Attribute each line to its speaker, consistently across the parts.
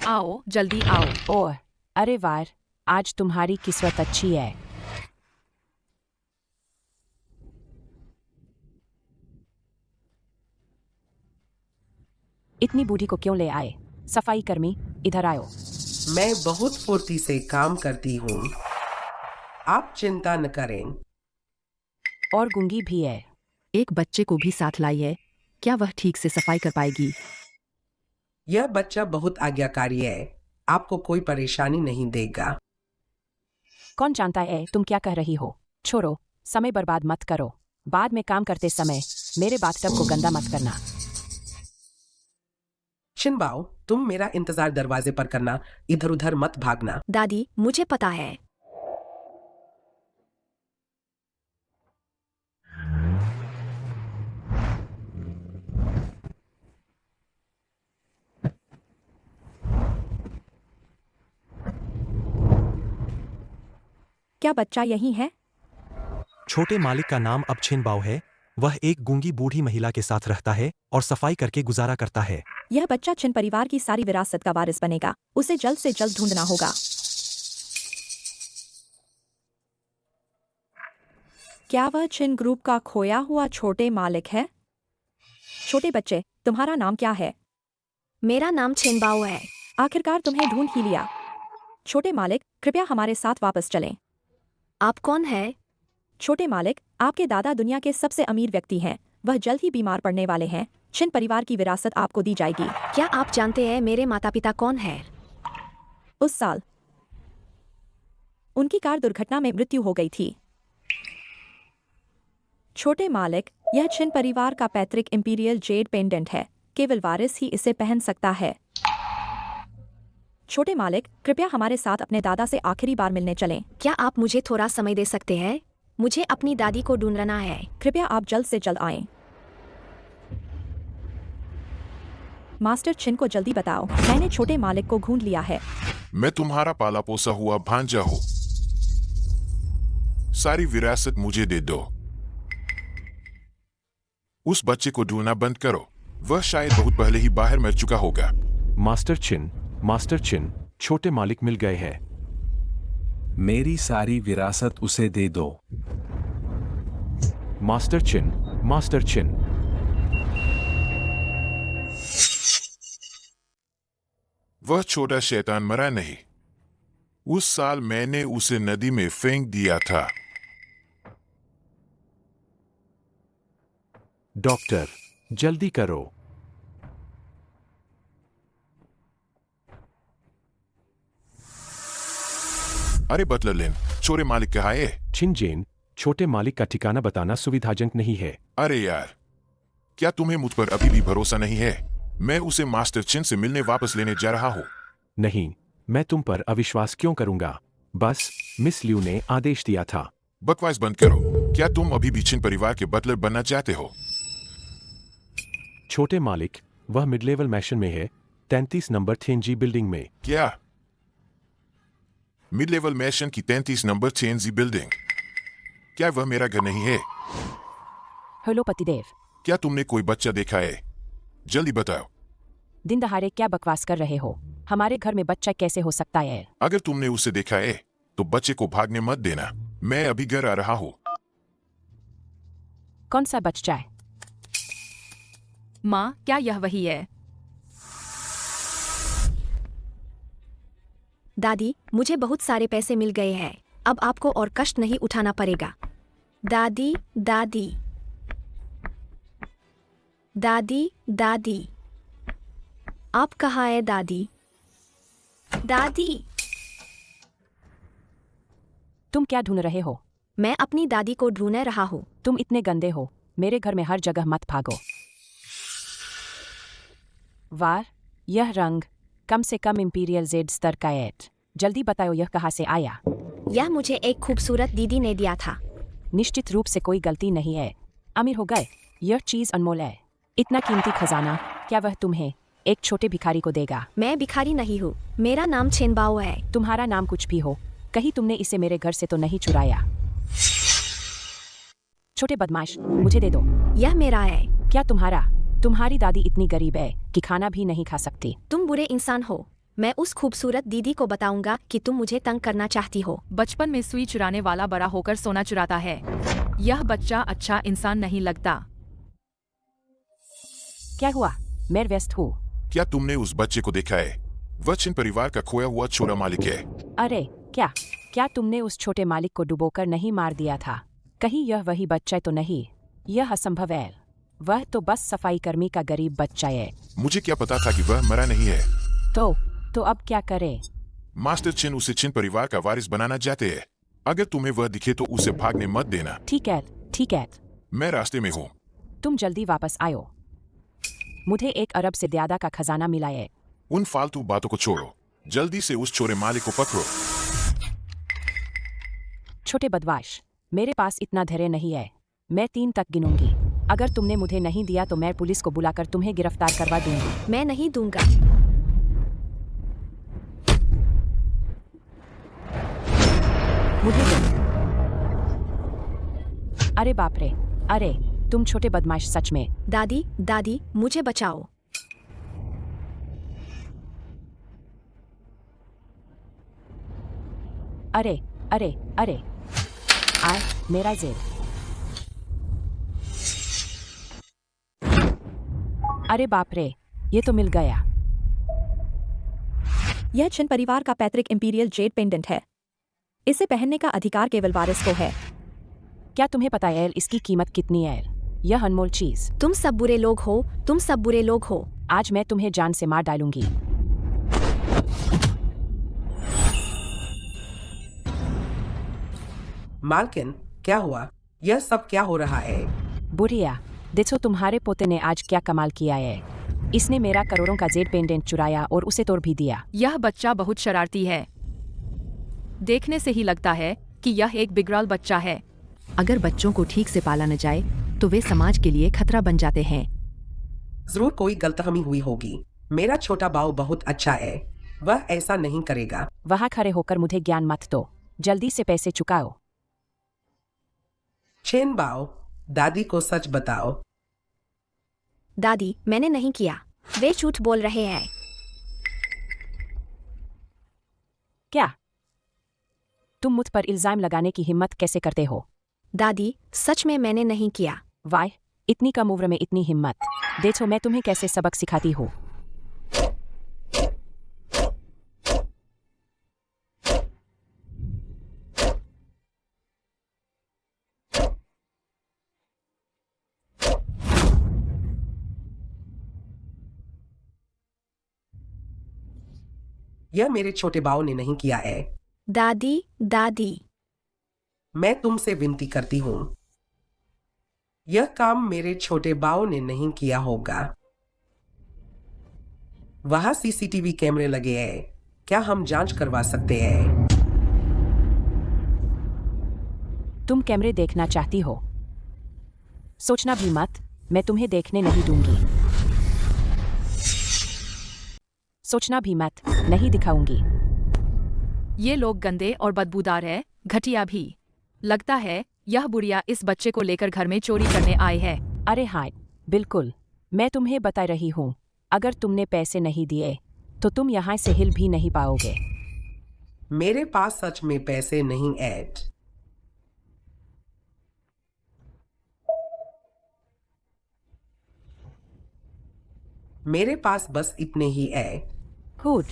Speaker 1: आओ जल्दी आओ।
Speaker 2: ओह, अरे वार, आज तुम्हारी किस्मत अच्छी है। इतनी बूढ़ी को क्यों ले आए? सफाई कर्मी, इधर आओ।
Speaker 3: मैं बहुत फुर्ती से काम करती हूँ, आप चिंता न करें।
Speaker 2: और गूंगी भी है।
Speaker 1: एक बच्चे को भी साथ लाई है, क्या वह ठीक से सफाई कर पाएगी?
Speaker 3: यह बच्चा बहुत आज्ञाकारी है, आपको कोई परेशानी नहीं देगा।
Speaker 2: कौन जानता है तुम क्या कह रही हो? छोड़ो, समय बर्बाद मत करो। बाद में काम करते समय मेरे बाथटब को गंदा मत करना।
Speaker 3: चिनबाओ, तुम मेरा इंतजार दरवाजे पर करना, इधर उधर मत भागना।
Speaker 4: दादी, मुझे पता है। क्या बच्चा यही है?
Speaker 5: छोटे मालिक का नाम अब छिनबाओ है। वह एक गूंगी बूढ़ी महिला के साथ रहता है और सफाई करके गुजारा करता है।
Speaker 4: यह बच्चा छिन परिवार की सारी विरासत का वारिस बनेगा। उसे जल्द से जल्द ढूंढना होगा। क्या वह छिन ग्रुप का खोया हुआ छोटे मालिक है? छोटे बच्चे, तुम्हारा नाम क्या है?
Speaker 6: मेरा नाम छिनबाओ है।
Speaker 4: आखिरकार तुम्हें ढूंढ ही लिया। छोटे मालिक, कृपया हमारे साथ वापस चलें।
Speaker 6: आप कौन है?
Speaker 4: छोटे मालिक, आपके दादा दुनिया के सबसे अमीर व्यक्ति हैं। वह जल्द ही बीमार पड़ने वाले हैं। छिन परिवार की विरासत आपको दी जाएगी।
Speaker 6: क्या आप जानते हैं मेरे माता पिता कौन है?
Speaker 4: उस साल उनकी कार दुर्घटना में मृत्यु हो गई थी। छोटे मालिक, यह छिन परिवार का पैतृक इंपीरियल जेड पेंडेंट है। केवल वारिस ही इसे पहन सकता है। छोटे मालिक, कृपया हमारे साथ अपने दादा से आखिरी बार मिलने चलें।
Speaker 6: क्या आप मुझे थोड़ा समय दे सकते हैं? मुझे अपनी दादी को ढूंढना है।
Speaker 4: कृपया आप जल्द से जल्द आएं। मास्टर छिन को जल्दी बताओ, मैंने छोटे मालिक को ढूंढ लिया है।
Speaker 7: मैं तुम्हारा पाला पोसा हुआ भांजा हूँ। सारी विरासत मुझे दे दो। उस बच्चे को ढूंढना बंद करो, वह शायद बहुत पहले ही बाहर मर चुका होगा।
Speaker 5: मास्टर चिन, छोटे मालिक मिल गए हैं।
Speaker 8: मेरी सारी विरासत उसे दे दो।
Speaker 5: मास्टर चिन।
Speaker 7: वह छोटा शैतान मरा नहीं। उस साल मैंने उसे नदी में फेंक दिया था।
Speaker 5: डॉक्टर, जल्दी करो।
Speaker 7: अरे बटलर लिन, छोटे मालिक कहाँ है?
Speaker 5: छिनजेन, छोटे मालिक का ठिकाना बताना सुविधाजनक नहीं है।
Speaker 7: अरे यार, क्या तुम्हें मुझ पर अभी भी भरोसा नहीं है? मैं उसे मास्टर चिन से मिलने वापस लेने जा रहा हूँ।
Speaker 5: नहीं, मैं तुम पर अविश्वास क्यों करूंगा? बस मिस लियू ने आदेश दिया था।
Speaker 7: बकवास बंद करो। क्या तुम अभी भी चिन परिवार के बटलर बनना चाहते हो?
Speaker 5: छोटे मालिक, वह मिड लेवल मैशन में है, 33 नंबर थेंजी बिल्डिंग में।
Speaker 7: क्या? मिड लेवल मैशन की 33 नंबर थेंजी बिल्डिंग? क्या वह मेरा घर नहीं है?
Speaker 2: हेलो पतिदेव।
Speaker 7: क्या तुमने कोई बच्चा देखा है? जल्दी बताओ।
Speaker 2: दिन दहाड़े क्या बकवास कर रहे हो? हमारे घर में बच्चा कैसे हो सकता है?
Speaker 7: अगर तुमने उसे देखा है तो बच्चे को भागने मत देना। मैं अभी घर आ रहा हूँ।
Speaker 2: कौन सा बच्चा है?
Speaker 1: माँ, क्या यह वही है?
Speaker 6: दादी, मुझे बहुत सारे पैसे मिल गए हैं। अब आपको और कष्ट नहीं उठाना पड़ेगा। दादी, दादी, दादी, दादी, आप कहाँ है दादी? दादी,
Speaker 2: तुम क्या ढूंढ रहे हो?
Speaker 6: मैं अपनी दादी को ढूंढ रहा हूँ।
Speaker 2: तुम इतने गंदे हो, मेरे घर में हर जगह मत भागो। वार, यह रंग कम से कम इंपीरियल जेड स्तर का है। जल्दी बताओ, यह कहाँ से आया?
Speaker 6: यह मुझे एक खूबसूरत दीदी ने दिया था।
Speaker 2: निश्चित रूप से कोई गलती नहीं है। अमीर हो गए। यह चीज अनमोल है। इतना कीमती खजाना क्या वह तुम्हें एक छोटे भिखारी को देगा?
Speaker 6: मैं भिखारी नहीं हूँ, मेरा नाम छिनबाओ है।
Speaker 2: तुम्हारा नाम कुछ भी हो, कहीं तुमने इसे मेरे घर से तो नहीं चुराया? छोटे बदमाश, मुझे दे दो।
Speaker 6: यह मेरा है।
Speaker 2: क्या तुम्हारी दादी इतनी गरीब है कि खाना भी नहीं खा सकती?
Speaker 6: तुम बुरे इंसान हो। मैं उस खूबसूरत दीदी को बताऊंगा कि तुम मुझे तंग करना चाहती हो।
Speaker 9: बचपन में सुई चुराने वाला बड़ा होकर सोना चुराता है। यह बच्चा अच्छा इंसान नहीं लगता।
Speaker 2: क्या हुआ? मैं व्यस्त हूँ।
Speaker 7: क्या तुमने उस बच्चे को देखा है? वह छिन परिवार का खोया हुआ छोटा मालिक है।
Speaker 2: अरे क्या क्या तुमने उस छोटे मालिक को डुबोकर नहीं मार दिया था? कहीं यह वही बच्चा तो नहीं? यह असंभव है। वह तो बस सफाई कर्मी का गरीब बच्चा है।
Speaker 7: मुझे क्या पता था कि वह मरा नहीं है।
Speaker 2: तो अब क्या करें?
Speaker 7: मास्टर चिन उसे चिन परिवार का वारिस बनाना चाहते हैं। अगर तुम्हें वह दिखे तो उसे भागने मत देना।
Speaker 2: ठीक है।
Speaker 7: मैं रास्ते में हूँ।
Speaker 2: तुम जल्दी वापस आयो। मुझे 1 अरब से ज्यादा का खजाना मिला है।
Speaker 7: उन फालतू बातों को छोड़ो। जल्दी से उस छोरे मालिक को पकड़ो।
Speaker 2: छोटे बदमाश, मेरे पास इतना धैर्य नहीं है। मैं 3 तक गिनूंगी। अगर तुमने मुझे नहीं दिया तो मैं पुलिस को बुलाकर तुम्हें गिरफ्तार करवा दूंगी।
Speaker 6: मैं नहीं दूंगा।
Speaker 2: मुझे दो। अरे बाप रे, अरे तुम छोटे बदमाश सच में।
Speaker 6: दादी मुझे बचाओ।
Speaker 2: अरे आए मेरा जेल। अरे बाप रे, ये तो मिल गया।
Speaker 4: यह छिन परिवार का पैतृक इंपीरियल जेड पेंडेंट है। इसे पहनने का अधिकार केवल वारिस को है।
Speaker 2: क्या तुम्हें पता है इसकी कीमत कितनी है? यह अनमोल चीज।
Speaker 6: तुम सब बुरे लोग हो।
Speaker 2: आज मैं तुम्हें जान से मार डालूंगी।
Speaker 3: मालकिन, क्या हुआ? यह सब क्या हो रहा है?
Speaker 2: बुढ़िया, देखो तुम्हारे पोते ने आज क्या कमाल किया है। इसने मेरा करोड़ों का जेड पेंडेंट चुराया और उसे तोड़ भी दिया।
Speaker 9: यह बच्चा बहुत शरारती है। देखने से ही लगता है कि यह एक बिगड़ाल बच्चा है।
Speaker 1: अगर बच्चों को ठीक से पाला न जाए तो वे समाज के लिए खतरा बन जाते हैं।
Speaker 3: जरूर कोई गलतफहमी हुई होगी। मेरा छोटा बाऊ बहुत अच्छा है। वह ऐसा नहीं करेगा।
Speaker 2: वहां खड़े होकर मुझे ज्ञान मत दो। जल्दी से पैसे चुकाओ।
Speaker 3: चेन बाओ, दादी को सच बताओ।
Speaker 6: दादी, मैंने नहीं किया। वे झूठ बोल रहे हैं।
Speaker 2: क्या तुम मुझ पर इल्जाम लगाने की हिम्मत कैसे करते हो?
Speaker 6: दादी, सच में मैंने नहीं किया।
Speaker 2: वाह, इतनी कम उम्र में इतनी हिम्मत। देखो मैं तुम्हें कैसे सबक सिखाती हूँ।
Speaker 3: यह मेरे छोटे बाऊ ने नहीं किया है।
Speaker 6: दादी,
Speaker 3: मैं तुमसे विनती करती हूँ। यह काम मेरे छोटे बाऊ ने नहीं किया होगा। वहां सीसीटीवी कैमरे लगे हैं। क्या हम जांच करवा सकते हैं?
Speaker 2: तुम कैमरे देखना चाहती हो? सोचना भी मत, मैं तुम्हें देखने नहीं दूंगी। सोचना भी मत, नहीं दिखाऊंगी।
Speaker 9: ये लोग गंदे और बदबूदार है, घटिया भी। लगता है यह बुढ़िया इस बच्चे को लेकर घर में चोरी करने आए है।
Speaker 2: अरे हाँ, बिल्कुल। मैं तुम्हें बता रही हूँ, अगर तुमने पैसे नहीं दिए तो तुम यहाँ से हिल भी नहीं पाओगे।
Speaker 3: मेरे पास सच में पैसे नहीं ऐड। मेरे पास बस इतने ही है।
Speaker 2: गुड,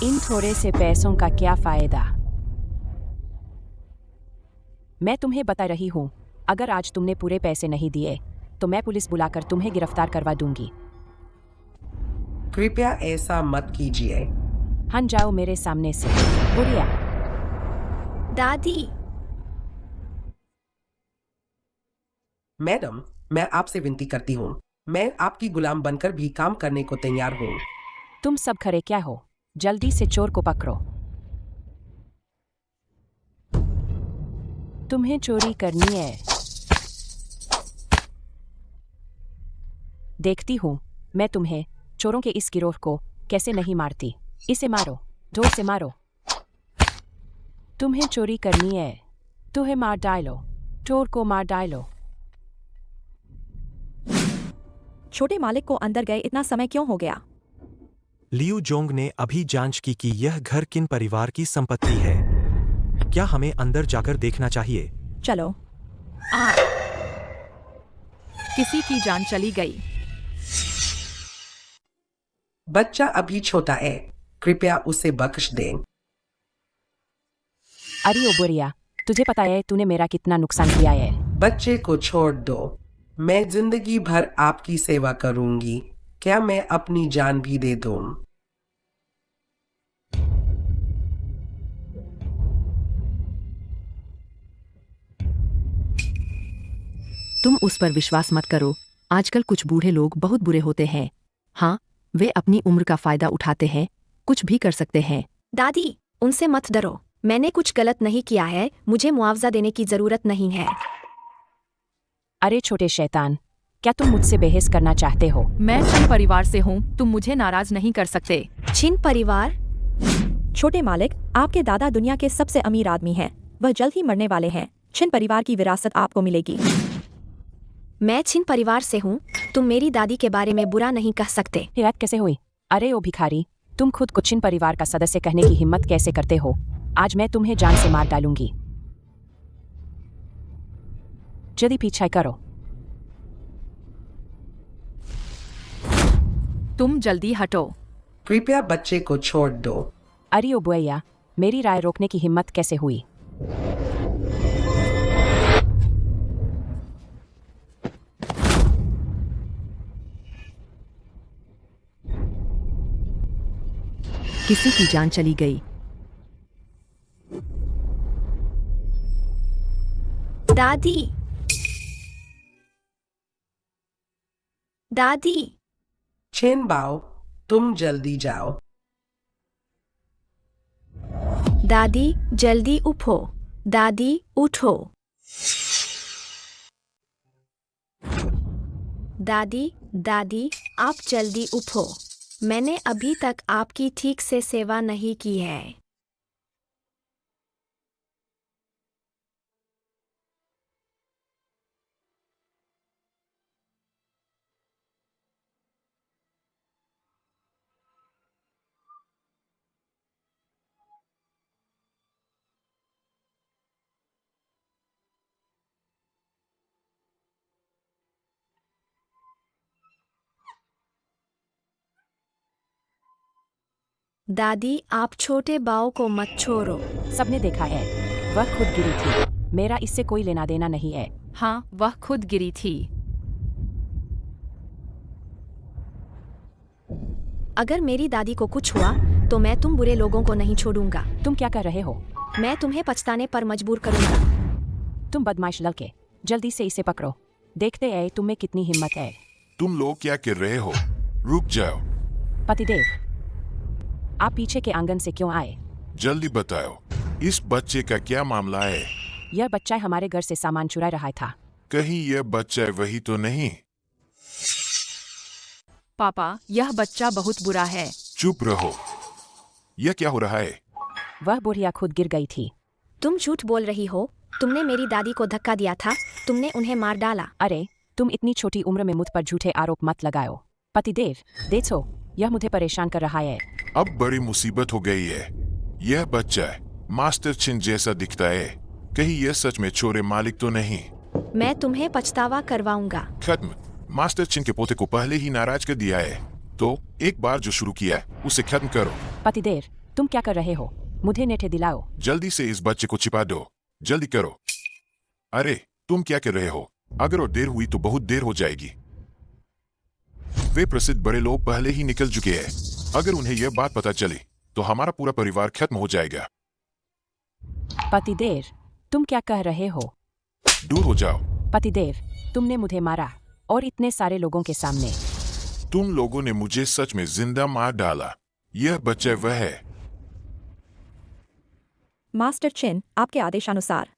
Speaker 2: इन थोड़े से पैसों का क्या फायदा? मैं तुम्हें बता रही हूँ, अगर आज तुमने पूरे पैसे नहीं दिए तो मैं पुलिस बुलाकर तुम्हें गिरफ्तार करवा दूंगी।
Speaker 3: कृपया ऐसा मत कीजिए।
Speaker 2: हट जाओ मेरे सामने से, बुढ़िया।
Speaker 6: दादी,
Speaker 3: मैडम, मैं आपसे विनती करती हूँ। मैं आपकी गुलाम बनकर भी काम करने को तैयार हूँ।
Speaker 2: तुम सब खड़े क्या हो? जल्दी से चोर को पकड़ो। तुम्हें चोरी करनी है। देखती हूँ मैं तुम्हें चोरों के इस गिरोह को कैसे नहीं मारती। इसे मारो, जोर से मारो। तुम्हें चोरी करनी है, तुम्हें मार डालो, चोर को मार डालो।
Speaker 4: छोटे मालिक को अंदर गए इतना समय क्यों हो गया?
Speaker 5: लियू जोंग ने अभी जांच की कि यह घर किन परिवार की संपत्ति है। क्या हमें अंदर जाकर देखना चाहिए?
Speaker 4: चलो।
Speaker 9: किसी की जान चली गई।
Speaker 3: बच्चा अभी छोटा है, कृपया उसे बख्श दें।
Speaker 2: अरे ओ बुढ़िया, तुझे पता है तूने मेरा कितना नुकसान किया है।
Speaker 3: बच्चे को छोड़ दो, मैं जिंदगी भर आपकी सेवा करूंगी। क्या मैं अपनी जान भी दे दूं?
Speaker 1: तुम उस पर विश्वास मत करो। आजकल कुछ बूढ़े लोग बहुत बुरे होते हैं। हाँ, वे अपनी उम्र का फायदा उठाते हैं, कुछ भी कर सकते हैं।
Speaker 6: दादी, उनसे मत डरो। मैंने कुछ गलत नहीं किया है, मुझे मुआवजा देने की जरूरत नहीं है।
Speaker 2: अरे छोटे शैतान, क्या तुम मुझसे बहस करना चाहते हो?
Speaker 9: मैं छिन परिवार से हूँ, तुम मुझे नाराज नहीं कर सकते।
Speaker 6: छिन परिवार?
Speaker 4: छोटे मालिक, आपके दादा दुनिया के सबसे अमीर आदमी हैं। वह जल्द ही मरने वाले हैं। छिन परिवार की विरासत आपको मिलेगी।
Speaker 6: मैं छिन परिवार से हूँ, तुम मेरी दादी के बारे में बुरा नहीं कह सकते।
Speaker 2: ये बात कैसे हुई? अरे ओ भिखारी, तुम खुद को छिन परिवार का सदस्य कहने की हिम्मत कैसे करते हो? आज मैं तुम्हें जान से मार डालूंगी। जल्दी पीछा करो।
Speaker 9: तुम जल्दी हटो।
Speaker 3: कृपया बच्चे को छोड़ दो।
Speaker 2: अरे ओ बुआ, मेरी राय रोकने की हिम्मत कैसे हुई?
Speaker 1: किसी की जान चली गई।
Speaker 6: दादी, दादी।
Speaker 3: चेन बाओ, तुम जल्दी जाओ।
Speaker 6: दादी, जल्दी उठो। दादी, उठो। दादी, दादी, आप जल्दी उठो। मैंने अभी तक आपकी ठीक से सेवा नहीं की है। दादी, आप छोटे बाव को मत छोड़ो।
Speaker 2: सबने देखा है, वह खुद गिरी थी। मेरा इससे कोई लेना देना नहीं है।
Speaker 9: हाँ, वह खुद गिरी थी।
Speaker 6: अगर मेरी दादी को कुछ हुआ तो मैं तुम बुरे लोगों को नहीं छोड़ूंगा।
Speaker 2: तुम क्या कर रहे हो?
Speaker 6: मैं तुम्हें पछताने पर मजबूर करूंगा।
Speaker 2: तुम बदमाश लड़के, जल्दी से इसे पकड़ो। देखते हैं तुम में कितनी हिम्मत है।
Speaker 7: तुम लोग क्या कर रहे हो? रुक जाओ।
Speaker 2: पतिदेव, आप पीछे के आंगन से क्यों आए?
Speaker 7: जल्दी बताओ, इस बच्चे का क्या मामला है?
Speaker 2: यह बच्चा हमारे घर से सामान चुरा रहा था।
Speaker 7: कहीं यह बच्चा वही तो नहीं?
Speaker 9: पापा, यह बच्चा बहुत बुरा है।
Speaker 7: चुप रहो। यह क्या हो रहा है?
Speaker 2: वह बुढ़िया खुद गिर गई थी।
Speaker 6: तुम झूठ बोल रही हो। तुमने मेरी दादी को धक्का दिया था, तुमने उन्हें मार डाला।
Speaker 2: अरे, तुम इतनी छोटी उम्र में मुझ पर झूठे आरोप मत लगाओ। पतिदेव, देखो, यह मुझे परेशान कर रहा है।
Speaker 7: अब बड़ी मुसीबत हो गई है। यह बच्चा मास्टर छिन जैसा दिखता है। कहीं यह सच में छोरे मालिक तो नहीं?
Speaker 6: मैं तुम्हें पछतावा करवाऊंगा।
Speaker 7: खत्म। मास्टर छिन के पोते को पहले ही नाराज कर दिया है, तो एक बार जो शुरू किया है उसे खत्म करो।
Speaker 2: पतिदेव, तुम क्या कर रहे हो? मुझे नेठे दिलाओ।
Speaker 7: जल्दी से इस बच्चे को छिपा दो। जल्दी करो। अरे, तुम क्या कर रहे हो? अगर और देर हुई तो बहुत देर हो जाएगी। वे प्रसिद्ध बड़े लोग पहले ही निकल चुके हैं। अगर उन्हें यह बात पता चली तो हमारा पूरा परिवार खत्म हो जाएगा।
Speaker 2: पतिदेव, तुम क्या कह रहे हो?
Speaker 7: दूर हो जाओ।
Speaker 2: पतिदेव, तुमने मुझे मारा, और इतने सारे लोगों के सामने।
Speaker 7: तुम लोगों ने मुझे सच में जिंदा मार डाला। यह बच्चा वह है।
Speaker 4: मास्टर चिन, आपके आदेशानुसार।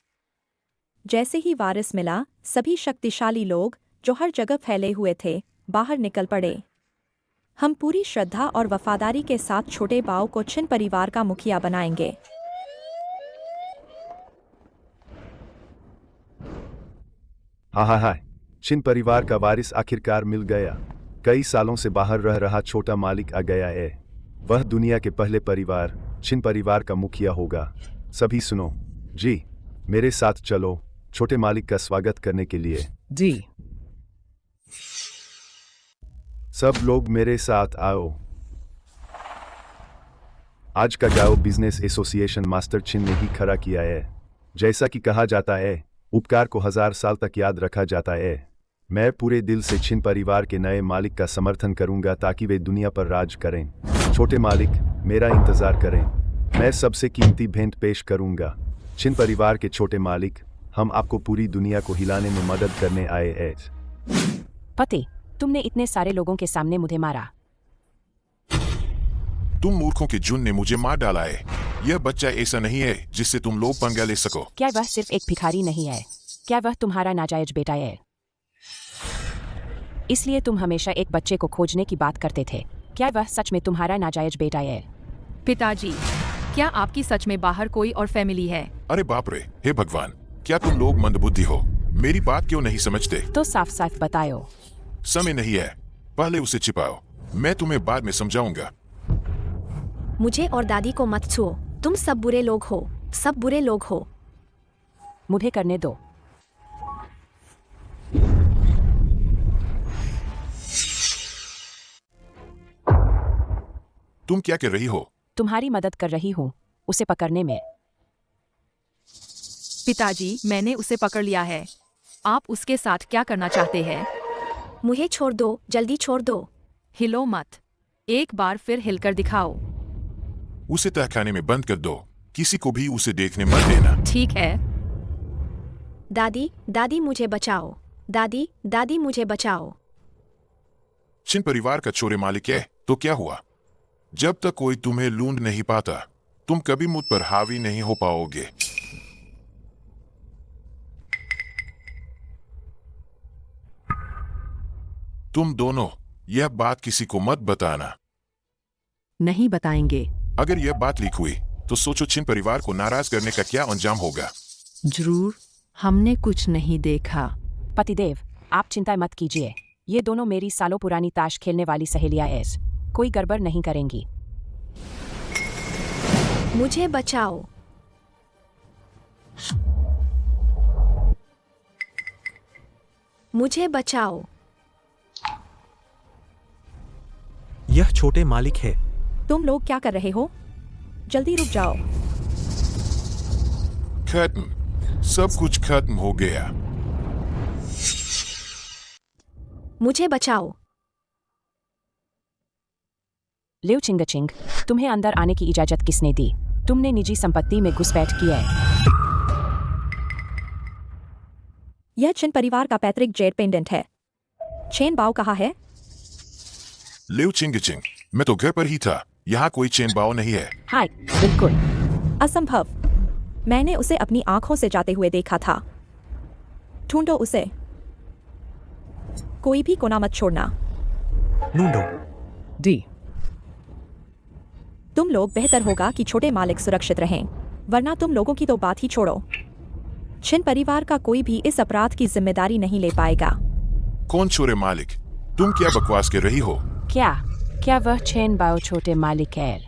Speaker 4: जैसे ही वारिस मिला, सभी शक्तिशाली लोग जो हर जगह फैले हुए थे बाहर निकल पड़े। हम पूरी श्रद्धा और वफादारी के साथ छोटे बाव को छिन परिवार का मुखिया बनाएंगे।
Speaker 10: हाँ, छिन परिवार का वारिस आखिरकार मिल गया। कई सालों से बाहर रह रहा छोटा मालिक आ गया है। वह दुनिया के पहले परिवार छिन परिवार का मुखिया होगा। सभी सुनो। जी, मेरे साथ चलो छोटे मालिक का स्वागत करने के लिए।
Speaker 3: जी।
Speaker 10: सब लोग मेरे साथ आओ। आज का गांव बिजनेस एसोसिएशन मास्टर छिन ने ही खड़ा किया है। जैसा कि कहा जाता है, उपकार को 1000 साल तक याद रखा जाता है। मैं पूरे दिल से छिन परिवार के नए मालिक का समर्थन करूंगा ताकि वे दुनिया पर राज करें। छोटे मालिक, मेरा इंतजार करें। मैं सबसे कीमती भेंट पेश करूंगा। छिन परिवार के छोटे मालिक, हम आपको पूरी दुनिया को हिलाने में मदद करने आए हैं।
Speaker 2: पति, तुमने इतने सारे लोगों के सामने मुझे मारा।
Speaker 7: तुम मूर्खों के झुंड ने मुझे मार डाला है। यह बच्चा ऐसा नहीं है जिससे तुम लोग पंगा ले सको।
Speaker 2: क्या वह सिर्फ एक भिखारी नहीं है? क्या वह तुम्हारा नाजायज बेटा है? इसलिए तुम हमेशा एक बच्चे को खोजने की बात करते थे। क्या वह सच में तुम्हारा नाजायज बेटा है?
Speaker 9: पिताजी, क्या आपकी सच में बाहर कोई और फैमिली है?
Speaker 7: अरे बाप रे, हे भगवान, क्या तुम लोग मंदबुद्धि हो? मेरी बात क्यों नहीं समझते?
Speaker 2: तो साफ साफ बताओ।
Speaker 7: समय नहीं है, पहले उसे छिपाओ। मैं तुम्हें बाद में समझाऊंगा।
Speaker 6: मुझे और दादी को मत छुओ। तुम सब बुरे लोग हो, सब बुरे लोग हो।
Speaker 2: मुझे करने दो।
Speaker 7: तुम क्या कर रही हो?
Speaker 2: तुम्हारी मदद कर रही हूँ उसे पकड़ने में।
Speaker 9: पिताजी, मैंने उसे पकड़ लिया है। आप उसके साथ क्या करना चाहते हैं?
Speaker 6: मुझे छोड़ दो, जल्दी छोड़ दो।
Speaker 9: हिलो मत। एक बार फिर हिलकर दिखाओ।
Speaker 7: उसे तहखाने में बंद कर दो। किसी को भी उसे देखने मत देना।
Speaker 9: ठीक है।
Speaker 6: दादी, दादी मुझे बचाओ। दादी, दादी मुझे बचाओ।
Speaker 7: छिन परिवार का छोरे मालिक है तो क्या हुआ? जब तक कोई तुम्हें लूंढ नहीं पाता, तुम कभी मुझ पर हावी नहीं हो पाओगे। तुम दोनों यह बात किसी को मत बताना।
Speaker 1: नहीं बताएंगे।
Speaker 7: अगर यह बात लीक हुई तो सोचो छिन परिवार को नाराज करने का क्या अंजाम होगा।
Speaker 1: जरूर, हमने कुछ नहीं देखा।
Speaker 2: पतिदेव, आप चिंता मत कीजिए। ये दोनों मेरी सालों पुरानी ताश खेलने वाली सहेलियां हैं। कोई गड़बड़ नहीं करेंगी।
Speaker 6: मुझे बचाओ। मुझे बचाओ।
Speaker 5: यह छोटे मालिक है।
Speaker 4: तुम लोग क्या कर रहे हो? जल्दी रुक जाओ।
Speaker 7: खत्म, सब कुछ खत्म हो गया।
Speaker 6: मुझे बचाओ।
Speaker 2: लिउ चिंगचिंग, तुम्हें अंदर आने की इजाजत किसने दी? तुमने निजी संपत्ति में घुसपैठ किया है।
Speaker 4: यह छिन परिवार का पैतृक जेड पेंडेंट है। चेन बाओ कहाँ है?
Speaker 7: लिउ चिंगचिंग, मैं तो घर पर ही था। यहाँ कोई चेन बाओ नहीं है।
Speaker 2: हाय, बिल्कुल
Speaker 4: असंभव। मैंने उसे अपनी आंखों से जाते हुए देखा था। ढूंढो उसे। कोई भी कोना मत छोड़ना।
Speaker 5: ढूंढो।
Speaker 3: डी।
Speaker 4: तुम लोग बेहतर होगा कि छोटे मालिक सुरक्षित रहें, वरना तुम लोगों की तो बात ही छोड़ो। छिन परिवार का कोई भी इस अपराध की जिम्मेदारी नहीं ले पाएगा।
Speaker 7: कौन छोरे मालिक? तुम क्या बकवास कर रही हो?
Speaker 2: क्या वह चेन बाओ छोटे मालिक है?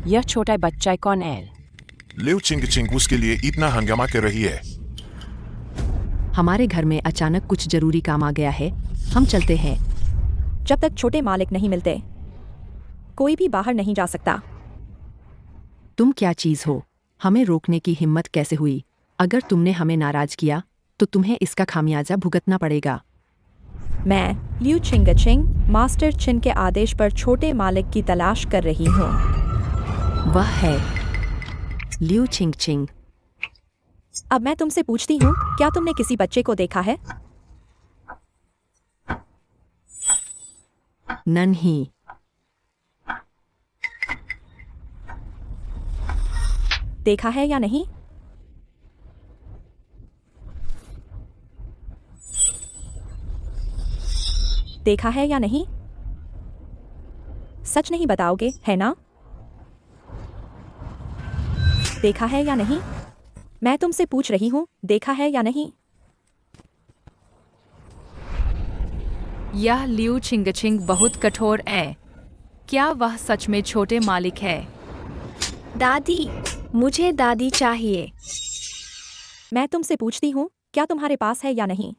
Speaker 2: यह छोटा बच्चा कौन है?
Speaker 7: लिउ चिंगचिंग उसके लिए इतना हंगामा कर रही है।
Speaker 1: हमारे घर में अचानक कुछ जरूरी काम आ गया है। हम चलते हैं।
Speaker 4: जब तक छोटे मालिक नहीं मिलते, कोई भी बाहर नहीं जा सकता।
Speaker 1: तुम क्या चीज हो? हमें रोकने की हिम्मत कैसे हुई? अगर तुमने हमें नाराज किया तो तुम्हें इसका खामियाजा भुगतना पड़ेगा।
Speaker 4: मैं लिउ चिंगचिंग मास्टर छिन के आदेश पर छोटे मालिक की तलाश कर रही हूँ।
Speaker 1: वह है लिउ चिंगचिंग।
Speaker 4: अब मैं तुमसे पूछती हूँ, क्या तुमने किसी बच्चे को देखा है?
Speaker 1: नहीं।
Speaker 4: देखा है या नहीं? देखा है या नहीं? सच नहीं बताओगे, है ना? देखा है या नहीं? मैं तुमसे पूछ रही हूं, देखा है या नहीं?
Speaker 9: यह लिउ चिंगचिंग बहुत कठोर है। क्या वह सच में छोटे मालिक है?
Speaker 6: दादी, मुझे दादी चाहिए।
Speaker 4: मैं तुमसे पूछती हूँ, क्या तुम्हारे पास है या नहीं?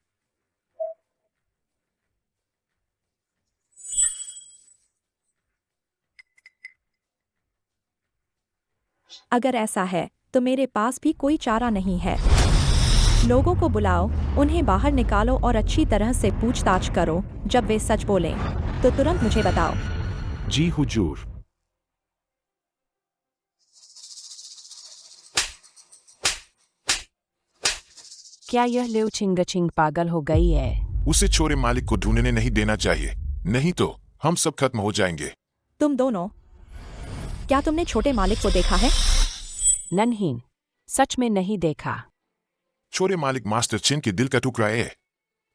Speaker 4: अगर ऐसा है तो मेरे पास भी कोई चारा नहीं है। लोगों को बुलाओ, उन्हें बाहर निकालो और अच्छी तरह से पूछताछ करो। जब वे सच बोलें तो तुरंत मुझे बताओ।
Speaker 8: जी हुजूर।
Speaker 2: क्या यह लिउ चिंगचिंग पागल हो गई है?
Speaker 7: उसे छोरे मालिक को ढूंढने नहीं देना चाहिए, नहीं तो हम सब खत्म हो जाएंगे।
Speaker 4: तुम दोनों, क्या तुमने छोटे मालिक को देखा है?
Speaker 2: नहीं, सच में नहीं देखा।
Speaker 7: छोरे मालिक मास्टर चिन के दिल का टुकड़ा है।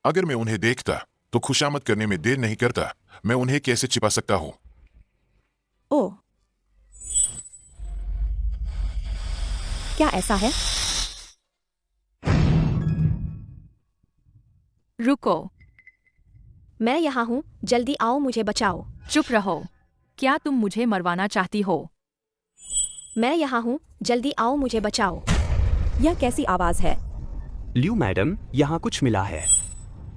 Speaker 7: अगर मैं उन्हें देखता तो खुशामद करने में देर नहीं करता। मैं उन्हें कैसे छिपा सकता हूँ?
Speaker 4: ओह, क्या ऐसा है?
Speaker 9: रुको,
Speaker 6: मैं यहाँ हूँ, जल्दी आओ, मुझे बचाओ।
Speaker 9: चुप रहो। क्या तुम मुझे मरवाना चाहती हो?
Speaker 6: मैं यहाँ हूँ, जल्दी आओ, मुझे बचाओ।
Speaker 4: यह कैसी आवाज है?
Speaker 11: लियू मैडम, यहाँ कुछ मिला है।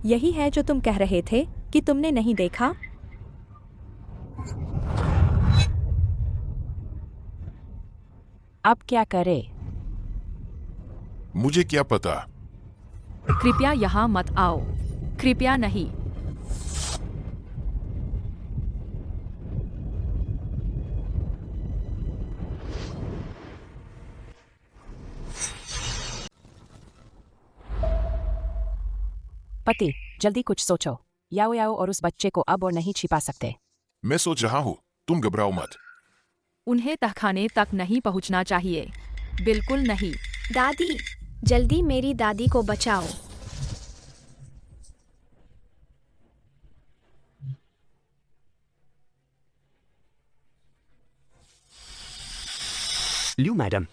Speaker 4: यही है जो तुम कह रहे थे कि तुमने नहीं देखा?
Speaker 2: अब क्या करे?
Speaker 7: मुझे क्या पता।
Speaker 9: कृपया यहाँ मत आओ, कृपया नहीं।
Speaker 2: पति, जल्दी कुछ सोचो। याओ याओ और उस बच्चे को अब और नहीं छिपा सकते।
Speaker 7: मैं सोच रहा हूँ, तुम घबराओ मत।
Speaker 9: उन्हें तहखाने तक नहीं पहुँचना चाहिए, बिल्कुल नहीं।
Speaker 6: दादी, जल्दी मेरी दादी को बचाओ।
Speaker 11: लियू मैडम,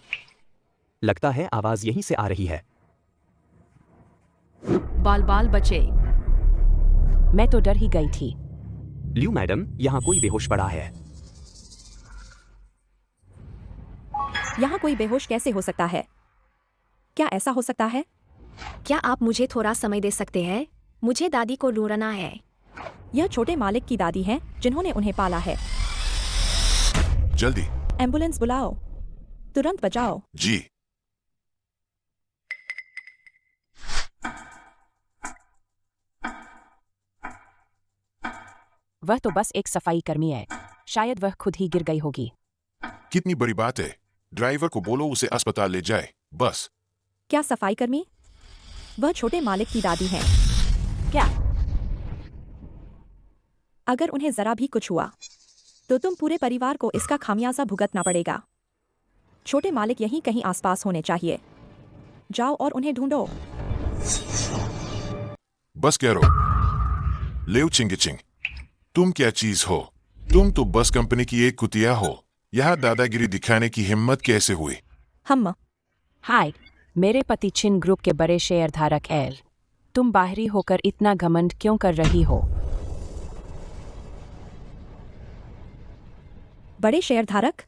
Speaker 11: लगता है आवाज यहीं से आ रही है।
Speaker 9: बाल बाल बचे।
Speaker 2: मैं तो डर ही गई थी।
Speaker 11: लियू मैडम, यहाँ कोई बेहोश पड़ा है।
Speaker 4: यहाँ कोई बेहोश कैसे हो सकता है? क्या ऐसा हो सकता है?
Speaker 6: क्या आप मुझे थोड़ा समय दे सकते हैं? मुझे दादी को ढूंढना है।
Speaker 4: यह छोटे मालिक की दादी है जिन्होंने उन्हें पाला है।
Speaker 7: जल्दी।
Speaker 4: एम्बुलेंस बुलाओ, तुरंत बचाओ।
Speaker 7: जी।
Speaker 2: वह तो बस एक सफाई कर्मी है, शायद वह खुद ही गिर गई होगी।
Speaker 7: कितनी बड़ी बात है। ड्राइवर को बोलो उसे अस्पताल ले जाए, बस।
Speaker 4: क्या सफाई कर्मी? वह छोटे मालिक की दादी हैं।
Speaker 2: क्या?
Speaker 4: अगर उन्हें जरा भी कुछ हुआ तो तुम पूरे परिवार को इसका खामियाजा भुगतना पड़ेगा। छोटे मालिक यहीं कहीं आसपास होने चाहिए। जाओ और उन्हें ढूंढो।
Speaker 7: बस कह रो। लियू चिंगचिंग, तुम क्या चीज हो? तुम तो बस कंपनी की एक कुतिया हो। यहाँ दादागिरी दिखाने की हिम्मत कैसे हुई?
Speaker 4: हम।
Speaker 2: हाय, मेरे पति चिन ग्रुप के बड़े शेयरधारक एल। तुम बाहरी होकर इतना घमंड क्यों कर रही हो?
Speaker 4: बड़े शेयरधारक?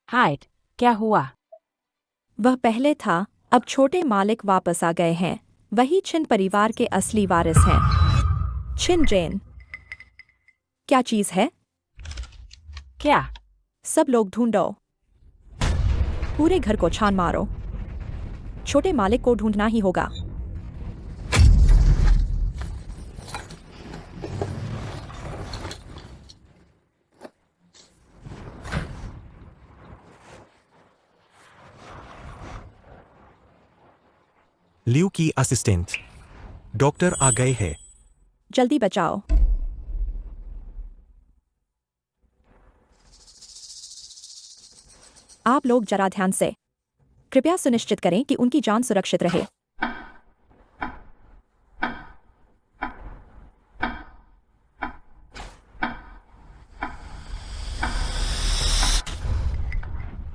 Speaker 2: हाय, क्या हुआ?
Speaker 4: वह पहले था, अब छोटे मालिक वापस आ गए हैं। वही छिन परिवार के असली वारिस हैं। छिन जेन। क्या चीज है?
Speaker 2: क्या?
Speaker 4: सब लोग ढूंढो, पूरे घर को छान मारो। छोटे मालिक को ढूंढना ही होगा।
Speaker 5: लियू की असिस्टेंट डॉक्टर आ गए हैं।
Speaker 4: जल्दी बचाओ। आप लोग जरा ध्यान से, कृपया सुनिश्चित करें कि उनकी जान सुरक्षित रहे।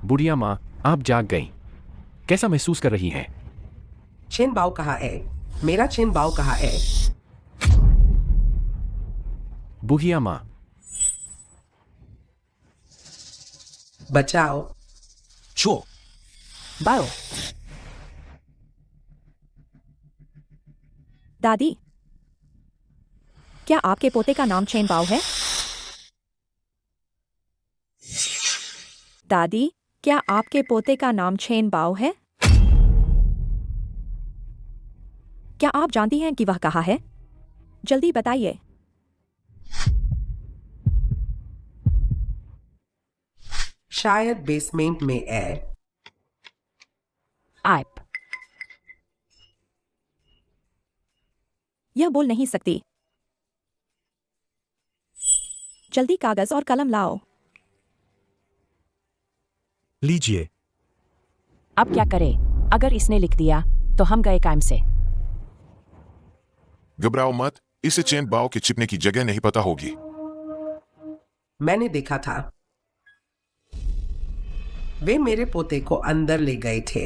Speaker 8: बुढ़िया माँ, आप जाग गईं। कैसा महसूस कर रही हैं?
Speaker 3: चिन बाओ कहाँ है? मेरा चिन बाओ कहाँ है?
Speaker 8: बुढ़िया माँ,
Speaker 3: बचाओ।
Speaker 5: छो।
Speaker 2: बाओ।
Speaker 4: दादी, क्या आपके पोते का नाम चेन बाओ है? दादी, क्या आपके पोते का नाम चेन बाओ है? क्या आप जानती हैं कि वह कहाँ है? जल्दी बताइए।
Speaker 3: शायद बेसमेंट में है।
Speaker 2: आप।
Speaker 4: यह बोल नहीं सकती। जल्दी कागज और कलम लाओ।
Speaker 5: लीजिए।
Speaker 2: अब क्या करें? अगर इसने लिख दिया तो हम गए काम से।
Speaker 7: घबराओ मत, इसे चेन बाओ के छिपने की जगह नहीं पता होगी।
Speaker 3: मैंने देखा था, वे मेरे पोते को अंदर ले गए थे।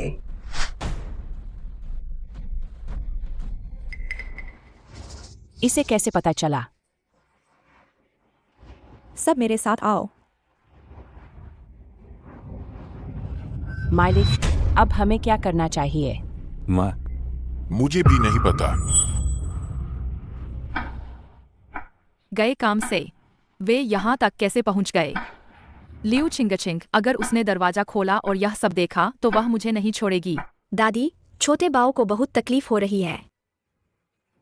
Speaker 2: इसे कैसे पता चला?
Speaker 4: सब मेरे साथ आओ।
Speaker 2: मालिक, अब हमें क्या करना चाहिए?
Speaker 8: माँ,
Speaker 7: मुझे भी नहीं पता।
Speaker 9: गए काम से। वे यहाँ तक कैसे पहुँच गए? लियू छिंगचिंग, अगर उसने दरवाजा खोला और यह सब देखा तो वह मुझे नहीं छोड़ेगी।
Speaker 6: दादी, छोटे बाओ को बहुत तकलीफ हो रही है।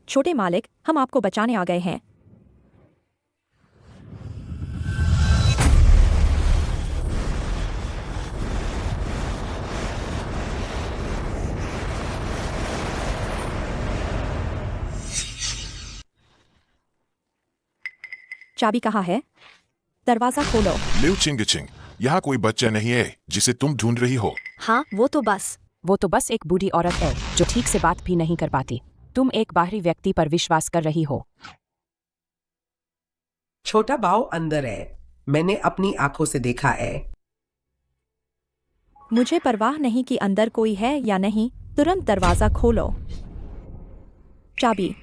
Speaker 4: छोटे मालिक, हम आपको बचाने आ गए हैं। चाबी कहाँ है? दरवाजा खोलो।
Speaker 7: लिउ चिंगचिंग, यहाँ कोई बच्चा नहीं है जिसे तुम ढूंढ रही हो।
Speaker 6: हाँ, वो तो बस
Speaker 2: एक बूढ़ी औरत है जो ठीक से बात भी नहीं कर पाती। तुम एक बाहरी व्यक्ति पर विश्वास कर रही हो।
Speaker 3: छोटा बाओ अंदर है, मैंने अपनी आंखों से देखा है।
Speaker 4: मुझे परवाह नहीं कि अंदर कोई है या नहीं, तुरंत दरवाजा खोलो। चाबी।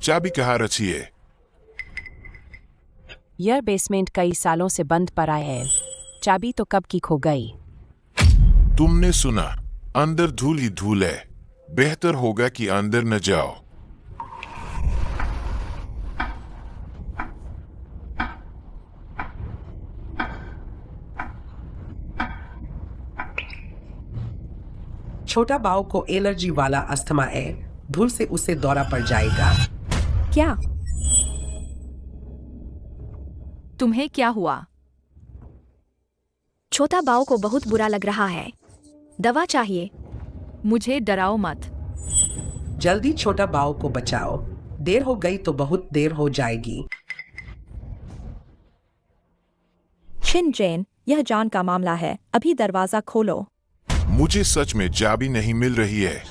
Speaker 7: चाबी कहाँ रखी है?
Speaker 2: यह बेसमेंट कई सालों से बंद पड़ा है। चाबी तो कब की खो गई।
Speaker 7: तुमने सुना, अंदर धूल ही धूल है। बेहतर होगा कि अंदर न जाओ।
Speaker 3: छोटा बाओ को एलर्जी वाला अस्थमा है, धूल से उसे दौरा पड़ जाएगा।
Speaker 4: क्या?
Speaker 9: तुम्हें क्या हुआ?
Speaker 6: छोटा बाओ को बहुत बुरा लग रहा है। दवा चाहिए।
Speaker 9: मुझे डराओ मत।
Speaker 3: जल्दी छोटा बाओ को बचाओ, देर हो गई तो बहुत देर हो जाएगी।
Speaker 4: छिन जैन, यह जान का मामला है, अभी दरवाजा खोलो।
Speaker 7: मुझे सच में चाबी नहीं मिल रही है।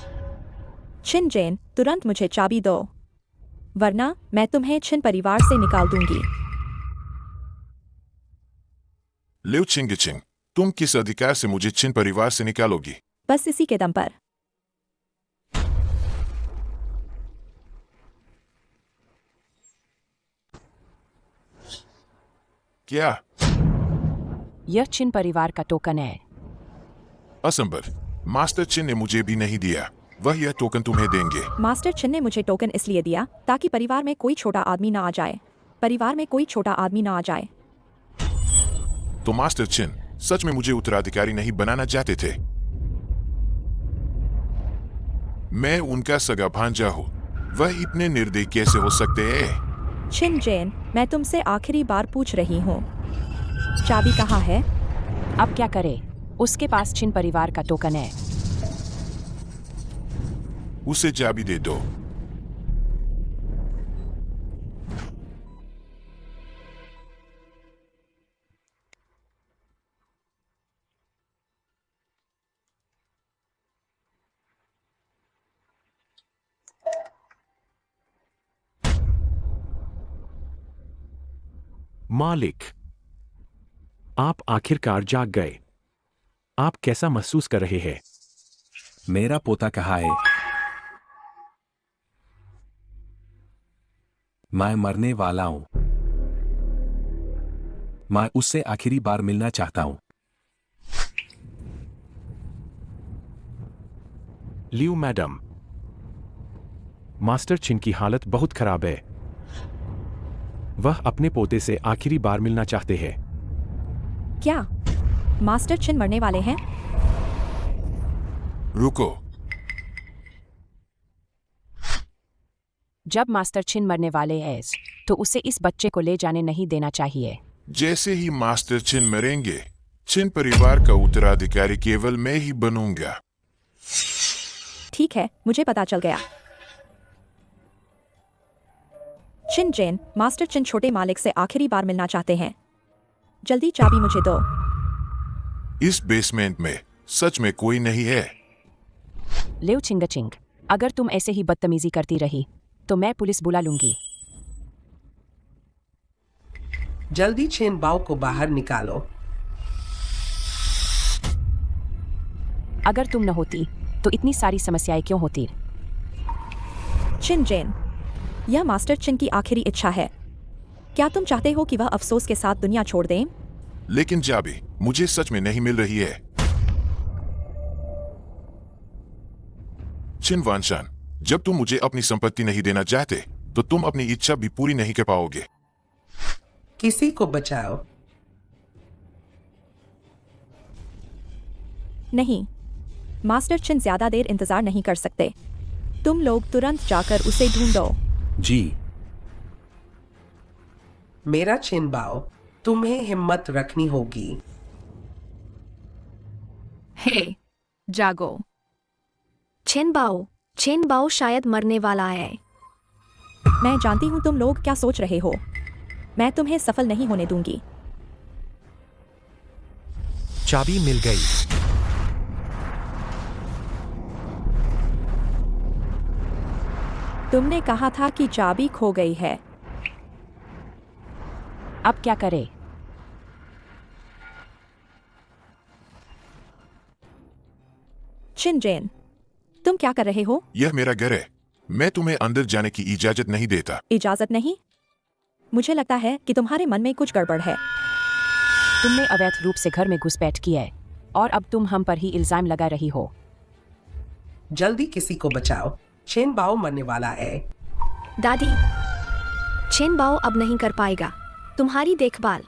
Speaker 4: छिन जैन, तुरंत मुझे चाबी दो, वरना मैं तुम्हें छिन परिवार से निकाल दूंगी।
Speaker 7: लिउ चिंगचिंग, तुम किस अधिकार से मुझे छिन परिवार से निकालोगी?
Speaker 4: बस इसी के दम पर।
Speaker 7: क्या?
Speaker 2: यह छिन परिवार का टोकन है।
Speaker 7: असंभव, मास्टर छिन ने मुझे भी नहीं दिया। वह यह टोकन तुम्हें देंगे।
Speaker 4: मास्टर छिन ने मुझे टोकन इसलिए दिया ताकि परिवार में कोई छोटा आदमी ना आ जाए। परिवार में कोई छोटा आदमी ना आ जाए।
Speaker 7: तो मास्टर छिन सच में मुझे उत्तराधिकारी नहीं बनाना चाहते थे। मैं उनका सगा भांजा हूँ। वह इतने निर्दयी कैसे हो सकते हैं?
Speaker 4: छिन जैन, मैं तुमसे आखिरी बार पूछ रही हूँ, चाबी कहाँ है?
Speaker 2: अब क्या करे? उसके पास छिन परिवार का टोकन है।
Speaker 7: उसे चाबी दे दो।
Speaker 8: मालिक, आप आखिरकार जाग गए। आप कैसा महसूस कर रहे हैं?
Speaker 12: मेरा पोता कहाँ है? मैं मरने वाला हूं। मैं उससे आखिरी बार मिलना चाहता हूँ।
Speaker 8: लियू मैडम, मास्टर चिन की हालत बहुत खराब है। वह अपने पोते से आखिरी बार मिलना चाहते हैं।
Speaker 4: क्या मास्टर चिन मरने वाले हैं?
Speaker 7: रुको।
Speaker 2: जब मास्टर चिन मरने वाले हैं तो उसे इस बच्चे को ले जाने नहीं देना चाहिए।
Speaker 7: जैसे ही मास्टर चिन मरेंगे, चिन परिवार का उत्तराधिकारी केवल मैं ही बनूंगा।
Speaker 4: ठीक है, मुझे पता चल गया। चिन जेन, मास्टर चिन छोटे मालिक से आखिरी बार मिलना चाहते हैं। जल्दी चाबी मुझे दो।
Speaker 7: इस बेसमेंट में सच में कोई नहीं है।
Speaker 2: लियू चिंगचिंग, अगर तुम ऐसे ही बदतमीजी करती रही तो मैं पुलिस बुला लूंगी।
Speaker 3: जल्दी चेन बाओ को बाहर निकालो।
Speaker 2: अगर तुम न होती तो इतनी सारी समस्याएं क्यों होती?
Speaker 4: चिन जेन, यह मास्टर चिन की आखिरी इच्छा है। क्या तुम चाहते हो कि वह अफसोस के साथ दुनिया छोड़ दें?
Speaker 7: लेकिन चाबी मुझे सच में नहीं मिल रही है। चिन वानशान, जब तुम मुझे अपनी संपत्ति नहीं देना चाहते तो तुम अपनी इच्छा भी पूरी नहीं कर पाओगे।
Speaker 3: किसी को बचाओ।
Speaker 4: नहीं, मास्टर चिन ज्यादा देर इंतजार नहीं कर सकते। तुम लोग तुरंत जाकर उसे ढूंढो।
Speaker 12: जी।
Speaker 3: मेरा चिन बाओ, तुम्हें हिम्मत रखनी होगी।
Speaker 9: हे, जागो।
Speaker 6: चेन बाओ शायद मरने वाला है।
Speaker 4: मैं जानती हूँ तुम लोग क्या सोच रहे हो। मैं तुम्हें सफल नहीं होने दूंगी।
Speaker 5: चाबी मिल गई।
Speaker 4: तुमने कहा था कि चाबी खो गई है।
Speaker 2: अब क्या करें?
Speaker 4: चिन जेन, तुम क्या कर रहे हो?
Speaker 7: यह मेरा घर है। मैं तुम्हें अंदर जाने की इजाजत नहीं देता।
Speaker 4: इजाजत नहीं? मुझे लगता है कि तुम्हारे मन में कुछ गड़बड़ है।
Speaker 2: तुमने अवैध रूप से घर में घुसपैठ की है और अब तुम हम पर ही इल्जाम लगा रही हो।
Speaker 3: जल्दी किसी को बचाओ, चेन बाओ मरने वाला है।
Speaker 6: दादी, चेन बाओ अब नहीं कर पाएगा तुम्हारी देखभाल।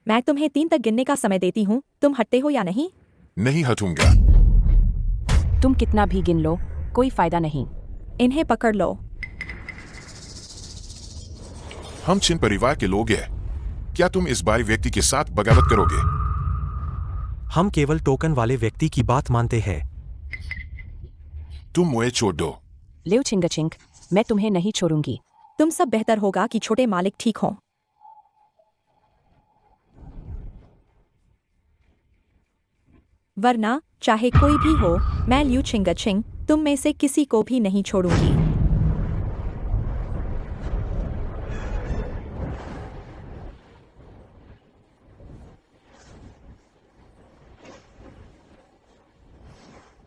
Speaker 4: मैं तुम्हें 3 तक गिनने का समय देती हूँ। तुम हटते हो या नहीं?
Speaker 7: नहीं हटूंगा।
Speaker 2: तुम कितना भी गिन लो, कोई फायदा नहीं।
Speaker 4: इन्हें पकड़ लो।
Speaker 7: हम चिन परिवार के लोग हैं। क्या तुम इस बारी व्यक्ति के साथ बगावत करोगे?
Speaker 5: हम केवल टोकन वाले व्यक्ति की बात मानते हैं।
Speaker 7: तुम मुझे छोड़ दो।
Speaker 2: लियू चिंगचिंग, मैं तुम्हें नहीं छोड़ूंगी।
Speaker 4: तुम सब बेहतर होगा कि छोटे मालिक ठीक हों। वरना चाहे कोई भी हो, मैं लियू चिंगचिंग तुम में से किसी को भी नहीं छोड़ूंगी।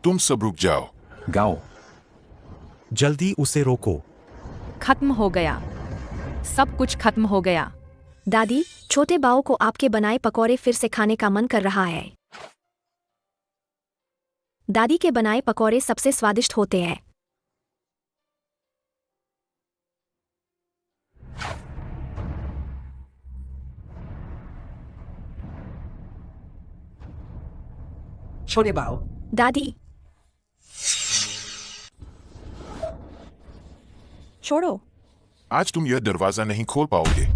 Speaker 7: तुम सब रुक जाओ।
Speaker 12: गाओ।
Speaker 5: जल्दी उसे रोको।
Speaker 9: खत्म हो गया, सब कुछ खत्म हो गया।
Speaker 6: दादी, छोटे बाओ को आपके बनाए पकौड़े फिर से खाने का मन कर रहा है। दादी के बनाए पकौड़े सबसे स्वादिष्ट होते हैं।
Speaker 3: छोटे बाओ।
Speaker 6: दादी,
Speaker 4: छोड़ो।
Speaker 7: आज तुम यह दरवाजा नहीं खोल पाओगे।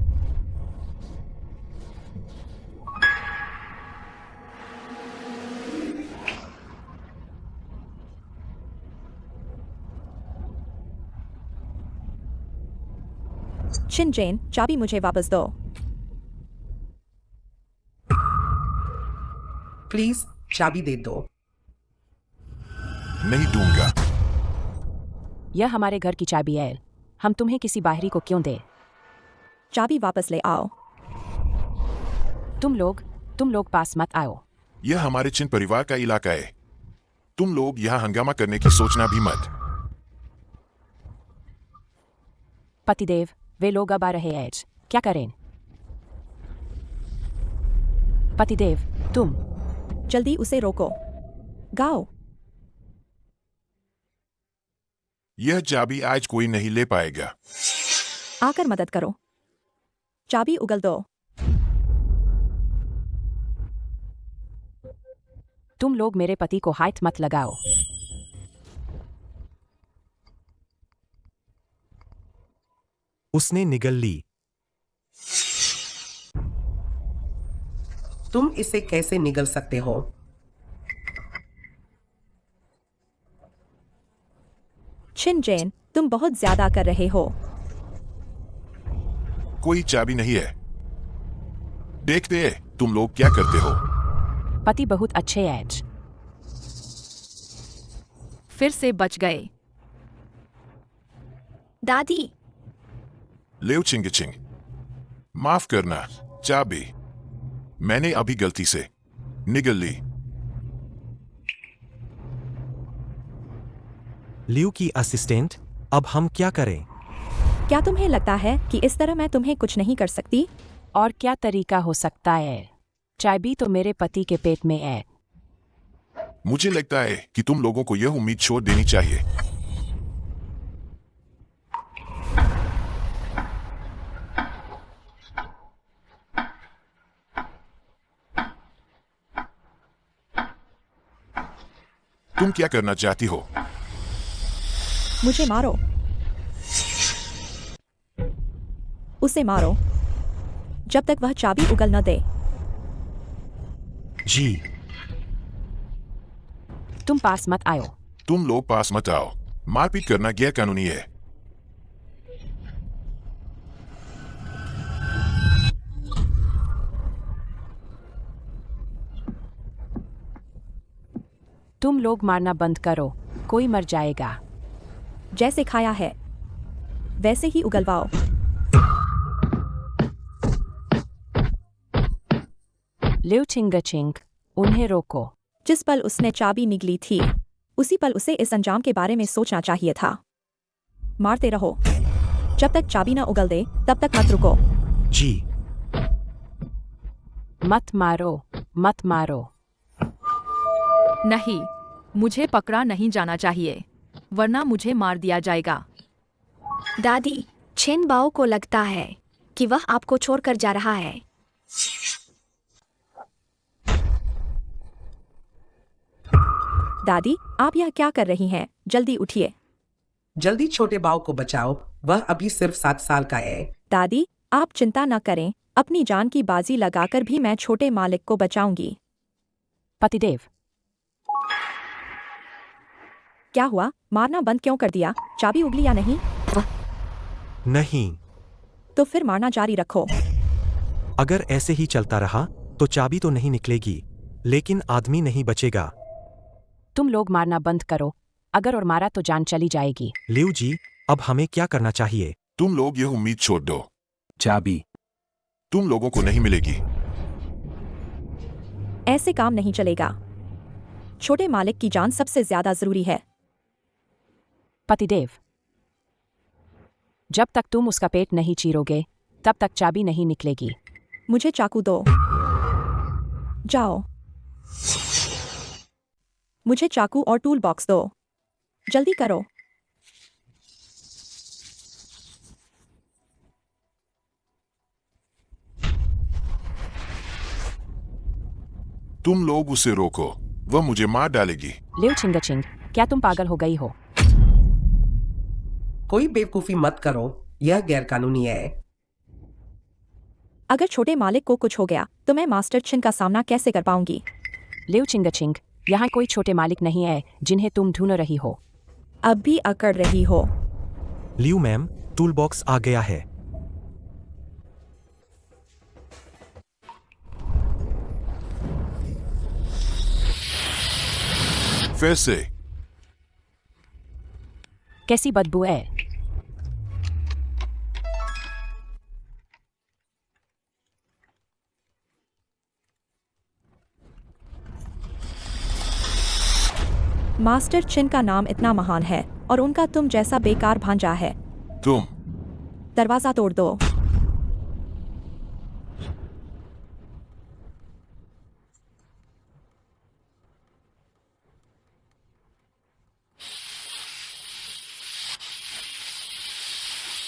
Speaker 4: चिन जेन, चाबी मुझे वापस दो।
Speaker 3: प्लीज चाबी दे दो।
Speaker 7: नहीं दूंगा।
Speaker 2: यह हमारे घर की चाबी है। हम तुम्हें किसी बाहरी को क्यों दें?
Speaker 4: चाबी वापस ले आओ।
Speaker 2: तुम लोग पास मत आओ।
Speaker 7: यह हमारे चिन परिवार का इलाका है। तुम लोग यहाँ हंगामा करने की सोचना भी मत।
Speaker 2: पतिदेव, वे लोग अब आ रहे हैं। क्या करें? पतिदेव, तुम
Speaker 4: जल्दी उसे रोको। गाओ।
Speaker 7: यह चाबी आज कोई नहीं ले पाएगा।
Speaker 4: आकर मदद करो। चाबी उगल दो।
Speaker 2: तुम लोग मेरे पति को हाथ मत लगाओ।
Speaker 5: उसने निगल ली।
Speaker 3: तुम इसे कैसे निगल सकते हो?
Speaker 4: छिनजेन, तुम बहुत ज्यादा कर रहे हो।
Speaker 7: कोई चाबी नहीं है। देखते हैं तुम लोग क्या करते हो।
Speaker 2: पति बहुत अच्छे हैं।
Speaker 9: फिर से बच गए।
Speaker 6: दादी,
Speaker 7: लिउ चिंगचिंग, माफ करना, चाबी मैंने अभी गलती से निगल ली।
Speaker 5: लियू की असिस्टेंट, अब हम क्या करें?
Speaker 4: क्या तुम्हें लगता है कि इस तरह मैं तुम्हें कुछ नहीं कर सकती?
Speaker 2: और क्या तरीका हो सकता है? चाबी तो मेरे पति के पेट में है।
Speaker 7: मुझे लगता है कि तुम लोगों को यह उम्मीद छोड़ देनी चाहिए। तुम क्या करना चाहती हो?
Speaker 4: मुझे मारो। उसे मारो जब तक वह चाबी उगल न दे।
Speaker 5: जी।
Speaker 2: तुम पास मत आओ।
Speaker 7: तुम लोग पास मत आओ। मारपीट करना गैर कानूनी है।
Speaker 2: तुम लोग मारना बंद करो, कोई मर जाएगा।
Speaker 4: जैसे खाया है वैसे ही उगलवाओ।
Speaker 2: लिउ चिंगचिंग, उन्हें रोको।
Speaker 4: जिस पल उसने चाबी निगली थी उसी पल उसे इस अंजाम के बारे में सोचना चाहिए था। मारते रहो जब तक चाबी न उगल दे, तब तक मत रुको।
Speaker 5: जी।
Speaker 2: मत मारो, मत मारो।
Speaker 9: नहीं, मुझे पकड़ा नहीं जाना चाहिए, वरना मुझे मार दिया जाएगा।
Speaker 6: दादी, छिन बाओ को लगता है कि वह आपको छोड़कर जा रहा है।
Speaker 4: दादी, आप यह क्या कर रही हैं? जल्दी उठिए।
Speaker 3: जल्दी छोटे बाव को बचाओ, वह अभी सिर्फ 7 साल का है।
Speaker 4: दादी, आप चिंता न करें, अपनी जान की बाजी लगाकर भी मैं छोटे मालिक को बचाऊंगी।
Speaker 2: पतिदेव,
Speaker 4: क्या हुआ? मारना बंद क्यों कर दिया? चाबी उगली या नहीं?
Speaker 5: नहीं।
Speaker 4: तो फिर मारना जारी रखो।
Speaker 5: अगर ऐसे ही चलता रहा तो चाबी तो नहीं निकलेगी, लेकिन आदमी नहीं बचेगा।
Speaker 2: तुम लोग मारना बंद करो, अगर और मारा तो जान चली जाएगी।
Speaker 5: लियू जी, अब हमें क्या करना चाहिए?
Speaker 7: तुम लोग यह उम्मीद छोड़ दो।
Speaker 12: चाबी
Speaker 7: तुम लोगों को नहीं मिलेगी।
Speaker 4: ऐसे काम नहीं चलेगा। छोटे मालिक की जान सबसे ज्यादा जरूरी है।
Speaker 2: पतिदेव, जब तक तुम उसका पेट नहीं चीरोगे तब तक चाबी नहीं निकलेगी।
Speaker 4: मुझे चाकू दो। जाओ। मुझे चाकू और टूल बॉक्स दो। जल्दी करो।
Speaker 7: तुम लोग उसे रोको, वह मुझे मार डालेगी।
Speaker 2: लिउ चिंगचिंग, क्या तुम पागल हो गई हो?
Speaker 3: कोई बेवकूफी मत करो, यह गैरकानूनी है।
Speaker 4: अगर छोटे मालिक को कुछ हो गया तो मैं मास्टर छिन का सामना कैसे कर पाऊंगी?
Speaker 2: लिउ चिंगचिंग, यहाँ कोई छोटे मालिक नहीं है जिन्हें तुम ढूंढ रही हो।
Speaker 4: अब भी अकड़ रही हो।
Speaker 5: लियू मैम, टूल बॉक्स आ गया है।
Speaker 7: फिर से
Speaker 2: कैसी बदबू है?
Speaker 4: मास्टर छिन का नाम इतना महान है और उनका तुम जैसा बेकार भांजा है।
Speaker 7: तुम
Speaker 4: दरवाजा तोड़ दो।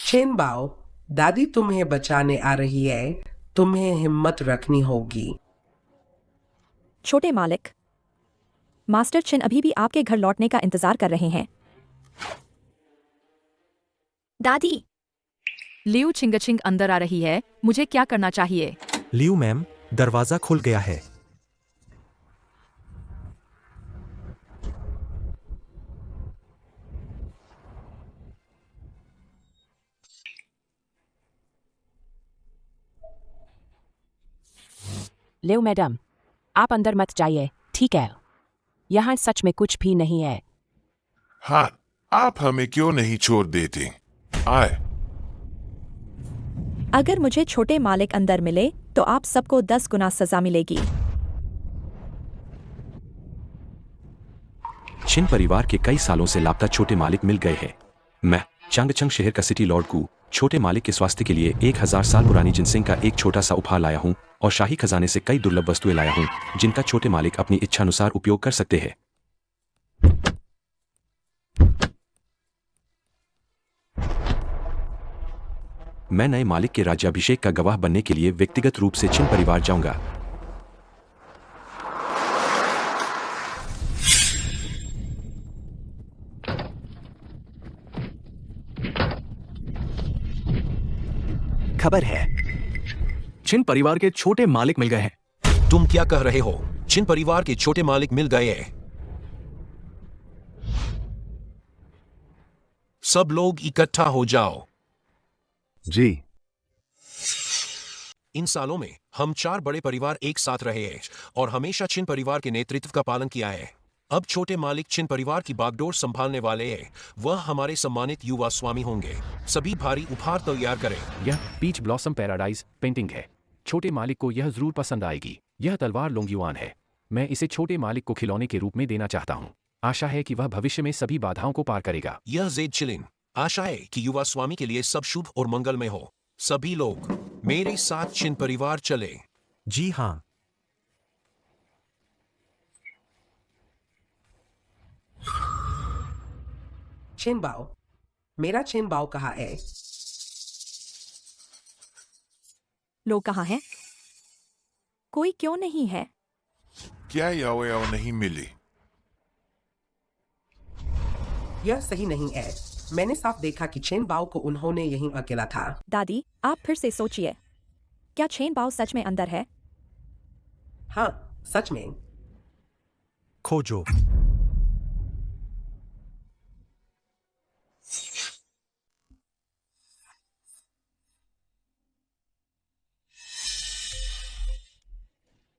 Speaker 3: चेन बाओ, दादी तुम्हें बचाने आ रही है, तुम्हें हिम्मत रखनी होगी।
Speaker 4: छोटे मालिक, मास्टर चिन अभी भी आपके घर लौटने का इंतजार कर रहे हैं।
Speaker 6: दादी,
Speaker 9: लियू छिंगचिंग अंदर आ रही है, मुझे क्या करना चाहिए?
Speaker 5: लियू मैम, दरवाजा खुल गया है।
Speaker 2: लियू मैडम, आप अंदर मत जाइए, ठीक है? यहाँ सच में कुछ भी नहीं है।
Speaker 7: हाँ, आप हमें क्यों नहीं छोड़ देते? आए।
Speaker 4: अगर मुझे छोटे मालिक अंदर मिले तो आप सबको 10 गुना सजा मिलेगी।
Speaker 8: छिन परिवार के कई सालों से लापता छोटे मालिक मिल गए हैं। मैं चांगचंग शहर का सिटी लॉर्ड कू छोटे मालिक के स्वास्थ्य के लिए 1000 साल पुरानी जिनसिंग का एक छोटा सा उपहार लाया हूँ और शाही खजाने से कई दुर्लभ वस्तुएं लाया हूँ जिनका छोटे मालिक अपनी इच्छानुसार उपयोग कर सकते हैं। मैं नए मालिक के राज्याभिषेक का गवाह बनने के लिए व्यक्तिगत रूप से छिन परिवार जाऊंगा।
Speaker 11: खबर है,
Speaker 12: छिन परिवार के छोटे मालिक मिल गए हैं।
Speaker 13: तुम क्या कह रहे हो? छिन परिवार के छोटे मालिक मिल गए हैं। सब लोग इकट्ठा हो जाओ।
Speaker 10: जी।
Speaker 13: इन सालों में हम 4 बड़े परिवार एक साथ रहे हैं और हमेशा छिन परिवार के नेतृत्व का पालन किया है। अब छोटे मालिक छिन परिवार की बागडोर संभालने वाले हैं। वह हमारे सम्मानित युवा स्वामी होंगे। सभी भारी उपहार तैयार करें।
Speaker 8: यह पीच ब्लॉसम पैराडाइज पेंटिंग है। छोटे मालिक को यह जरूर पसंद आएगी। यह तलवार लोंगयुआन है। मैं इसे छोटे मालिक को खिलौने के रूप में देना चाहता हूँ। आशा है कि वह भविष्य में सभी बाधाओं को पार करेगा।
Speaker 13: यह जेड चिलिन। आशा है कि युवा स्वामी के लिए सब शुभ और मंगलमय हो। सभी लोग मेरे साथ छिन परिवार चले।
Speaker 5: जी हाँ।
Speaker 3: चेन बाओ, मेरा चेन बाओ कहाँ है?
Speaker 4: लोग कहाँ हैं? कोई क्यों नहीं है?
Speaker 7: क्या याओ याओ नहीं मिली?
Speaker 3: यह सही नहीं है। मैंने साफ देखा कि चेन बाओ को उन्होंने यहीं अकेला था।
Speaker 4: दादी, आप फिर से सोचिए। क्या चेन बाओ सच में अंदर है?
Speaker 3: हाँ, सच में।
Speaker 5: खोजो।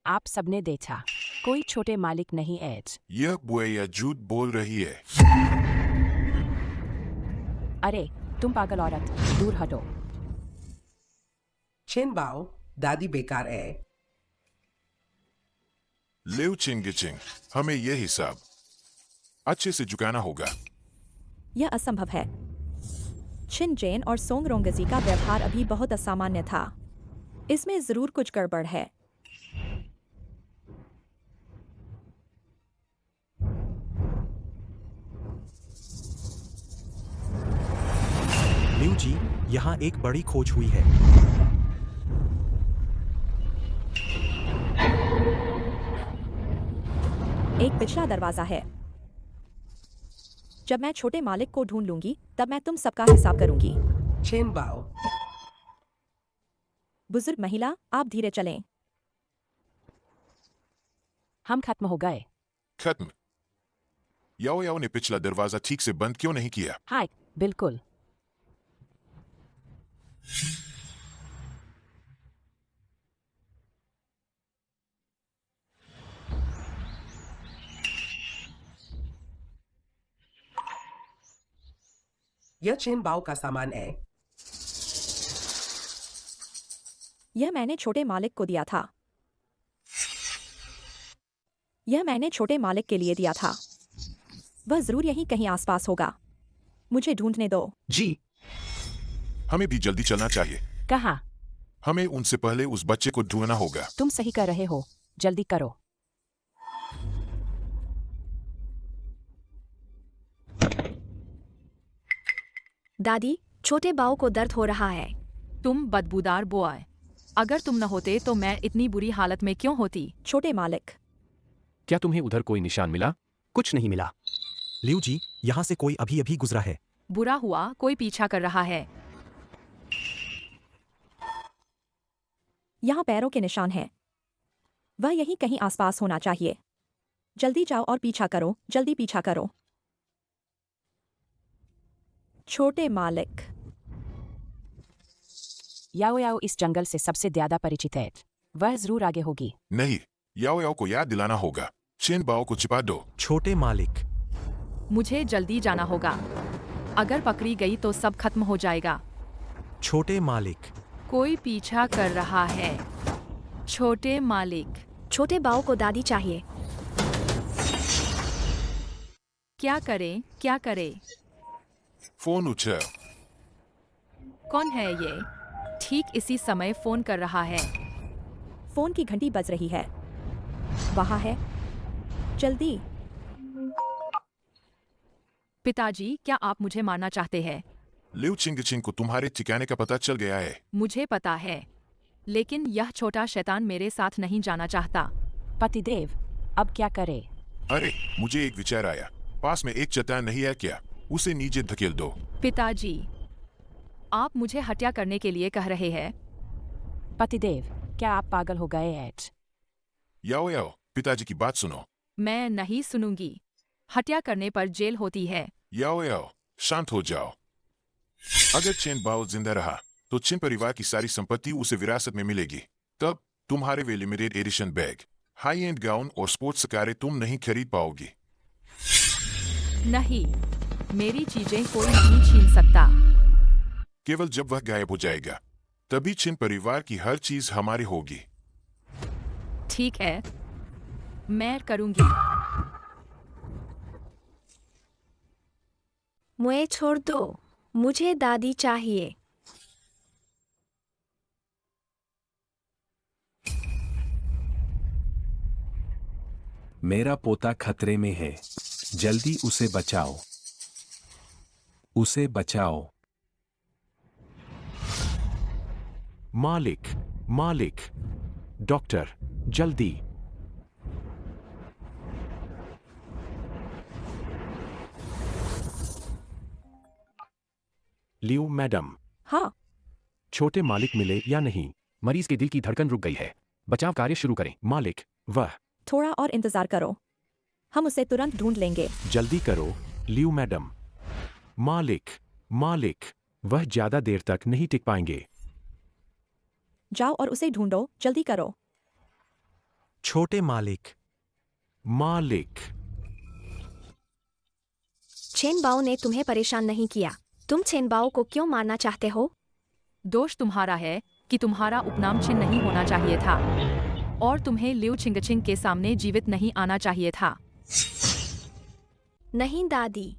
Speaker 2: आप सबने देखा, कोई छोटे मालिक नहीं है।
Speaker 7: यह बुआ झूठ बोल रही है।
Speaker 2: अरे, तुम पागल औरत, दूर हटो।
Speaker 3: चेन बाओ, दादी बेकार है।
Speaker 7: लियू छिंगचिंग, हमें यह हिसाब अच्छे से चुकाना होगा।
Speaker 4: यह असंभव है। छिन जेन और सोंग रोंगजी का व्यवहार अभी बहुत असामान्य था। इसमें जरूर कुछ गड़बड़ है।
Speaker 5: लियू जी, यहाँ एक बड़ी खोज हुई है।
Speaker 4: एक पिछला दरवाजा है। जब मैं छोटे मालिक को ढूंढ लूंगी तब मैं तुम सबका हिसाब करूंगी।
Speaker 3: चेन बाओ,
Speaker 4: बुजुर्ग महिला, आप धीरे चलें।
Speaker 2: हम खत्म हो गए।
Speaker 7: खत्म? याओ याओ ने पिछला दरवाजा ठीक से बंद क्यों नहीं किया?
Speaker 2: हाय, बिल्कुल।
Speaker 3: यह चेन बाओ का सामान है।
Speaker 4: यह मैंने छोटे मालिक को दिया था। यह मैंने छोटे मालिक के लिए दिया था। वह जरूर यहीं कहीं आसपास होगा। मुझे ढूंढने दो।
Speaker 12: जी।
Speaker 7: हमें भी जल्दी चलना चाहिए।
Speaker 2: कहाँ?
Speaker 7: हमें उनसे पहले उस बच्चे को ढूंढना होगा।
Speaker 2: तुम सही कर रहे हो, जल्दी करो।
Speaker 6: दादी, छोटे बाऊ को दर्द हो रहा है।
Speaker 9: तुम बदबूदार बॉय, अगर तुम न होते तो मैं इतनी बुरी हालत में क्यों होती?
Speaker 4: छोटे मालिक,
Speaker 12: क्या तुम्हें उधर कोई निशान मिला?
Speaker 11: कुछ नहीं मिला।
Speaker 5: लियो जी, यहाँ से कोई अभी अभी गुजरा है।
Speaker 9: बुरा हुआ कोई पीछा कर रहा है।
Speaker 4: यहाँ पैरों के निशान हैं। वह यहीं कहीं आसपास होना चाहिए। जल्दी जाओ और पीछा करो, जल्दी पीछा करो। छोटे मालिक,
Speaker 2: याओ याओ इस जंगल से सबसे ज्यादा परिचित है, वह जरूर आगे होगी।
Speaker 7: नहीं, याओ याओ को याद दिलाना होगा। चिन बाओ को छिपा दो।
Speaker 5: छोटे मालिक,
Speaker 9: मुझे जल्दी जाना होगा, अगर पकड़ी गई तो सब खत्म हो जाएगा।
Speaker 5: छोटे मालिक,
Speaker 9: कोई पीछा कर रहा है। छोटे मालिक,
Speaker 6: छोटे बाऊ को दादी चाहिए।
Speaker 9: क्या करें, क्या करें?
Speaker 7: फोन उठाओ।
Speaker 9: कौन है ये? ठीक इसी समय फोन कर रहा है।
Speaker 4: फोन की घंटी बज रही है। वहाँ है, जल्दी।
Speaker 9: पिताजी, क्या आप मुझे मारना चाहते हैं?
Speaker 7: लिउ चिंगचिंग को तुम्हारे ठिकाने का पता चल गया है।
Speaker 9: मुझे पता है, लेकिन यह छोटा शैतान मेरे साथ नहीं जाना चाहता।
Speaker 2: पतिदेव, अब क्या करे?
Speaker 7: अरे, मुझे एक विचार आया। पास में एक चट्टान नहीं है क्या? उसे नीचे धकेल दो।
Speaker 9: पिताजी, आप मुझे हत्या करने के लिए कह रहे हैं?
Speaker 2: पतिदेव, क्या आप पागल हो गए हैं?
Speaker 7: याओ याओ, पिताजी की बात सुनो।
Speaker 9: मैं नहीं सुनूंगी। हत्या करने पर जेल होती है।
Speaker 7: याओ याओ, शांत हो जाओ। अगर चेन बाओ जिंदा रहा तो चिन परिवार की सारी संपत्ति उसे विरासत में मिलेगी। तब तुम्हारे वे limited edition bag, high end gown और स्पोर्ट्स कारें तुम नहीं खरीद पाओगी।
Speaker 9: नहीं, मेरी चीजें कोई नहीं छीन सकता।
Speaker 7: केवल जब वह गायब हो जाएगा, तभी चिन परिवार की हर चीज हमारी होगी।
Speaker 9: ठीक है, मैं करूंगी।
Speaker 6: मुझे छोड़ दो, मुझे दादी चाहिए।
Speaker 8: मेरा पोता खतरे में है, जल्दी उसे बचाओ, उसे बचाओ।
Speaker 5: मालिक, मालिक, डॉक्टर, जल्दी। लियो मैडम,
Speaker 4: हाँ,
Speaker 12: छोटे मालिक मिले या नहीं? मरीज के दिल की धड़कन रुक गई है। बचाव कार्य शुरू करें।
Speaker 5: मालिक, वह।
Speaker 4: थोड़ा और इंतजार करो, हम उसे तुरंत ढूंढ लेंगे।
Speaker 5: जल्दी करो, लियो मैडम। मालिक, मालिक, वह ज्यादा देर तक नहीं टिक पाएंगे।
Speaker 4: जाओ और उसे ढूंढो, जल्दी करो।
Speaker 5: छोटे मालिक, मालिक।
Speaker 6: चेन बाऊ ने तुम्हें परेशान नहीं किया। तुम चेन बाऊ को क्यों मारना चाहते हो?
Speaker 9: दोष तुम्हारा है कि तुम्हारा उपनाम छिन नहीं होना चाहिए था, और तुम्हें लिउ छिंगछिंग के सामने जीवित नहीं आना चाहिए था।
Speaker 6: नहीं दादी।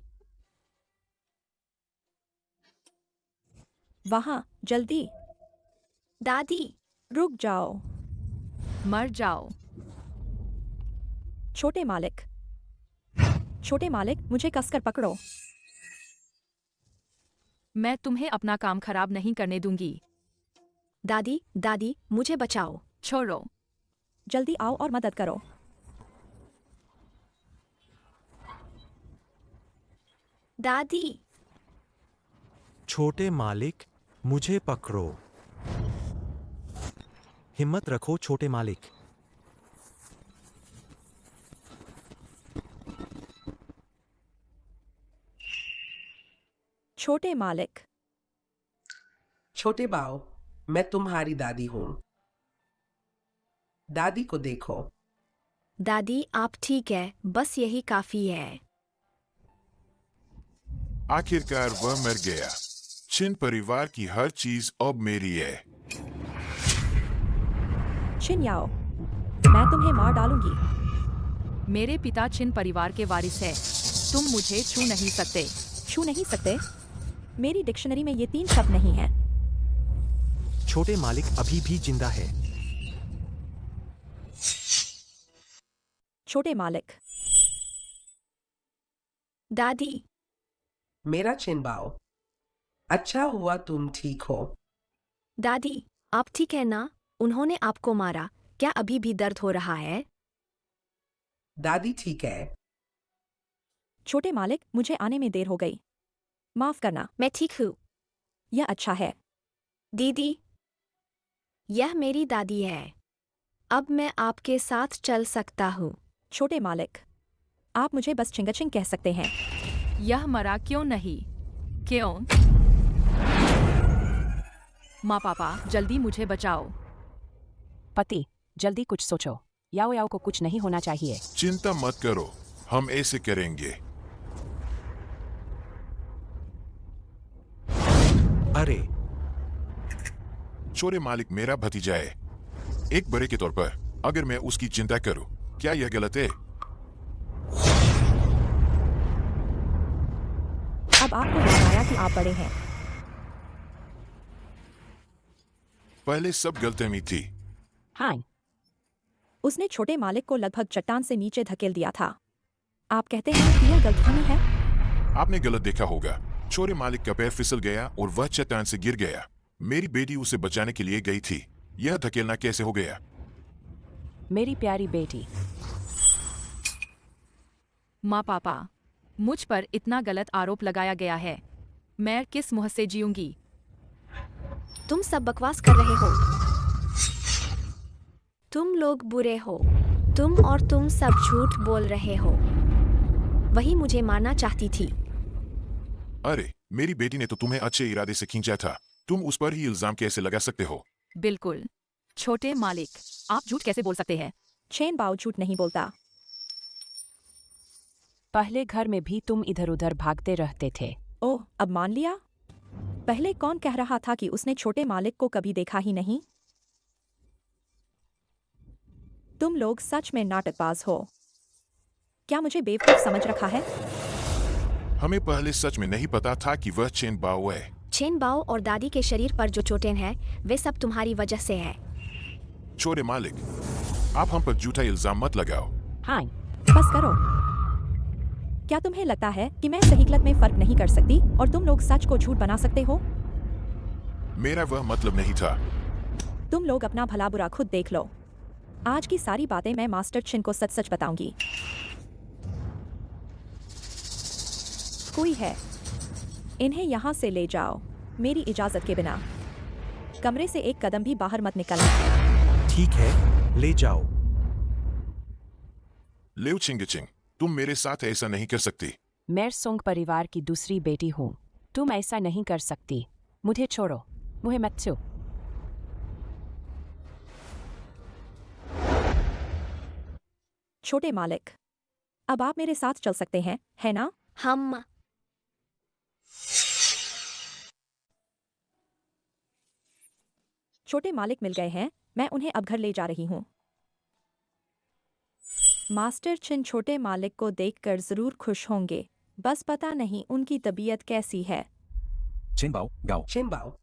Speaker 4: वहाँ, जल्दी।
Speaker 6: दादी,
Speaker 4: रुक जाओ।
Speaker 9: मर जाओ।
Speaker 4: छोटे मालिक, छोटे मालिक, मुझे कसकर पकड़ो।
Speaker 9: मैं तुम्हें अपना काम खराब नहीं करने दूंगी।
Speaker 6: दादी, दादी, मुझे बचाओ।
Speaker 9: छोड़ो।
Speaker 4: जल्दी आओ और मदद करो।
Speaker 6: दादी।
Speaker 5: छोटे मालिक, मुझे पकड़ो। हिम्मत रखो छोटे मालिक।
Speaker 4: छोटे मालिक,
Speaker 3: छोटे बाओ, मैं तुम्हारी दादी हूं। दादी को देखो।
Speaker 6: दादी, आप ठीक है, बस यही काफी है।
Speaker 7: आखिरकार वह मर गया। चिन परिवार की हर चीज अब मेरी है।
Speaker 4: छिन याओ, मैं तुम्हें मार डालूंगी।
Speaker 9: मेरे पिता छिन परिवार के वारिस है, तुम मुझे छू नहीं सकते।
Speaker 4: छू नहीं सकते? मेरी डिक्शनरी में ये 3 शब्द नहीं हैं।
Speaker 5: छोटे मालिक अभी भी जिंदा है।
Speaker 4: छोटे मालिक।
Speaker 6: दादी,
Speaker 3: मेरा चिनबाओ, अच्छा हुआ तुम ठीक हो।
Speaker 6: दादी, आप ठीक है ना? उन्होंने आपको मारा, क्या अभी भी दर्द हो रहा है?
Speaker 3: दादी ठीक है।
Speaker 4: छोटे मालिक, मुझे आने में देर हो गई, माफ करना।
Speaker 6: मैं ठीक हूँ।
Speaker 4: यह अच्छा है।
Speaker 6: दीदी, यह मेरी दादी है। अब मैं आपके साथ चल सकता हूँ।
Speaker 4: छोटे मालिक, आप मुझे बस चिंगचिंग कह सकते हैं।
Speaker 9: यह मरा क्यों नहीं? क्यों? माँ पापा, जल्दी मुझे बचाओ।
Speaker 2: पति, जल्दी कुछ सोचो। याओ याओ को कुछ नहीं होना चाहिए।
Speaker 7: चिंता मत करो, हम ऐसे करेंगे।
Speaker 5: अरे,
Speaker 7: छोटे मालिक मेरा भतीजा है। एक बड़े के तौर पर अगर मैं उसकी चिंता करूं, क्या यह गलत है?
Speaker 4: अब आपको याद आया कि आप बड़े हैं।
Speaker 7: पहले सब गलतफहमी थी।
Speaker 2: हाँ,
Speaker 4: उसने छोटे मालिक को लगभग चट्टान से नीचे धकेल दिया था। आप कहते हैं कि यह गलतफहमी है?
Speaker 7: आपने गलत देखा होगा। छोटे मालिक का पैर फिसल गया और वह चट्टान से गिर गया। मेरी बेटी उसे बचाने के लिए गई थी। यह धकेलना कैसे हो गया?
Speaker 2: मेरी प्यारी बेटी।
Speaker 9: माँ पापा, मुझ पर इतना गलत आरोप लगाया गया है। मैं किस मुंह से जीऊंगी?
Speaker 6: तुम सब बकवास कर रहे हो। तुम लोग बुरे हो। तुम सब झूठ बोल रहे हो। वही मुझे मारना चाहती थी।
Speaker 7: अरे, मेरी बेटी ने तो तुम्हें अच्छे इरादे से खींचा था। तुम उस पर ही इल्जाम कैसे लगा सकते हो?
Speaker 9: बिल्कुल। छोटे मालिक, आप झूठ कैसे बोल सकते हैं?
Speaker 4: चेन बाओ झूठ नहीं बोलता।
Speaker 2: पहले घर में भी तुम इधर उधर भागते रहते थे।
Speaker 4: ओह, अब मान लिया? पहले कौन कह रहा था कि उसने छोटे मालिक को कभी देखा ही नहीं? तुम लोग सच में नाटकबाज हो। क्या मुझे बेवकूफ समझ रखा है?
Speaker 7: हमें पहले सच में नहीं पता था कि वह चेन बाओ है।
Speaker 6: चेन बाओ और दादी के शरीर पर जो चोटें हैं, वे सब तुम्हारी वजह से है।
Speaker 7: छोटे मालिक, आप हम पर झूठा इल्जाम मत लगाओ।
Speaker 2: हाँ,
Speaker 4: बस करो। क्या तुम्हें लगता है कि मैं सही गलत में फर्क नहीं कर सकती और तुम लोग सच को झूठ बना सकते हो?
Speaker 7: मेरा वह मतलब नहीं था।
Speaker 4: तुम लोग अपना भला बुरा खुद देख लो। आज की सारी बातें मैं मास्टर चिन को सच सच बताऊंगी। कोई है? इन्हें यहाँ से ले जाओ, मेरी इजाजत के बिना। कमरे से एक कदम भी बाहर मत निकलना।
Speaker 5: ठीक है, ले जाओ।
Speaker 7: लिउ चिंगचिंग, तुम मेरे साथ ऐसा नहीं कर सकती।
Speaker 2: मैं सोंग परिवार की दूसरी बेटी हूँ। तुम ऐसा नहीं कर सकती। मुझे छोड़ो, मुझे मत छू।
Speaker 4: छोटे मालिक, अब आप मेरे साथ चल सकते हैं, है ना?
Speaker 6: हम
Speaker 4: छोटे मालिक मिल गए हैं, मैं उन्हें अब घर ले जा रही हूँ। मास्टर चिन छोटे मालिक को देखकर जरूर खुश होंगे, बस पता नहीं उनकी तबीयत कैसी है।
Speaker 12: चिनबाओ, गाओ,
Speaker 3: चिनबाओ,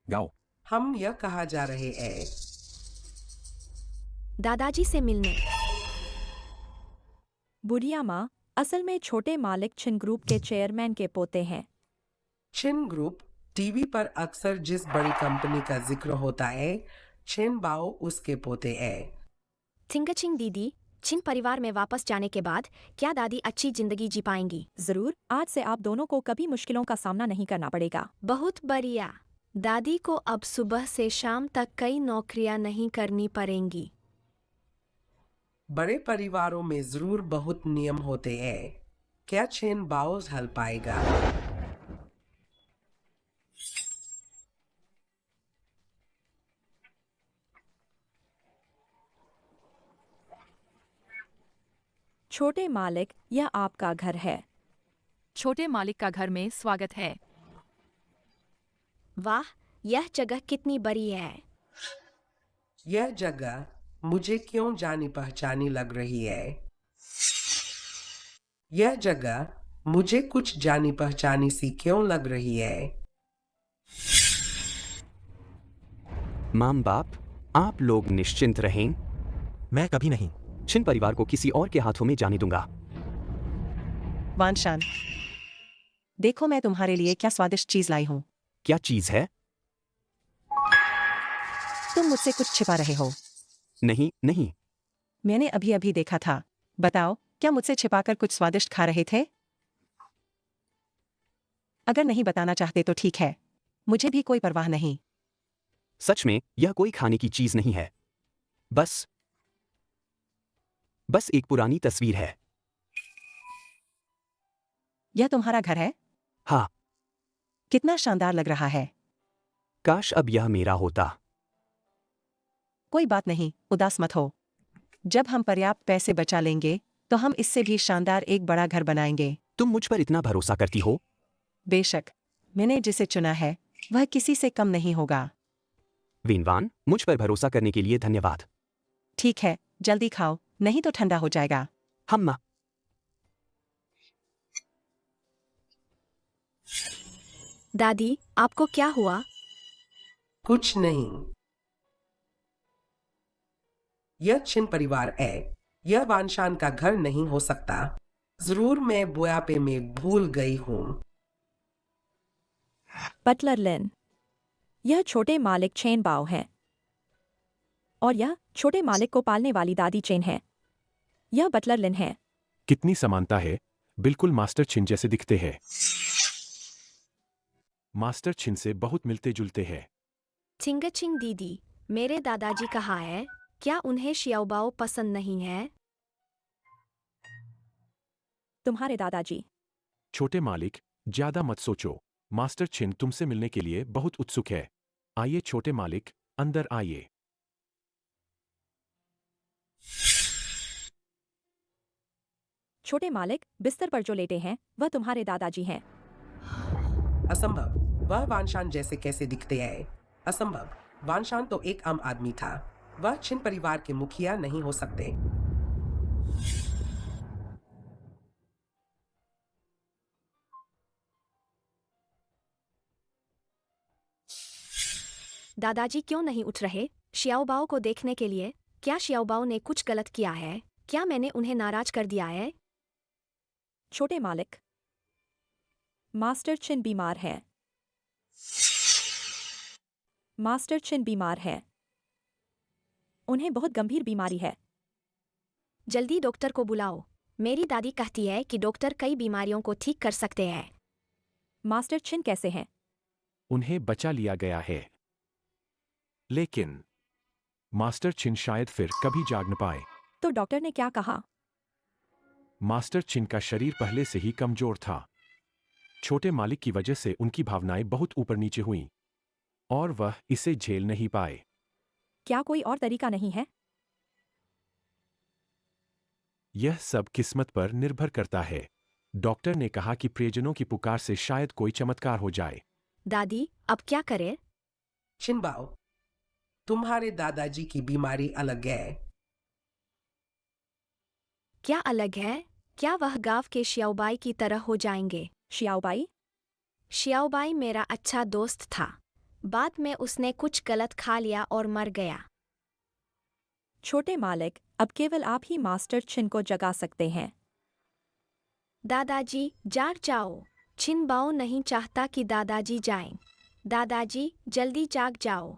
Speaker 12: गाओ।
Speaker 3: हम यह कहा जा रहे हैं।
Speaker 6: दादाजी से मिलने।
Speaker 4: बुढ़िया माँ, असल में छोटे मालिक चिन ग्रुप के चेयरमैन के पोते हैं।
Speaker 3: चिन ग्रुप टीवी पर अक्सर जिस बड़ी कंपनी का जिक्र होता है, चिन बाओ उसके पोते हैं।
Speaker 6: थिंगचिंग दीदी, चिन परिवार में वापस जाने के बाद क्या दादी अच्छी जिंदगी जी पाएंगी?
Speaker 4: जरूर, आज से आप दोनों को कभी मुश्किलों का सामना नहीं करना पड़ेगा।
Speaker 6: बहुत बढ़िया। दादी को अब सुबह से शाम तक कई नौकरियां नहीं करनी पड़ेंगी।
Speaker 3: बड़े परिवारों में जरूर बहुत नियम होते हैं। क्या चिन बाओ हल पाएगा?
Speaker 4: छोटे मालिक, यह आपका घर है।
Speaker 9: छोटे मालिक का घर में स्वागत है।
Speaker 6: वाह, यह जगह कितनी बड़ी है।
Speaker 3: यह जगह मुझे क्यों जानी पहचानी लग रही है? यह जगह मुझे कुछ जानी पहचानी सी क्यों लग रही है?
Speaker 11: माम बाप, आप लोग निश्चिंत रहें।
Speaker 5: मैं कभी नहीं।
Speaker 11: छिन परिवार को किसी और के हाथों में जाने दूंगा।
Speaker 14: वानशान, देखो मैं तुम्हारे लिए क्या स्वादिष्ट चीज लाई हूँ।
Speaker 11: क्या चीज है?
Speaker 14: तुम मुझसे कुछ छिपा रहे हो।
Speaker 11: नहीं नहीं।
Speaker 14: मैंने अभी अभी देखा था। बताओ, क्या मुझसे छिपाकर कुछ स्वादिष्ट खा रहे थे? अगर नहीं बताना चाहते तो ठीक है, मुझे भी कोई परवाह नहीं।
Speaker 11: सच में यह कोई खाने की चीज नहीं है। बस एक पुरानी तस्वीर है।
Speaker 14: यह तुम्हारा घर है?
Speaker 11: हाँ।
Speaker 14: कितना शानदार लग रहा है।
Speaker 11: काश अब यह मेरा होता।
Speaker 14: कोई बात नहीं, उदास मत हो। जब हम पर्याप्त पैसे बचा लेंगे तो हम इससे भी शानदार एक बड़ा घर बनाएंगे।
Speaker 11: तुम मुझ पर इतना भरोसा करती हो?
Speaker 14: बेशक, मैंने जिसे चुना है वह किसी से कम नहीं होगा।
Speaker 11: विनवान, मुझ पर भरोसा करने के लिए धन्यवाद।
Speaker 14: ठीक है, जल्दी खाओ, नहीं तो ठंडा हो जाएगा।
Speaker 11: हम्मा।
Speaker 6: दादी, आपको क्या हुआ?
Speaker 3: कुछ नहीं। यह छिन परिवार है। यह वानशान का घर नहीं हो सकता। जरूर मैं बुढ़ापे में भूल गई हूँ।
Speaker 4: बटलर लिन, यह छोटे मालिक चेन बाओ हैं और यह छोटे मालिक को पालने वाली दादी चेन है। यह बटलर लिन है।
Speaker 12: कितनी समानता है, बिल्कुल मास्टर छिन जैसे दिखते हैं। मास्टर छिन से बहुत मिलते जुलते हैं।
Speaker 6: चिंगचिंग दीदी, मेरे दादाजी कहाँ है? क्या उन्हें शियाओबाओ पसंद नहीं है?
Speaker 4: तुम्हारे दादाजी।
Speaker 12: छोटे मालिक, ज्यादा मत सोचो। मास्टर छिन तुमसे मिलने के लिए बहुत उत्सुक है। आइए छोटे मालिक, अंदर आइए।
Speaker 4: छोटे मालिक, बिस्तर पर जो लेटे हैं वह तुम्हारे दादाजी हैं।
Speaker 3: असंभव। वह वानशान जैसे कैसे दिखते हैं? असंभव। वानशान तो एक आम आदमी था। वह छिन परिवार के मुखिया नहीं हो सकते।
Speaker 6: दादाजी क्यों नहीं उठ रहे शियाओबाओ को देखने के लिए? क्या शियाओबाओ ने कुछ गलत किया है? क्या मैंने उन्हें नाराज कर दिया है?
Speaker 4: छोटे मालिक, मास्टर चिन बीमार है। मास्टर चिन बीमार है। उन्हें बहुत गंभीर बीमारी है।
Speaker 6: जल्दी डॉक्टर को बुलाओ। मेरी दादी कहती है कि डॉक्टर कई बीमारियों को ठीक कर सकते हैं।
Speaker 4: मास्टर चिन कैसे हैं?
Speaker 12: उन्हें बचा लिया गया है, लेकिन मास्टर छिन शायद फिर कभी जाग न पाए।
Speaker 4: तो डॉक्टर ने क्या कहा?
Speaker 12: मास्टर छिन का शरीर पहले से ही कमजोर था। छोटे मालिक की वजह से उनकी भावनाएं बहुत ऊपर नीचे हुईं और वह इसे झेल नहीं पाए।
Speaker 4: क्या कोई और तरीका नहीं है?
Speaker 12: यह सब किस्मत पर निर्भर करता है। डॉक्टर ने कहा कि प्रियजनों की पुकार से शायद कोई चमत्कार हो जाए।
Speaker 6: दादी, अब क्या करें?
Speaker 3: छिनबाओ, तुम्हारे दादाजी की बीमारी अलग है।
Speaker 6: क्या अलग है? क्या वह गांव के शियाओबाई की तरह हो जाएंगे?
Speaker 4: शियाओबाई?
Speaker 6: शियाओबाई मेरा अच्छा दोस्त था। बाद में उसने कुछ गलत खा लिया और मर गया।
Speaker 4: छोटे मालिक, अब केवल आप ही मास्टर छिन को जगा सकते हैं।
Speaker 6: दादाजी, जाग जाओ। छिनबाओ नहीं चाहता कि दादाजी जाएं। दादाजी, जल्दी जाग जाओ।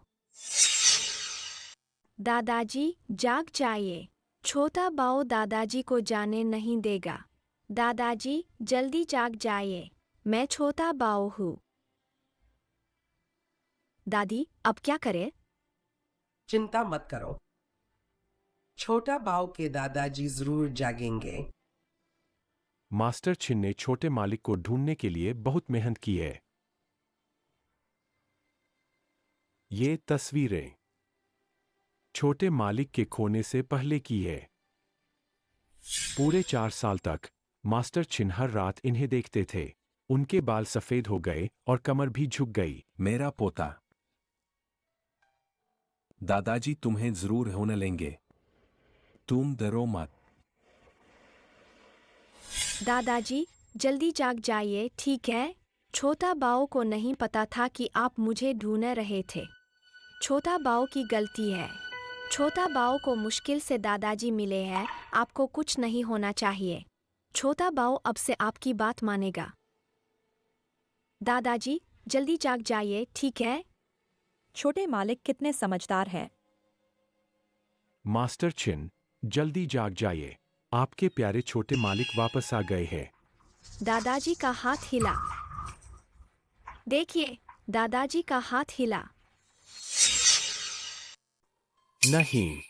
Speaker 6: दादाजी, जाग जाइए। छोटा बाओ दादाजी को जाने नहीं देगा। दादाजी, जल्दी जाग जाइए। मैं छोटा बाओ हूँ। दादी, अब क्या करें?
Speaker 3: चिंता मत करो। छोटा बाओ के दादाजी जरूर जागेंगे।
Speaker 12: मास्टर छिन ने छोटे मालिक को ढूंढने के लिए बहुत मेहनत की है। ये तस्वीरें छोटे मालिक के खोने से पहले की है। पूरे 4 साल तक मास्टर छिन हर रात इन्हें देखते थे। उनके बाल सफेद हो गए और कमर भी झुक गई।
Speaker 15: मेरा पोता, दादाजी तुम्हें जरूर होने लेंगे। तुम डरो मत।
Speaker 6: दादाजी, जल्दी जाग जाइए, ठीक है? छोटा बाओ को नहीं पता था कि आप मुझे ढूंढ रहे थे। छोटा बाऊ की गलती है। छोटा बाऊ को मुश्किल से दादाजी मिले हैं, आपको कुछ नहीं होना चाहिए। छोटा बाऊ अब से आपकी बात मानेगा। दादाजी जल्दी जाग जाइए, ठीक है?
Speaker 4: छोटे मालिक कितने समझदार हैं।
Speaker 12: मास्टर चिन, जल्दी जाग जाइए। आपके प्यारे छोटे मालिक वापस आ गए हैं।
Speaker 6: दादाजी का हाथ हिला। देखिए, दादाजी का हाथ हिला।
Speaker 12: नहीं।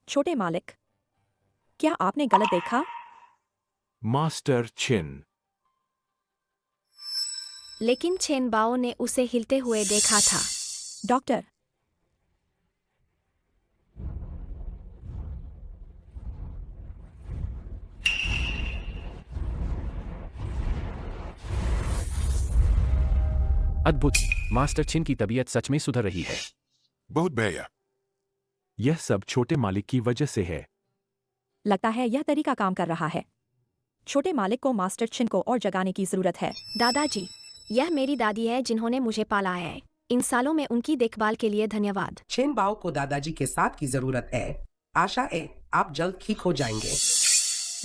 Speaker 4: छोटे मालिक, क्या आपने गलत देखा?
Speaker 12: मास्टर चिन।
Speaker 6: लेकिन चेन बाओ ने उसे हिलते हुए देखा था।
Speaker 4: डॉक्टर,
Speaker 11: अद्भुत। मास्टर चिन की तबीयत सच में सुधर रही है।
Speaker 7: बहुत बढ़िया।
Speaker 12: यह सब छोटे मालिक की वजह से है।
Speaker 4: लगता है यह तरीका काम कर रहा है। छोटे मालिक को मास्टर चिन को और जगाने की जरूरत है।
Speaker 6: दादाजी, यह मेरी दादी है जिन्होंने मुझे पाला है। इन सालों में उनकी देखभाल के लिए धन्यवाद।
Speaker 3: चेन बाओ को दादाजी के साथ की जरूरत है। आशा है आप जल्द ठीक हो जाएंगे।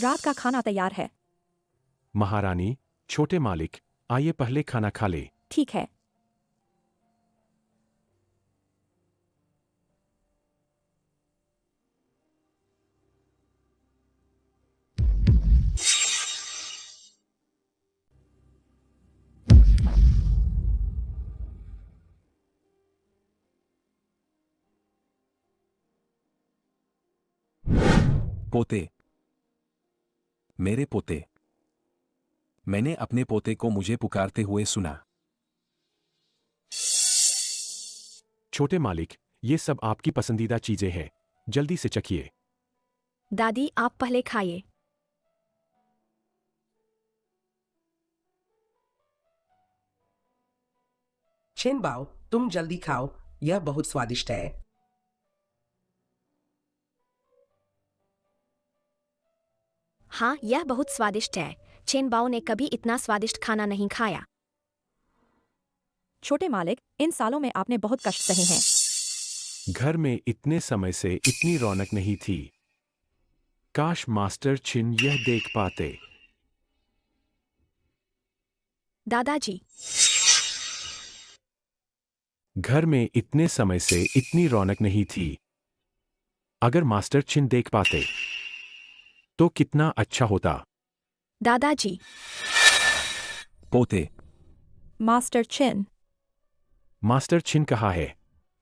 Speaker 4: रात का खाना तैयार है।
Speaker 12: महारानी, छोटे मालिक, आइए पहले खाना खा ले।
Speaker 4: ठीक है।
Speaker 15: पोते, मेरे पोते। मैंने अपने पोते को मुझे पुकारते हुए सुना।
Speaker 12: छोटे मालिक, ये सब आपकी पसंदीदा चीजें हैं। जल्दी से चखिए।
Speaker 6: दादी, आप पहले खाइए।
Speaker 3: चेन बाओ, तुम जल्दी खाओ, यह बहुत स्वादिष्ट है।
Speaker 6: हाँ, यह बहुत स्वादिष्ट है। चेन बाओ ने कभी इतना स्वादिष्ट खाना नहीं खाया।
Speaker 4: छोटे मालिक, इन सालों में आपने बहुत कष्ट सहे हैं।
Speaker 12: घर में इतने समय से इतनी रौनक नहीं थी। काश मास्टर चिन यह देख पाते।
Speaker 6: दादाजी,
Speaker 12: घर में इतने समय से इतनी रौनक नहीं थी। अगर मास्टर चिन देख पाते तो कितना अच्छा होता।
Speaker 6: दादाजी।
Speaker 15: पोते।
Speaker 4: मास्टर चिन।
Speaker 12: मास्टर चिन कहाँ है?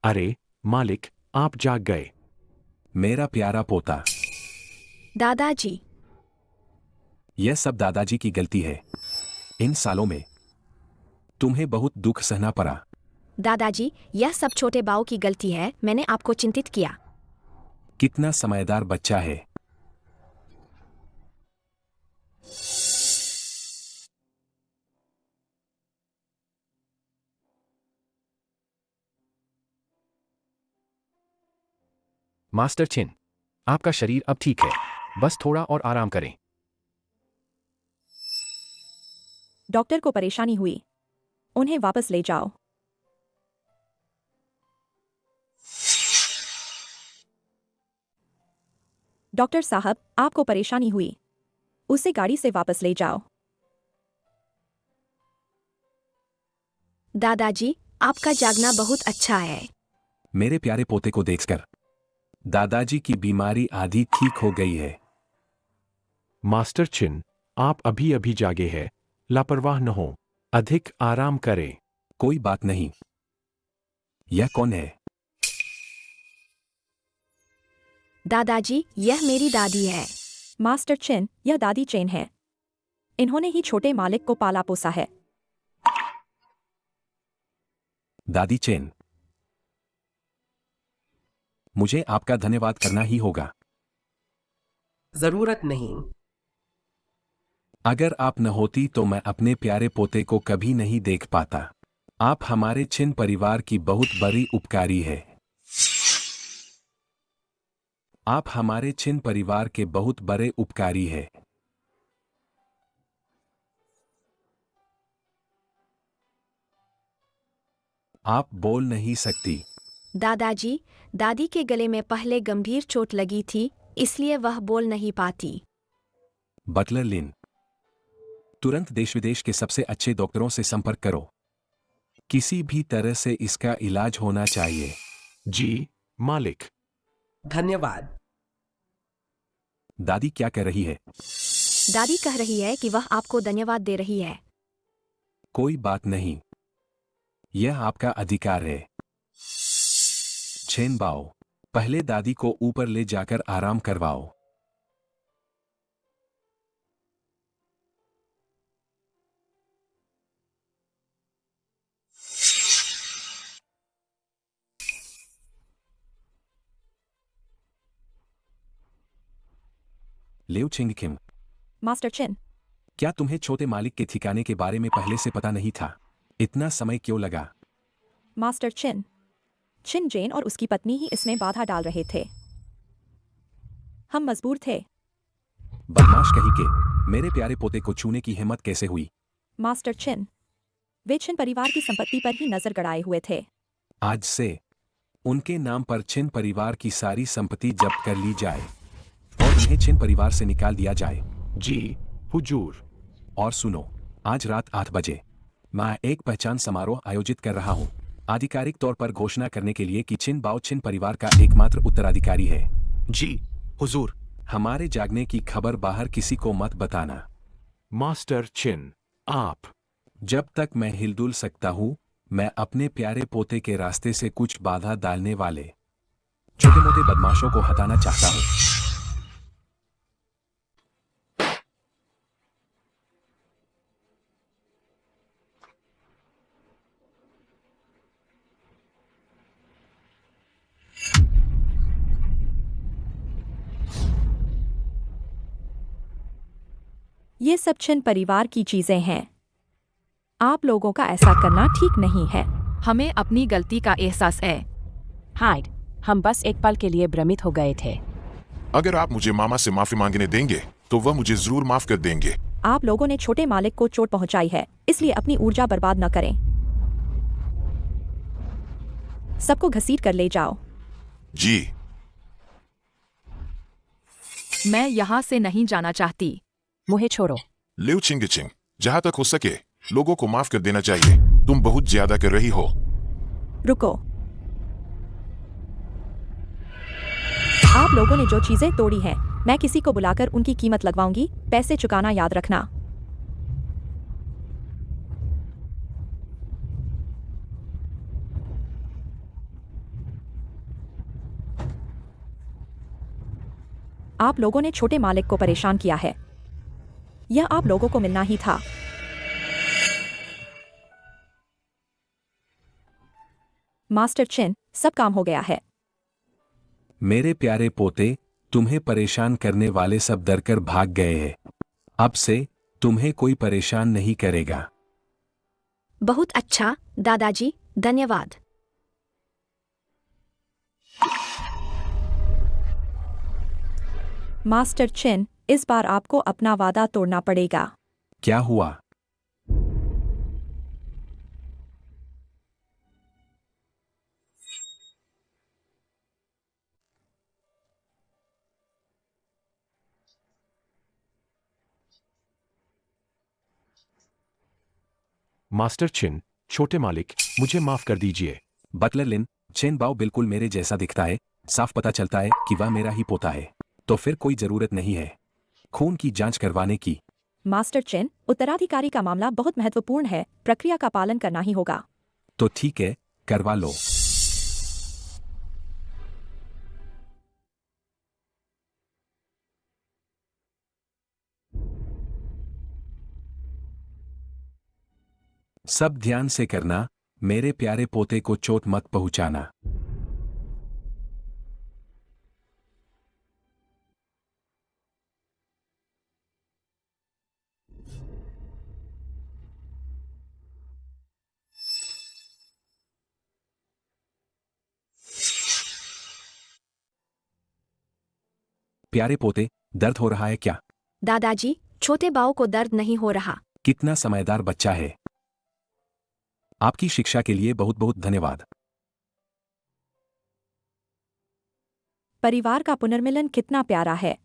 Speaker 12: अरे मालिक, आप जाग गए।
Speaker 15: मेरा प्यारा पोता।
Speaker 6: दादाजी।
Speaker 15: यह सब दादाजी की गलती है। इन सालों में तुम्हें बहुत दुख सहना पड़ा।
Speaker 6: दादाजी, यह सब छोटे बाऊ की गलती है। मैंने आपको चिंतित किया।
Speaker 15: कितना समझदार बच्चा है।
Speaker 11: मास्टर चिन, आपका शरीर अब ठीक है। बस थोड़ा और आराम करें।
Speaker 4: डॉक्टर को परेशानी हुई, उन्हें वापस ले जाओ। डॉक्टर साहब, आपको परेशानी हुई, उसे गाड़ी से वापस ले जाओ।
Speaker 6: दादाजी, आपका जागना बहुत अच्छा है।
Speaker 15: मेरे प्यारे पोते को देखकर दादाजी की बीमारी आधी ठीक हो गई है।
Speaker 12: मास्टर चिन, आप अभी अभी जागे हैं। लापरवाह न हो, अधिक आराम करें।
Speaker 15: कोई बात नहीं। यह कौन है?
Speaker 6: दादाजी, यह मेरी दादी है।
Speaker 4: मास्टर चिन, यह दादी चेन है। इन्होंने ही छोटे मालिक को पाला पोसा है।
Speaker 15: दादी चेन, मुझे आपका धन्यवाद करना ही होगा।
Speaker 3: जरूरत नहीं।
Speaker 15: अगर आप न होती तो मैं अपने प्यारे पोते को कभी नहीं देख पाता। आप हमारे चिन परिवार की बहुत बड़ी उपकारी है। आप हमारे चिन परिवार के बहुत बड़े उपकारी है। आप बोल नहीं सकती।
Speaker 6: दादाजी, दादी के गले में पहले गंभीर चोट लगी थी, इसलिए वह बोल नहीं पाती।
Speaker 8: बटलर लिन, तुरंत देश विदेश के सबसे अच्छे डॉक्टरों से संपर्क करो। किसी भी तरह से इसका इलाज होना चाहिए।
Speaker 12: जी, मालिक।
Speaker 3: धन्यवाद।
Speaker 8: दादी क्या कर रही है?
Speaker 6: दादी कह रही है कि वह आपको धन्यवाद दे रही है।
Speaker 8: कोई बात नहीं, यह आपका अधिकार है। छेन बाओ, पहले दादी को ऊपर ले जाकर आराम करवाओ। लिउ छिंगकिम,
Speaker 4: मास्टर चिन,
Speaker 8: क्या तुम्हें छोटे मालिक के ठिकाने के बारे में पहले से पता नहीं था? इतना समय क्यों लगा?
Speaker 4: मास्टर चिन, चिन जेन और उसकी पत्नी ही इसमें बाधा डाल रहे थे। हम मजबूर थे।
Speaker 8: बदमाश कहीं के, मेरे प्यारे पोते को छूने की हिम्मत कैसे हुई?
Speaker 4: मास्टर चिन, वे छिन परिवार की संपत्ति पर ही नजर गड़ाए हुए थे।
Speaker 8: आज से उनके नाम पर छिन परिवार की सारी संपत्ति जब्त कर ली जाए और उन्हें छिन परिवार से निकाल दिया जाए।
Speaker 12: जी, हुजूर।
Speaker 8: और सुनो, आज रात 8 बजे मैं एक पहचान समारोह आयोजित कर रहा हूँ, आधिकारिक तौर पर घोषणा करने के लिए कि छिन बाओ छिन परिवार का एकमात्र उत्तराधिकारी है।
Speaker 5: जी, हुजूर।
Speaker 8: हमारे जागने की खबर बाहर किसी को मत बताना।
Speaker 12: मास्टर चिन, आप।
Speaker 8: जब तक मैं हिलडुल सकता हूँ, मैं अपने प्यारे पोते के रास्ते से कुछ बाधा डालने वाले छोटे मोटे बदमाशों को हटाना चाहता हूँ।
Speaker 4: ये सब छिन परिवार की चीजें हैं। आप लोगों का ऐसा करना ठीक नहीं है।
Speaker 9: हमें अपनी गलती का एहसास है।
Speaker 2: हाइड, हम बस एक पल के लिए भ्रमित हो गए थे।
Speaker 7: अगर आप मुझे मामा से माफी मांगने देंगे तो वह मुझे जरूर माफ कर देंगे।
Speaker 4: आप लोगों ने छोटे मालिक को चोट पहुंचाई है, इसलिए अपनी ऊर्जा बर्बाद न करें। सबको घसीट कर ले जाओ।
Speaker 7: जी।
Speaker 9: मैं यहाँ से नहीं जाना चाहती।
Speaker 2: मुझे छोड़ो।
Speaker 7: लिउ छिंगचिंग, जहां तक हो सके लोगों को माफ कर देना चाहिए। तुम बहुत ज्यादा कर रही हो।
Speaker 4: रुको। आप लोगों ने जो चीजें तोड़ी हैं, मैं किसी को बुलाकर उनकी कीमत लगवाऊंगी। पैसे चुकाना याद रखना। आप लोगों ने छोटे मालिक को परेशान किया है। यह आप लोगों को मिलना ही था। मास्टर चिन, सब काम हो गया है।
Speaker 8: मेरे प्यारे पोते, तुम्हें परेशान करने वाले सब डरकर भाग गए हैं। अब से तुम्हें कोई परेशान नहीं करेगा।
Speaker 6: बहुत अच्छा, दादाजी, धन्यवाद।
Speaker 4: मास्टर चिन, इस बार आपको अपना वादा तोड़ना पड़ेगा।
Speaker 8: क्या हुआ?
Speaker 12: मास्टर चिन, छोटे मालिक, मुझे माफ कर दीजिए।
Speaker 8: बटलर लिन, चेन बाओ बिल्कुल मेरे जैसा दिखता है। साफ पता चलता है कि वह मेरा ही पोता है। तो फिर कोई जरूरत नहीं है खून की जांच करवाने की।
Speaker 4: मास्टर चिन, उत्तराधिकारी का मामला बहुत महत्वपूर्ण है। प्रक्रिया का पालन करना ही होगा।
Speaker 8: तो ठीक है, करवा लो। सब ध्यान से करना, मेरे प्यारे पोते को चोट मत पहुंचाना। प्यारे पोते, दर्द हो रहा है क्या?
Speaker 6: दादाजी, छोटे बाऊ को दर्द नहीं हो रहा।
Speaker 8: कितना समझदार बच्चा है। आपकी शिक्षा के लिए बहुत बहुत धन्यवाद।
Speaker 4: परिवार का पुनर्मिलन कितना प्यारा है।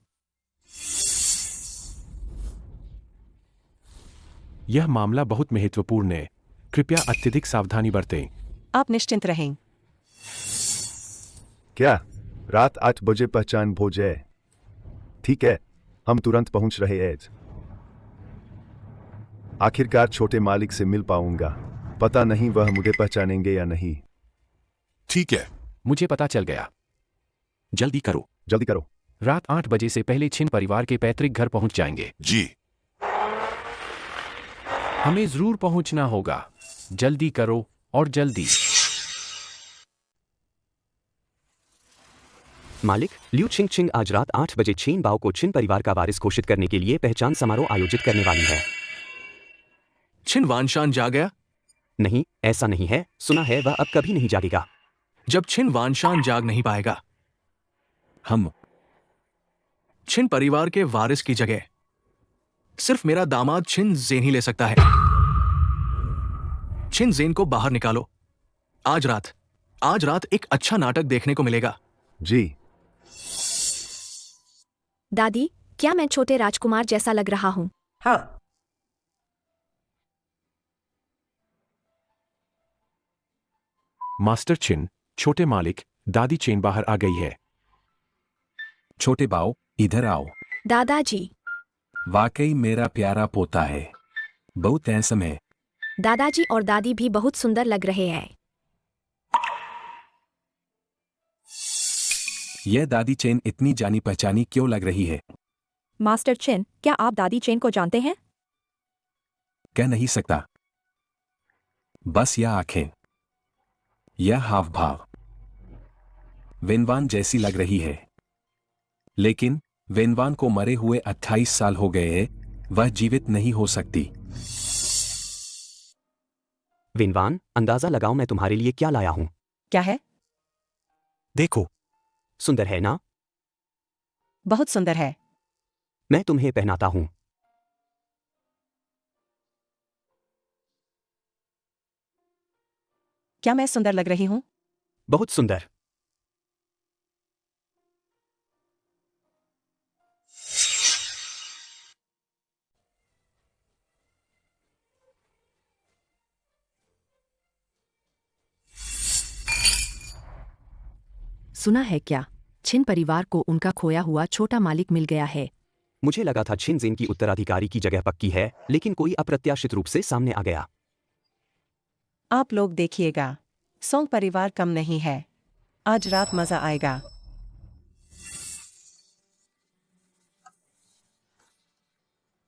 Speaker 12: यह मामला बहुत महत्वपूर्ण है। कृपया अत्यधिक सावधानी बरतें।
Speaker 14: आप निश्चिंत रहें।
Speaker 10: क्या रात 8 बजे पहचान भोज है? ठीक है, हम तुरंत पहुंच रहे हैं। आखिरकार छोटे मालिक से मिल पाऊंगा। पता नहीं वह मुझे पहचानेंगे या नहीं।
Speaker 7: ठीक है,
Speaker 11: मुझे पता चल गया।
Speaker 8: जल्दी करो।
Speaker 10: जल्दी करो।
Speaker 11: रात 8 बजे से पहले छिन परिवार के पैतृक घर पहुंच जाएंगे।
Speaker 7: जी।
Speaker 11: हमें जरूर पहुंचना होगा। जल्दी करो और जल्दी।
Speaker 16: मालिक, लिu छिंगछिंग आज रात 8 बजे छिन बाओ को छिन परिवार का वारिस घोषित करने के लिए पहचान समारोह आयोजित करने वाली है।
Speaker 17: छिन वानशान जाग गया?
Speaker 16: नहीं, ऐसा नहीं है। सुना है वह अब कभी नहीं जागेगा।
Speaker 17: जब छिन वानशान जाग नहीं पाएगा,
Speaker 8: हम
Speaker 17: छिन परिवार के वारिस की जगह सिर्फ मेरा दामाद छिन जेन ही ले सकता है। छिन जेन को बाहर निकालो। आज रात एक अच्छा नाटक देखने को मिलेगा।
Speaker 10: जी।
Speaker 6: दादी, क्या मैं छोटे राजकुमार जैसा लग रहा हूँ?
Speaker 3: हाँ।
Speaker 12: मास्टर छिन, छोटे मालिक, दादी चेन बाहर आ गई है।
Speaker 15: छोटे बाओ, इधर आओ।
Speaker 6: दादाजी।
Speaker 15: वाकई मेरा प्यारा पोता है। बहुत हैंसम है।
Speaker 6: दादाजी और दादी भी बहुत सुंदर लग रहे हैं।
Speaker 15: यह दादी चेन इतनी जानी पहचानी क्यों लग रही है?
Speaker 4: मास्टर चिन, क्या आप दादी चेन को जानते हैं?
Speaker 15: कह नहीं सकता। बस यह आंखें, यह हाव भाव वेनवान जैसी लग रही है। लेकिन वेनवान को मरे हुए 28 साल हो गए हैं। वह जीवित नहीं हो सकती।
Speaker 16: विनवान, अंदाजा लगाओ मैं तुम्हारे लिए क्या लाया हूं।
Speaker 14: क्या है?
Speaker 16: देखो, सुंदर है ना?
Speaker 14: बहुत सुंदर है।
Speaker 16: मैं तुम्हें पहनाता हूं।
Speaker 14: क्या मैं सुंदर लग रही हूं?
Speaker 16: बहुत सुंदर।
Speaker 1: सुना है क्या? छिन परिवार को उनका खोया हुआ छोटा मालिक मिल गया है।
Speaker 16: मुझे लगा था छिन जेन की उत्तराधिकारी की जगह पक्की है, लेकिन कोई अप्रत्याशित रूप से सामने आ गया।
Speaker 14: आप लोग देखिएगा, सोंग परिवार कम नहीं है। आज रात मजा आएगा।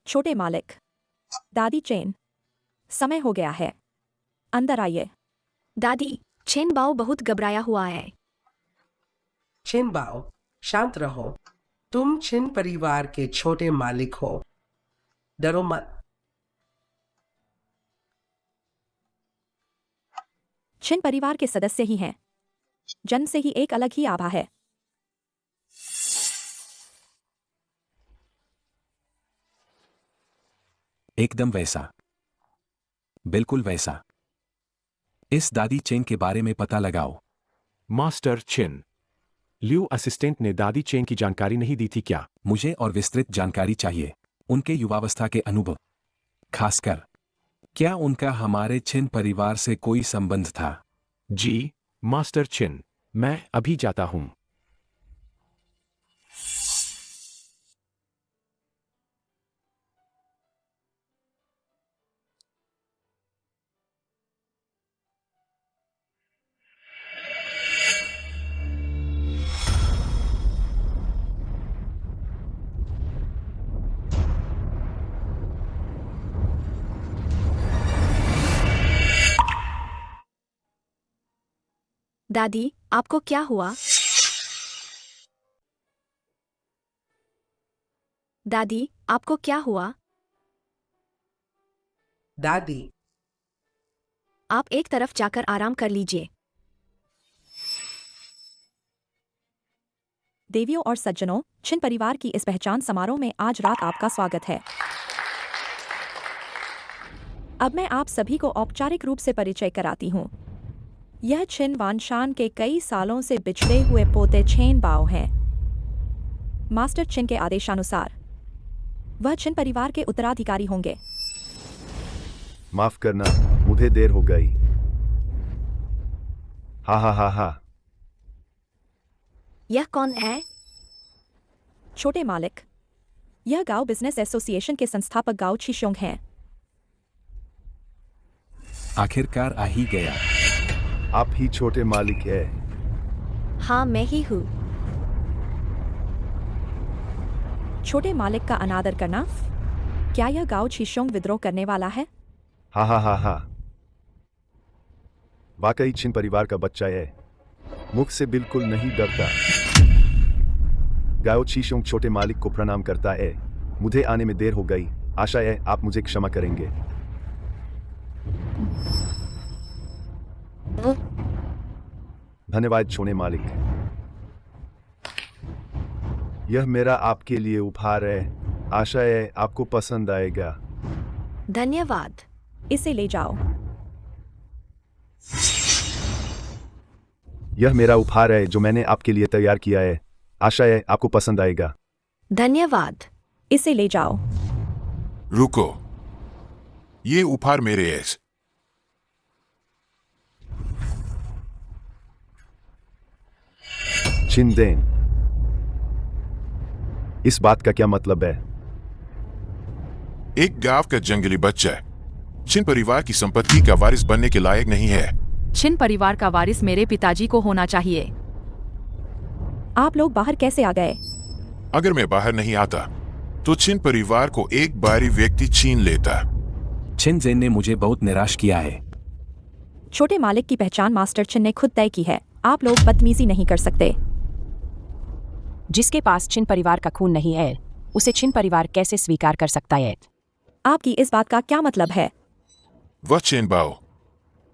Speaker 4: छोटे मालिक, दादी चेन, समय हो गया है। अंदर आइए।
Speaker 6: दादी, छिन बाओ बहुत घबराया हुआ है।
Speaker 3: छिन बाओ, शांत रहो। तुम छिन परिवार के छोटे मालिक हो। डरो मत।
Speaker 4: छिन परिवार के सदस्य ही हैं। जन्म से ही एक अलग ही आभा है।
Speaker 15: एकदम वैसा, बिल्कुल वैसा। इस दादी चेन के बारे में पता लगाओ।
Speaker 12: मास्टर छिन, लिu असिस्टेंट ने दादी चेन की जानकारी नहीं दी थी क्या?
Speaker 15: मुझे और विस्तृत जानकारी चाहिए। उनके युवावस्था के अनुभव, खासकर क्या उनका हमारे छिन परिवार से कोई संबंध था?
Speaker 12: जी, मास्टर छिन, मैं अभी जाता हूं।
Speaker 6: दादी, आपको क्या हुआ? दादी, आपको क्या हुआ?
Speaker 3: दादी,
Speaker 6: आप एक तरफ जाकर आराम कर लीजिए।
Speaker 4: देवियों और सज्जनों, छिन परिवार की इस पहचान समारोह में आज रात आपका स्वागत है। अब मैं आप सभी को औपचारिक रूप से परिचय कराती हूँ। यह छिन वानशान के कई सालों से बिछड़े हुए पोते छेन बाओ हैं। मास्टर चिन के आदेशानुसार वह चिन परिवार के उत्तराधिकारी होंगे।
Speaker 10: माफ करना, मुझे देर हो गई। हा हा हा हा।
Speaker 6: यह कौन है?
Speaker 4: छोटे मालिक, यह गांव बिजनेस एसोसिएशन के संस्थापक गाओ छिशोंग हैं।
Speaker 15: आखिरकार आ ही गया।
Speaker 10: आप ही छोटे मालिक है।
Speaker 6: हाँ, मैं ही हूँ।
Speaker 4: छोटे मालिक का अनादर करना? क्या यह गाओ छिशोंग विद्रोह करने वाला है?
Speaker 10: हा हा हा हा। वाकई छिन परिवार का बच्चा है। मुख से बिल्कुल नहीं डरता। गाओ छिशोंग छोटे मालिक को प्रणाम करता है। मुझे आने में देर हो गई। आशा है आप मुझे क्षमा करेंगे। धन्यवाद छोटे मालिक। यह मेरा आपके लिए उपहार है। आशा है आपको पसंद आएगा।
Speaker 6: धन्यवाद।
Speaker 4: इसे ले जाओ।
Speaker 10: यह मेरा उपहार है जो मैंने आपके लिए तैयार किया है। आशा है आपको पसंद आएगा।
Speaker 6: धन्यवाद।
Speaker 4: इसे ले जाओ।
Speaker 7: रुको, ये उपहार मेरे है।
Speaker 10: चिंदेन, इस बात का क्या मतलब है?
Speaker 7: एक गांव का जंगली बच्चा छिन परिवार की संपत्ति का वारिस बनने के लायक नहीं है।
Speaker 9: छिन परिवार का वारिस मेरे पिताजी को होना चाहिए।
Speaker 4: आप लोग बाहर कैसे आ गए?
Speaker 7: अगर मैं बाहर नहीं आता तो छिन परिवार को एक बारी व्यक्ति छीन लेता।
Speaker 15: छिन जेन ने मुझे बहुत निराश किया है।
Speaker 4: छोटे मालिक की पहचान मास्टर चिन ने खुद तय की है। आप लोग बदतमीजी नहीं कर सकते।
Speaker 2: जिसके पास छिन परिवार का खून नहीं है, उसे छिन परिवार कैसे स्वीकार कर सकता है?
Speaker 4: आपकी इस बात का क्या मतलब है?
Speaker 7: वह चेन बाओ,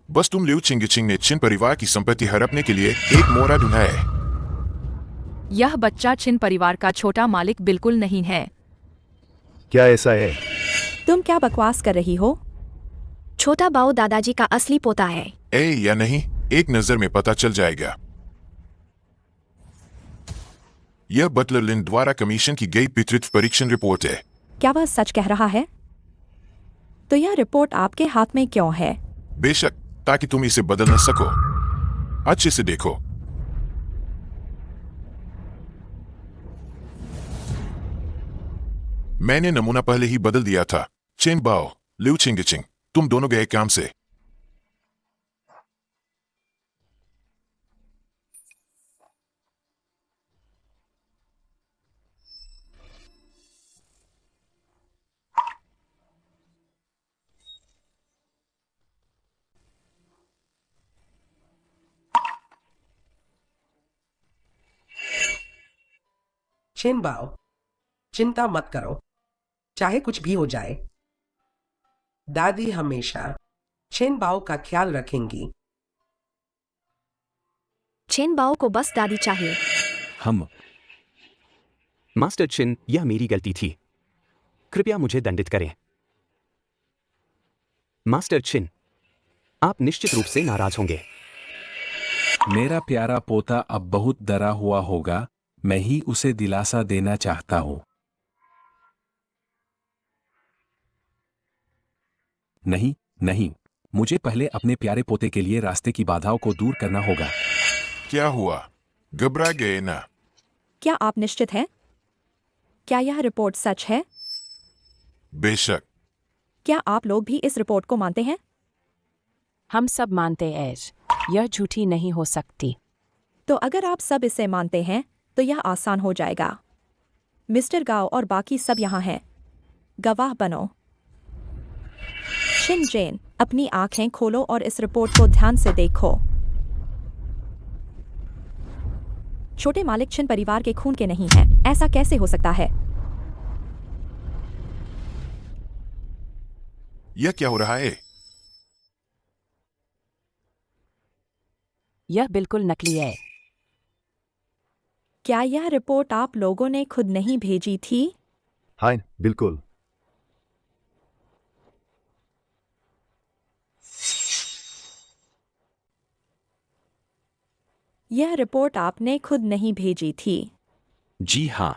Speaker 7: बस तुम लिउ चिंगचिंग ने छिन परिवार की संपत्ति हड़पने के लिए एक मोरा ढूंढा है।
Speaker 9: यह बच्चा छिन परिवार का छोटा मालिक बिल्कुल नहीं है।
Speaker 10: क्या ऐसा है?
Speaker 4: तुम क्या बकवास कर रही हो?
Speaker 6: छोटा बाऊ दादाजी का असली पोता है।
Speaker 7: ए या नहीं, एक नजर में पता चल जाएगा। यह बटलर लिन द्वारा कमीशन की गई पितृत्व परीक्षण रिपोर्ट है।
Speaker 4: क्या वह सच कह रहा है? तो यह रिपोर्ट आपके हाथ में क्यों है?
Speaker 7: बेशक, ताकि तुम इसे बदल न सको। अच्छे से देखो। मैंने नमूना पहले ही बदल दिया था। चेन बाओ, लिउ चिंगचिंग, तुम दोनों गए काम से।
Speaker 3: चेन बाओ, चिंता मत करो, चाहे कुछ भी हो जाए दादी हमेशा चेन बाओ का ख्याल रखेंगी।
Speaker 6: चेन बाओ को बस दादी चाहिए।
Speaker 15: हम
Speaker 16: मास्टर चिन, यह मेरी गलती थी। कृपया मुझे दंडित करें। मास्टर चिन, आप निश्चित रूप से नाराज होंगे।
Speaker 15: मेरा प्यारा पोता अब बहुत डरा हुआ होगा। मैं ही उसे दिलासा देना चाहता हूं। नहीं, नहीं, मुझे पहले अपने प्यारे पोते के लिए रास्ते की बाधाओं को दूर करना होगा।
Speaker 7: क्या हुआ? घबरा गए ना?
Speaker 4: क्या आप निश्चित हैं? क्या यह रिपोर्ट सच है?
Speaker 7: बेशक।
Speaker 4: क्या आप लोग भी इस रिपोर्ट को मानते हैं?
Speaker 2: हम सब मानते हैं। यह झूठी नहीं हो सकती।
Speaker 4: तो अगर आप सब इसे मानते हैं तो यह आसान हो जाएगा। मिस्टर गाओ और बाकी सब यहाँ हैं। गवाह बनो। छिन जेन, अपनी आंखें खोलो और इस रिपोर्ट को ध्यान से देखो। छोटे मालिक छिन परिवार के खून के नहीं हैं। ऐसा कैसे हो सकता है?
Speaker 7: यह क्या हो रहा है?
Speaker 2: यह बिल्कुल नकली है।
Speaker 4: क्या यह रिपोर्ट आप लोगों ने खुद नहीं भेजी थी?
Speaker 10: हाँ, बिल्कुल।
Speaker 4: यह रिपोर्ट आपने खुद नहीं भेजी थी।
Speaker 8: जी हाँ।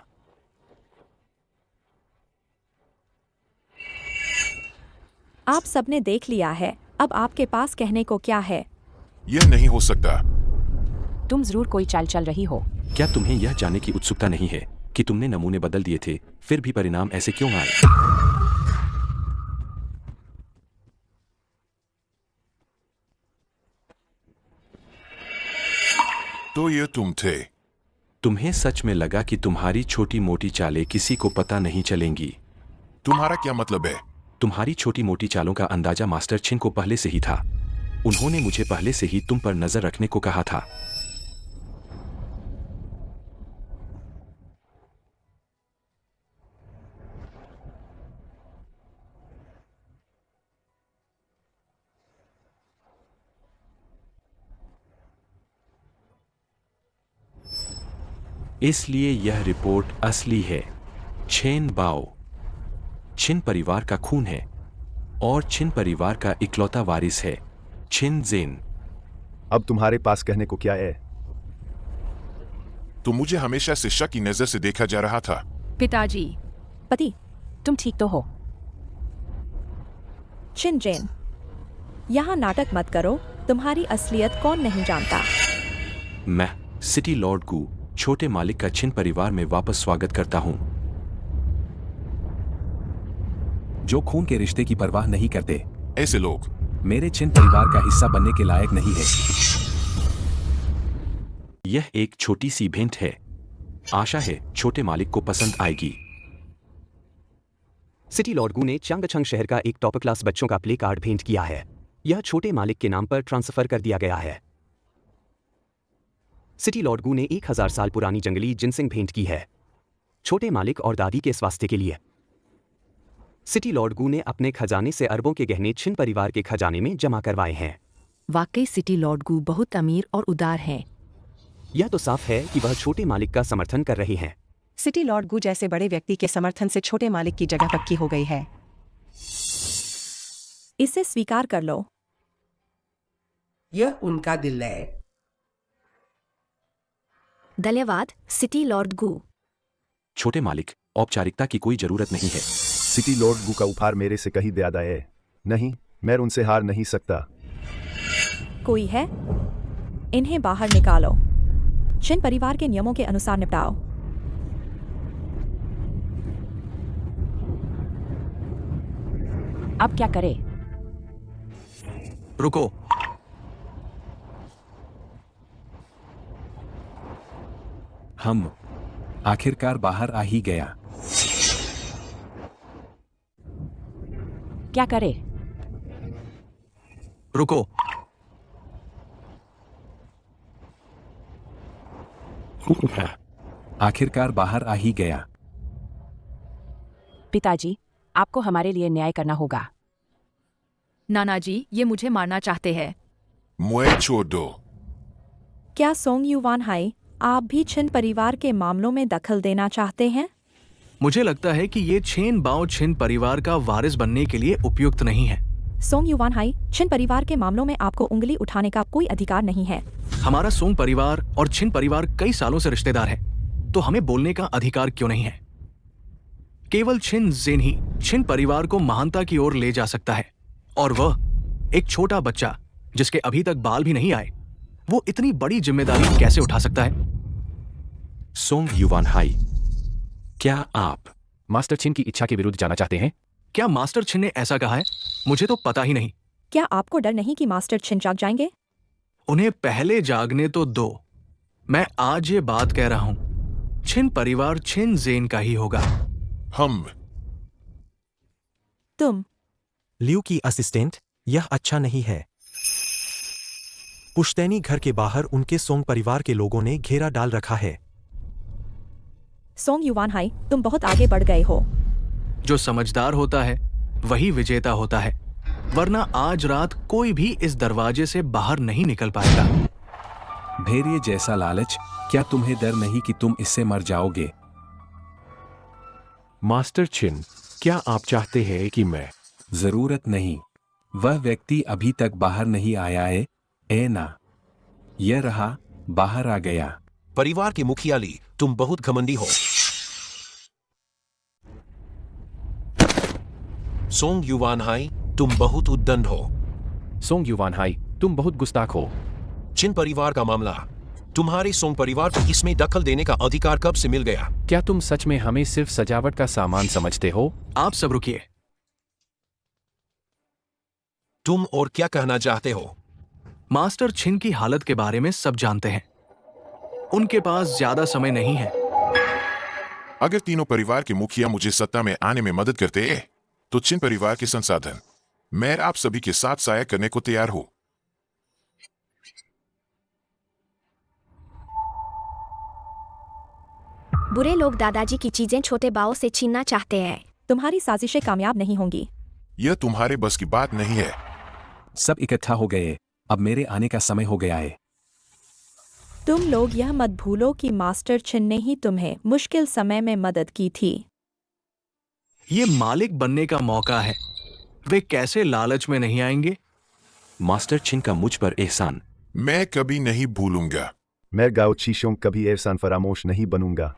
Speaker 4: आप सबने देख लिया है, अब आपके पास कहने को क्या है?
Speaker 7: यह नहीं हो सकता।
Speaker 2: तुम जरूर कोई चाल चल रही हो।
Speaker 8: क्या तुम्हें यह जानने की उत्सुकता नहीं है कि तुमने नमूने बदल दिए थे, फिर भी परिणाम ऐसे क्यों आए?
Speaker 7: तो ये तुम थे?
Speaker 8: तुम्हें सच में लगा कि तुम्हारी छोटी मोटी चालें किसी को पता नहीं चलेंगी?
Speaker 7: तुम्हारा क्या मतलब है?
Speaker 8: तुम्हारी छोटी मोटी चालों का अंदाजा मास्टर छिन को पहले से ही था। उन्होंने मुझे पहले से ही तुम पर नजर रखने को कहा था। इसलिए यह रिपोर्ट असली है। छेन बाओ छिन परिवार का खून है और छिन परिवार का इकलौता वारिस है, छिन जेन।
Speaker 10: अब तुम्हारे पास कहने को क्या है?
Speaker 7: तो मुझे हमेशा से शक की नजर से देखा जा रहा था।
Speaker 9: पिताजी।
Speaker 4: पति,
Speaker 2: तुम ठीक तो हो?
Speaker 4: छिन जेन, यहाँ नाटक मत करो। तुम्हारी असलियत कौन नहीं जानता?
Speaker 8: मैं सिटी लॉर्ड गू छोटे मालिक का छिन परिवार में वापस स्वागत करता हूं।
Speaker 15: जो खून के रिश्ते की परवाह नहीं करते,
Speaker 7: ऐसे लोग
Speaker 15: मेरे छिन परिवार का हिस्सा बनने के लायक नहीं है।
Speaker 8: यह एक छोटी सी भेंट है। आशा है छोटे मालिक को पसंद आएगी।
Speaker 16: सिटी लॉर्ड गू ने चांगछंग शहर का एक टॉपर क्लास बच्चों का प्ले कार्ड भेंट किया है। यह छोटे मालिक के नाम पर ट्रांसफर कर दिया गया है। सिटी लॉर्ड गू ने 1000 साल पुरानी जंगली जिनसिंग भेंट की है, छोटे मालिक और दादी के स्वास्थ्य के लिए। सिटी लॉर्ड गू ने अपने खजाने से अरबों के गहने छिन परिवार के खजाने में जमा करवाए हैं।
Speaker 1: वाकई सिटी लॉर्ड गू बहुत अमीर और उदार हैं।
Speaker 16: यह तो साफ है कि वह छोटे मालिक का समर्थन कर रहे हैं।
Speaker 14: सिटी लॉर्ड गू जैसे बड़े व्यक्ति के समर्थन से छोटे मालिक की जगह पक्की हो गई है।
Speaker 4: इसे स्वीकार कर लो।
Speaker 3: यह उनका दिल है।
Speaker 6: धन्यवाद सिटी लॉर्ड गू।
Speaker 8: छोटे मालिक, औपचारिकता की कोई जरूरत नहीं है।
Speaker 10: सिटी लॉर्ड गू का उपहार मेरे से कहीं ज्यादा है। नहीं, मैं उनसे हार नहीं सकता।
Speaker 4: कोई है? इन्हें बाहर निकालो। छिन परिवार के नियमों के अनुसार निपटाओ।
Speaker 2: अब क्या करें?
Speaker 17: रुको।
Speaker 15: हम आखिरकार बाहर आ ही गया।
Speaker 2: क्या करें?
Speaker 17: रुको।
Speaker 15: आखिरकार बाहर आ ही गया।
Speaker 2: पिताजी, आपको हमारे लिए न्याय करना होगा।
Speaker 9: नाना जी, ये मुझे मारना चाहते हैं।
Speaker 7: मुझे छोड़ दो।
Speaker 4: क्या सोंग युवान हाई, आप भी छिन परिवार के मामलों में दखल देना चाहते हैं?
Speaker 17: मुझे लगता है कि ये छेन बाओ छिन परिवार का वारिस बनने के लिए उपयुक्त नहीं है।
Speaker 4: सोंग युवान हाई, छिन परिवार के मामलों में आपको उंगली उठाने का कोई अधिकार नहीं है।
Speaker 17: हमारा सोंग परिवार और छिन परिवार कई सालों से रिश्तेदार है, तो हमें बोलने का अधिकार क्यों नहीं है? केवल छिन जेन ही छिन परिवार को महानता की ओर ले जा सकता है, और वह एक छोटा बच्चा जिसके अभी तक बाल भी नहीं आए, वो इतनी बड़ी जिम्मेदारी कैसे उठा सकता है?
Speaker 8: सोंग युवान हाई, क्या आप
Speaker 11: मास्टर छिन की इच्छा के विरुद्ध जाना चाहते हैं?
Speaker 17: क्या मास्टर छिन ने ऐसा कहा है? मुझे तो पता ही नहीं।
Speaker 4: क्या आपको डर नहीं कि मास्टर छिन जाग जाएंगे?
Speaker 17: उन्हें पहले जागने तो दो। मैं आज ये बात कह रहा हूं, छिन परिवार छिन जेन का ही होगा।
Speaker 4: तुम
Speaker 5: लियू की असिस्टेंट, यह अच्छा नहीं है। पुश्तैनी घर के बाहर उनके सोंग परिवार के लोगों ने घेरा डाल रखा है।
Speaker 4: सोंग युवान हाई, तुम बहुत आगे बढ़ गए हो।
Speaker 17: जो समझदार होता है वही विजेता होता है, वरना आज रात कोई भी इस दरवाजे से बाहर नहीं निकल पाएगा।
Speaker 15: भेड़िए जैसा लालच, क्या तुम्हें डर नहीं कि तुम इससे मर जाओगे?
Speaker 12: मास्टर छिन, क्या आप चाहते हैं कि मैं?
Speaker 15: जरूरत नहीं, वह व्यक्ति अभी तक बाहर नहीं आया है। ए ना, यह रहा, बाहर आ गया।
Speaker 13: परिवार के मुखिया ली, तुम बहुत घमंडी हो। सोंग युवान हाई, तुम बहुत उद्दंड हो।
Speaker 11: सोंग युवानहाई, तुम बहुत गुस्ताख हो।
Speaker 13: छिन परिवार का मामला, तुम्हारे सोंग परिवार को इसमें दखल देने का अधिकार कब से मिल गया?
Speaker 11: क्या तुम सच में हमें सिर्फ सजावट का सामान समझते हो?
Speaker 17: आप सब रुकिए।
Speaker 13: तुम और क्या कहना चाहते हो?
Speaker 17: मास्टर छिन की हालत के बारे में सब जानते हैं। उनके पास ज्यादा समय नहीं है।
Speaker 7: अगर तीनों परिवार के मुखिया मुझे सत्ता में आने में मदद करते हैं, तो छिन परिवार के संसाधन मैं आप सभी के साथ साया करने को तैयार हूं।
Speaker 6: बुरे लोग दादाजी की चीजें छोटे बाओ से छीनना चाहते हैं।
Speaker 4: तुम्हारी साजिशें कामयाब नहीं होंगी।
Speaker 7: यह तुम्हारे बस की बात नहीं है।
Speaker 15: सब इकट्ठा हो गए, अब मेरे आने का समय हो गया है।
Speaker 4: तुम लोग यह मत भूलो कि मास्टर छिन ने ही तुम्हें मुश्किल समय में मदद की थी।
Speaker 17: ये मालिक बनने का मौका है, वे कैसे लालच में नहीं आएंगे?
Speaker 8: मास्टर छिन का मुझ पर एहसान
Speaker 7: मैं कभी नहीं भूलूंगा।
Speaker 10: मैं गाओ चीशोंग कभी एहसान फरामोश नहीं बनूंगा।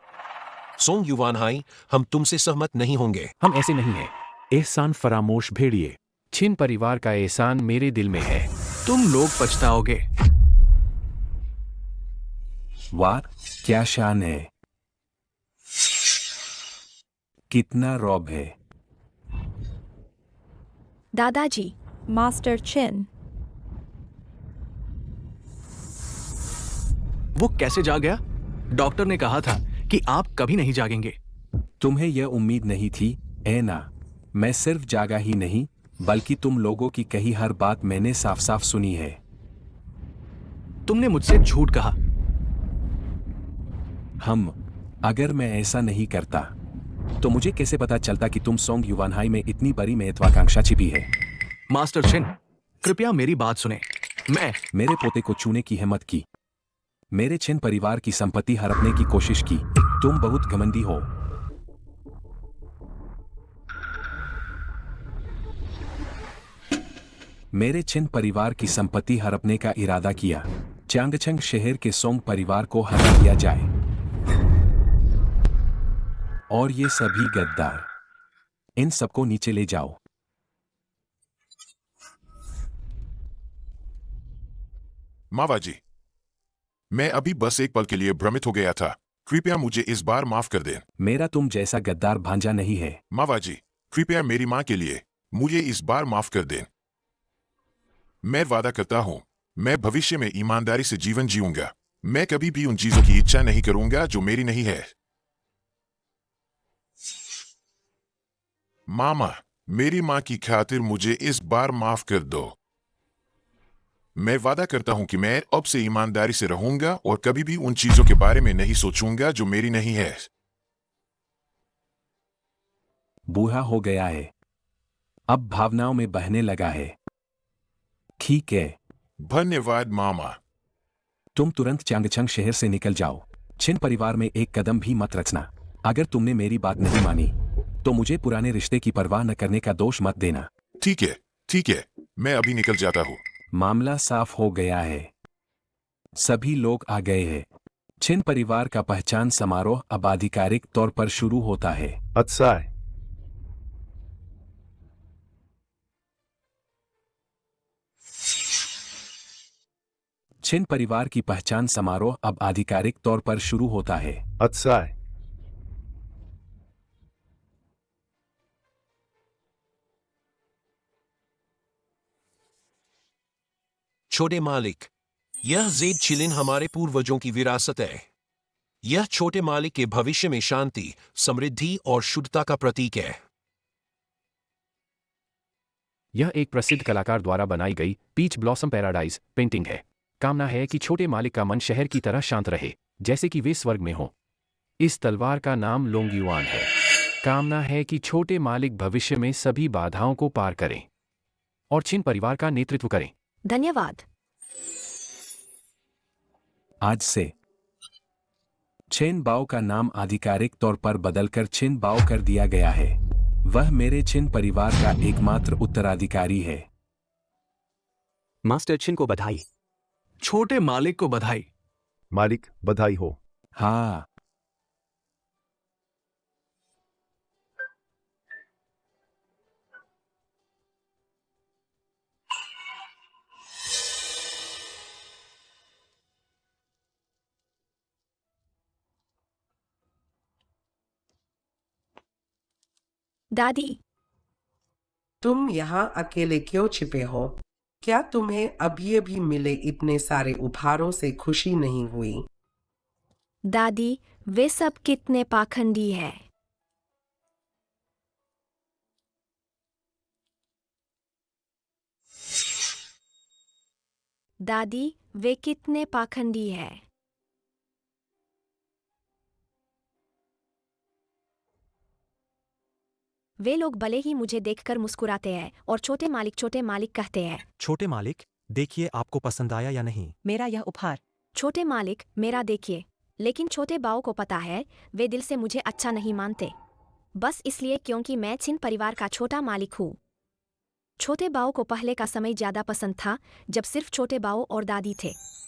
Speaker 13: सोंग युवानहाई, हम तुमसे सहमत नहीं होंगे।
Speaker 11: हम ऐसे नहीं हैं।
Speaker 12: एहसान फरामोश भेड़िए।
Speaker 11: छिन परिवार का एहसान मेरे दिल में है।
Speaker 17: तुम लोग पछताओगे।
Speaker 15: वाह, क्या शान है, कितना रौब है।
Speaker 6: दादाजी,
Speaker 4: मास्टर छिन,
Speaker 17: वो कैसे जाग गया? डॉक्टर ने कहा था कि आप कभी नहीं जागेंगे।
Speaker 15: तुम्हें यह उम्मीद नहीं थी, ऐना? मैं सिर्फ जागा ही नहीं, बल्कि तुम लोगों की कही हर बात मैंने साफ साफ सुनी है।
Speaker 17: तुमने मुझसे झूठ कहा।
Speaker 15: अगर मैं ऐसा नहीं करता, तो मुझे कैसे पता चलता कि तुम सोंग युवानहाई में इतनी बड़ी महत्वाकांक्षा छिपी है?
Speaker 17: मास्टर छिन, कृपया मेरी बात सुने। मैं
Speaker 15: मेरे पोते को छूने की हिम्मत की, मेरे छिन परिवार की संपत्ति हड़पने की कोशिश की। तुम बहुत घमंडी हो। मेरे छिन परिवार की संपत्ति हड़पने का इरादा किया। चांगछंग शहर के सोंग परिवार को हटा दिया जाए, और ये सभी गद्दार, इन सबको नीचे ले जाओ।
Speaker 7: मावाजी, मैं अभी बस एक पल के लिए भ्रमित हो गया था। कृपया मुझे इस बार माफ कर दें।
Speaker 15: मेरा तुम जैसा गद्दार भांजा नहीं है।
Speaker 7: मावाजी, कृपया मेरी मां के लिए मुझे इस बार माफ कर दें। मैं वादा करता हूं, मैं भविष्य में ईमानदारी से जीवन जीऊंगा। मैं कभी भी उन चीजों की इच्छा नहीं करूंगा जो मेरी नहीं है। मामा, मेरी मां की खातिर मुझे इस बार माफ कर दो। मैं वादा करता हूं कि मैं अब से ईमानदारी से रहूंगा और कभी भी उन चीजों के बारे में नहीं सोचूंगा जो मेरी नहीं है।
Speaker 15: बूढ़ा हो गया है, अब भावनाओं में बहने लगा है। ठीक है।
Speaker 7: धन्यवाद मामा।
Speaker 15: तुम तुरंत चांगछंग शहर से निकल जाओ। छिन परिवार में एक कदम भी मत रचना। अगर तुमने मेरी बात नहीं मानी, तो मुझे पुराने रिश्ते की परवाह न करने का दोष मत देना।
Speaker 7: ठीक है, ठीक है, मैं अभी निकल जाता हूं।
Speaker 15: मामला साफ हो गया है, सभी लोग आ गए हैं। छिन परिवार का पहचान समारोह अब आधिकारिक तौर पर शुरू होता है।
Speaker 10: अच्छा है।
Speaker 15: छिन परिवार की पहचान समारोह अब आधिकारिक तौर पर शुरू होता है।
Speaker 10: अच्छा है।
Speaker 13: छोटे मालिक, यह जेड चिलिन हमारे पूर्वजों की विरासत है। यह छोटे मालिक के भविष्य में शांति, समृद्धि और शुद्धता का प्रतीक है।
Speaker 11: यह एक प्रसिद्ध कलाकार द्वारा बनाई गई पीच ब्लॉसम पैराडाइज पेंटिंग है। कामना है कि छोटे मालिक का मन शहर की तरह शांत रहे, जैसे कि वे स्वर्ग में हो। इस तलवार का नाम लोंगयुआन है। कामना है कि छोटे मालिक भविष्य में सभी बाधाओं को पार करें और छिन परिवार का नेतृत्व करें।
Speaker 6: धन्यवाद।
Speaker 15: आज से छिन बाओ का नाम आधिकारिक तौर पर बदलकर छिन बाओ कर दिया गया है। वह मेरे छिन परिवार का एकमात्र उत्तराधिकारी है।
Speaker 16: मास्टर छिन को बधाई।
Speaker 17: छोटे मालिक को बधाई।
Speaker 10: मालिक, बधाई हो।
Speaker 15: हाँ,
Speaker 6: दादी,
Speaker 3: तुम यहाँ अकेले क्यों छिपे हो? क्या तुम्हें अभी अभी मिले इतने सारे उपहारों से खुशी नहीं हुई?
Speaker 6: दादी, वे सब कितने पाखंडी है। दादी, वे कितने पाखंडी है। वे लोग भले ही मुझे देखकर मुस्कुराते हैं और छोटे मालिक कहते हैं।
Speaker 5: छोटे मालिक, देखिए आपको पसंद आया या नहीं।
Speaker 14: मेरा यह उपहार।
Speaker 6: छोटे मालिक, मेरा देखिए। लेकिन छोटे बाऊ को पता है, वे दिल से मुझे अच्छा नहीं मानते, बस इसलिए क्योंकि मैं छिन परिवार का छोटा मालिक हूँ। छोटे बाऊ को पहले का समय ज्यादा पसंद था, जब सिर्फ छोटे बाऊ और दादी थे।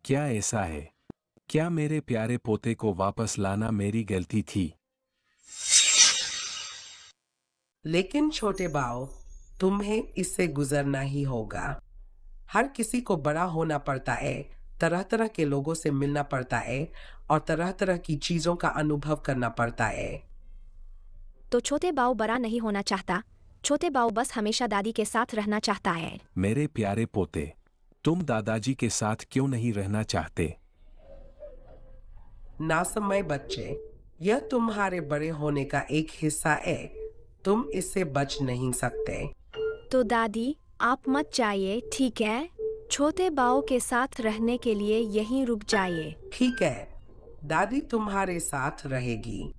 Speaker 15: क्या ऐसा है? क्या मेरे प्यारे पोते को वापस लाना मेरी गलती थी?
Speaker 3: लेकिन छोटे बाऊ, तुम्हें इससे गुजरना ही होगा। हर किसी को बड़ा होना पड़ता है, तरह तरह के लोगों से मिलना पड़ता है और तरह तरह की चीजों का अनुभव करना पड़ता है।
Speaker 6: तो छोटे बाऊ बड़ा नहीं होना चाहता, छोटे बाऊ बस हमेशा दादी के साथ रहना चाहता है।
Speaker 15: मेरे प्यारे पोते, तुम दादाजी के साथ क्यों नहीं रहना चाहते?
Speaker 3: नासमय बच्चे, यह तुम्हारे बड़े होने का एक हिस्सा है, तुम इससे बच नहीं सकते।
Speaker 6: तो दादी, आप मत जाइए, ठीक है? छोटे बाऊ के साथ रहने के लिए यहीं रुक जाइए।
Speaker 3: ठीक है, दादी तुम्हारे साथ रहेगी।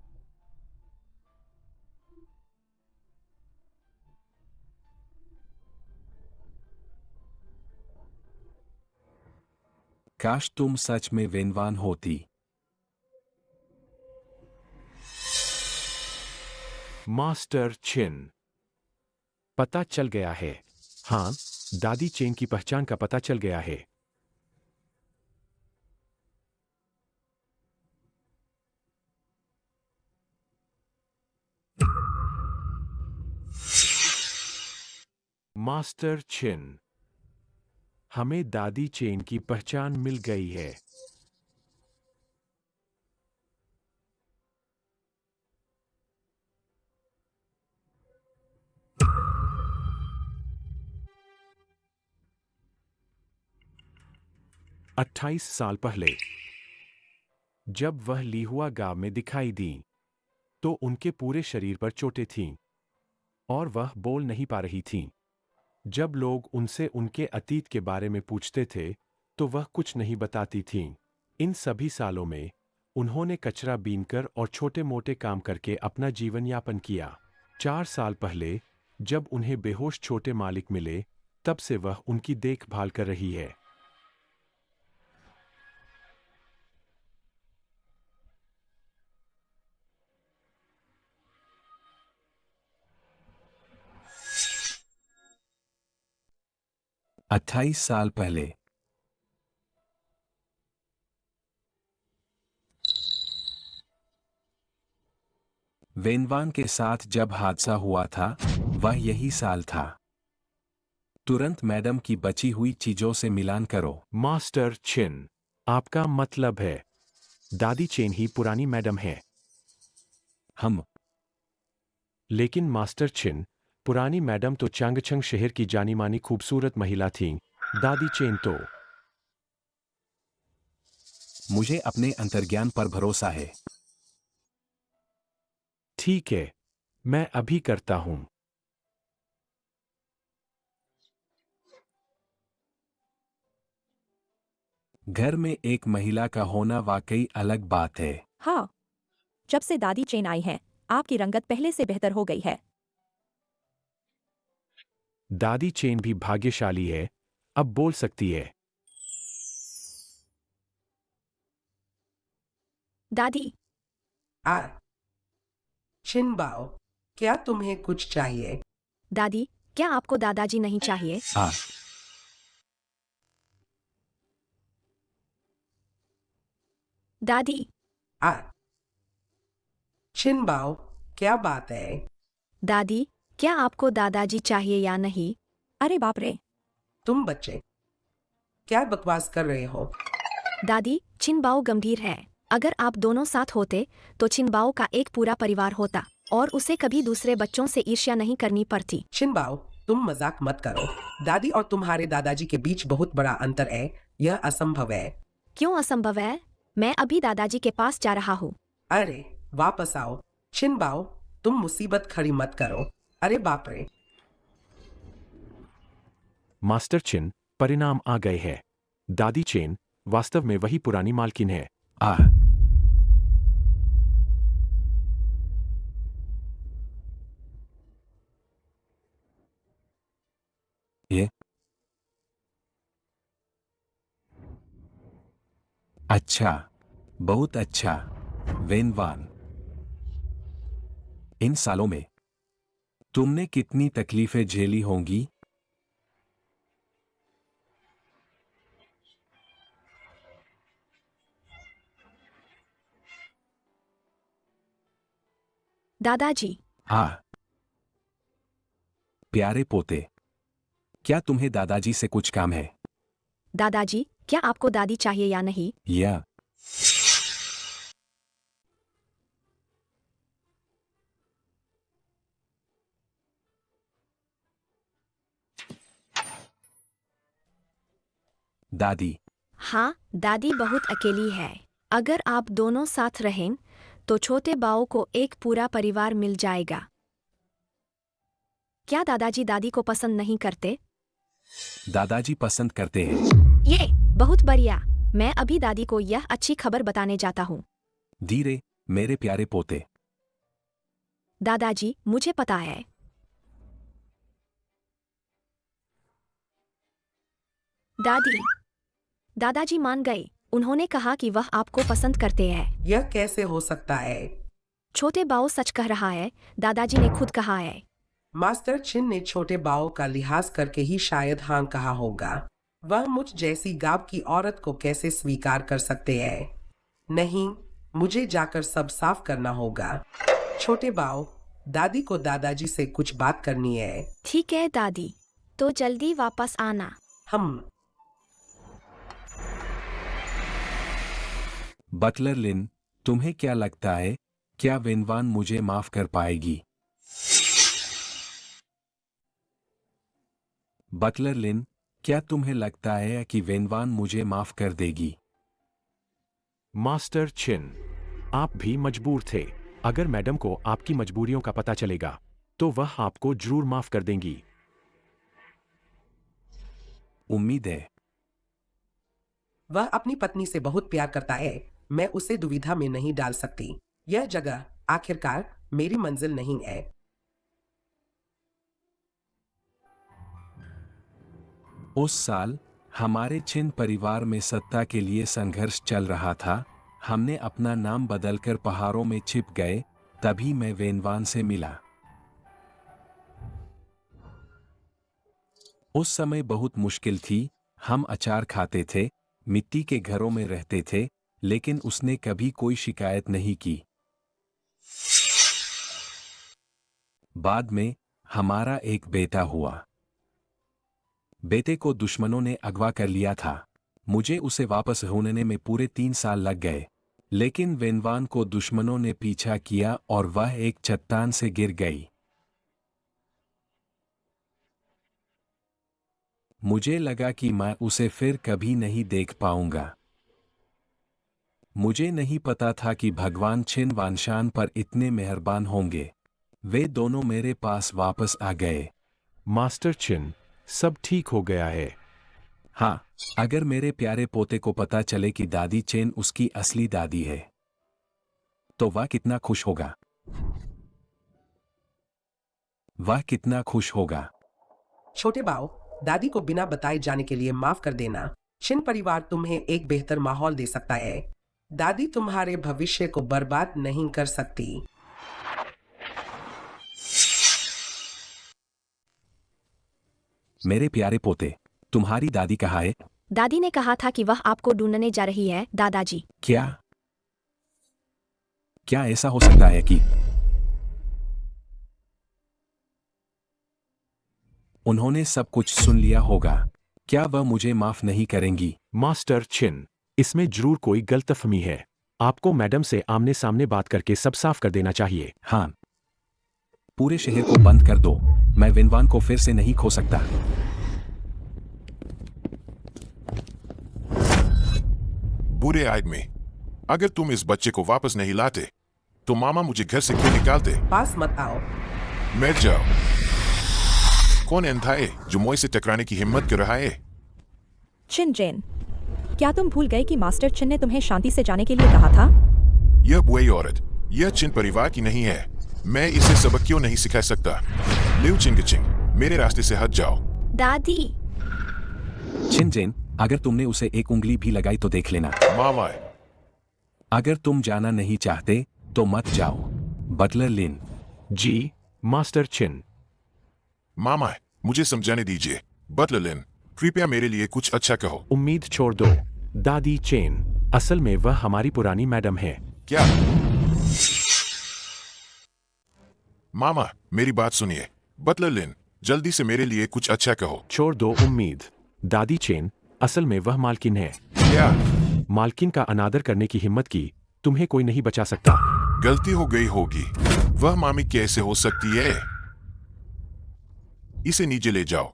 Speaker 15: काश तुम सच में विनवान होती।
Speaker 12: मास्टर छिन। पता चल गया है। हाँ, दादी चेन की पहचान का पता चल गया है। मास्टर छिन, हमें दादी चेन की पहचान मिल गई है। अट्ठाईस साल पहले जब वह लीहुआ गांव में दिखाई दी, तो उनके पूरे शरीर पर चोटें थीं और वह बोल नहीं पा रही थीं। जब लोग उनसे उनके अतीत के बारे में पूछते थे, तो वह कुछ नहीं बताती थीं। इन सभी सालों में उन्होंने कचरा बीनकर और छोटे-मोटे काम करके अपना जीवन यापन किया। 4 साल पहले जब उन्हें बेहोश छोटे मालिक मिले, तब से वह उनकी देखभाल कर रही है।
Speaker 15: अट्ठाईस साल पहले वेनवान के साथ जब हादसा हुआ था, वह यही साल था। तुरंत मैडम की बची हुई चीजों से मिलान करो।
Speaker 12: मास्टर छिन, आपका मतलब है दादी चेन ही पुरानी मैडम है?
Speaker 15: हम।
Speaker 12: लेकिन मास्टर छिन, पुरानी मैडम तो चांगछंग शहर की जानी मानी खूबसूरत महिला थीं। दादी चेन तो।
Speaker 15: मुझे अपने अंतर्ज्ञान पर भरोसा है।
Speaker 12: ठीक है, मैं अभी करता हूं।
Speaker 15: घर में एक महिला का होना वाकई अलग बात है।
Speaker 4: हाँ, जब से दादी चेन आई है, आपकी रंगत पहले से बेहतर हो गई है।
Speaker 12: दादी चेन भी भाग्यशाली है, अब बोल सकती है।
Speaker 6: दादी।
Speaker 3: छिनबाओ, क्या तुम्हें कुछ चाहिए?
Speaker 6: दादी, क्या आपको दादाजी नहीं चाहिए?
Speaker 15: हाँ।
Speaker 6: दादी।
Speaker 3: आ छिनबाओ, क्या बात है?
Speaker 6: दादी, क्या आपको दादाजी चाहिए या नहीं?
Speaker 4: अरे बाप रे।
Speaker 3: तुम बच्चे क्या बकवास कर रहे हो?
Speaker 6: दादी, छिनबाओ गंभीर है। अगर आप दोनों साथ होते तो छिनबाओ का एक पूरा परिवार होता और उसे कभी दूसरे बच्चों से ईर्ष्या नहीं करनी पड़ती।
Speaker 3: छिनबाओ, तुम मजाक मत करो। दादी और तुम्हारे दादाजी के बीच बहुत बड़ा अंतर है। यह असंभव है।
Speaker 6: क्यों असंभव है? मैं अभी दादाजी के पास जा रहा हूँ।
Speaker 3: अरे वापस आओ। छिनबाओ, तुम मुसीबत खड़ी मत करो। अरे बाप रे।
Speaker 12: मास्टर चिन, परिणाम आ गए हैं। दादी चेन वास्तव में वही पुरानी मालकिन है।
Speaker 15: ये अच्छा, बहुत अच्छा। वेनवान, इन सालों में तुमने कितनी तकलीफें झेली होंगी?
Speaker 6: दादाजी।
Speaker 15: हाँ प्यारे पोते, क्या तुम्हें दादाजी से कुछ काम है?
Speaker 6: दादाजी, क्या आपको दादी चाहिए या नहीं?
Speaker 15: या दादी?
Speaker 6: हाँ, दादी बहुत अकेली है। अगर आप दोनों साथ रहें तो छोटे बाओ को एक पूरा परिवार मिल जाएगा। क्या दादाजी दादी को पसंद नहीं करते?
Speaker 15: दादाजी पसंद करते हैं।
Speaker 6: ये बहुत बढ़िया। मैं अभी दादी को यह अच्छी खबर बताने जाता हूँ।
Speaker 15: धीरे मेरे प्यारे पोते।
Speaker 6: दादाजी, मुझे पता है। दादी। दादाजी मान गए। उन्होंने कहा कि वह आपको पसंद करते हैं।
Speaker 3: यह कैसे हो सकता है?
Speaker 6: छोटे बाओ सच कह रहा है। दादाजी ने खुद कहा है।
Speaker 3: मास्टर चिन ने छोटे बाओ का लिहाज करके ही शायद हाँ कहा होगा। वह मुझ जैसी गांव की औरत को कैसे स्वीकार कर सकते हैं? नहीं, मुझे जाकर सब साफ करना होगा। छोटे बाओ, दादी को दादाजी से कुछ बात करनी है।
Speaker 6: ठीक है दादी, तो जल्दी वापस आना।
Speaker 3: हम
Speaker 15: बटलर लिन, तुम्हें क्या लगता है, क्या वेनवान मुझे माफ कर पाएगी? बटलर लिन, क्या तुम्हें लगता है कि वेनवान मुझे माफ कर देगी?
Speaker 12: मास्टर चिन, आप भी मजबूर थे। अगर मैडम को आपकी मजबूरियों का पता चलेगा तो वह आपको जरूर माफ कर देंगी।
Speaker 15: उम्मीद है।
Speaker 3: वह अपनी पत्नी से बहुत प्यार करता है। मैं उसे दुविधा में नहीं डाल सकती। यह जगह आखिरकार मेरी मंजिल नहीं है।
Speaker 15: उस साल हमारे चिन परिवार में सत्ता के लिए संघर्ष चल रहा था। हमने अपना नाम बदलकर पहाड़ों में छिप गए। तभी मैं वेनवान से मिला। उस समय बहुत मुश्किल थी। हम अचार खाते थे, मिट्टी के घरों में रहते थे, लेकिन उसने कभी कोई शिकायत नहीं की। बाद में हमारा एक बेटा हुआ। बेटे को दुश्मनों ने अगवा कर लिया था। मुझे उसे वापस ढूंढने में पूरे 3 साल लग गए, लेकिन वेनवान को दुश्मनों ने पीछा किया और वह एक चट्टान से गिर गई। मुझे लगा कि मैं उसे फिर कभी नहीं देख पाऊंगा। मुझे नहीं पता था कि भगवान छिन वानशान पर इतने मेहरबान होंगे। वे दोनों मेरे पास वापस आ गए।
Speaker 12: मास्टर चिन, सब ठीक हो गया है।
Speaker 15: हाँ, अगर मेरे प्यारे पोते को पता चले कि दादी चेन उसकी असली दादी है तो वह कितना खुश होगा। वह कितना खुश होगा।
Speaker 3: छोटे बाओ, दादी को बिना बताए जाने के लिए माफ कर देना। छिन परिवार तुम्हें एक बेहतर माहौल दे सकता है। दादी तुम्हारे भविष्य को बर्बाद नहीं कर सकती।
Speaker 15: मेरे प्यारे पोते, तुम्हारी दादी कहाँ है?
Speaker 6: दादी ने कहा था कि वह आपको ढूंढने जा रही है, दादाजी।
Speaker 15: क्या? क्या ऐसा हो सकता है कि उन्होंने सब कुछ सुन लिया होगा? क्या वह मुझे माफ नहीं करेंगी?
Speaker 5: मास्टर छिन, इसमें जरूर कोई गलतफहमी है। आपको मैडम से आमने सामने बात करके सब साफ कर देना चाहिए।
Speaker 15: हाँ, पूरे शहर को बंद कर दो। मैं विनवान को फिर से नहीं खो सकता।
Speaker 7: बुरे आदमी, अगर तुम इस बच्चे को वापस नहीं लाते तो मामा मुझे घर से क्यों निकालते?
Speaker 3: पास मत आओ।
Speaker 7: मर जाओ। कौन अंधा है जो मुझे से टकराने की हिम्मत कर रहा है?
Speaker 4: छिन जेन, क्या तुम भूल गए कि मास्टर छिन ने तुम्हें शांति से जाने के लिए कहा था?
Speaker 7: यह बुरी औरत, यह छिन परिवार की नहीं है। मैं इसे सबक क्यों नहीं सिखा सकता? लिउ चिंगचिंग, मेरे रास्ते से हट जाओ।
Speaker 6: दादी।
Speaker 15: छिन जेन, अगर तुमने उसे एक उंगली भी लगाई तो देख लेना।
Speaker 7: मामा,
Speaker 15: अगर तुम जाना नहीं चाहते तो मत जाओ। बटलर लिन।
Speaker 5: जी, मास्टर छिन।
Speaker 7: मामा, मुझे समझाने दीजिए। बटलर लिन, कृपया मेरे लिए कुछ अच्छा कहो।
Speaker 5: उम्मीद छोड़ दो, दादी चेन। असल में वह हमारी पुरानी मैडम है।
Speaker 7: क्या? मामा, मेरी बात सुनिए। बटलर लिन, जल्दी से मेरे लिए कुछ अच्छा कहो।
Speaker 5: छोड़ दो उम्मीद, दादी चेन। असल में वह मालकिन है।
Speaker 7: क्या?
Speaker 5: मालकिन का अनादर करने की हिम्मत की तुम्हें कोई नहीं बचा सकता।
Speaker 7: गलती हो गई होगी। वह मामी कैसे हो सकती है? इसे नीचे ले जाओ।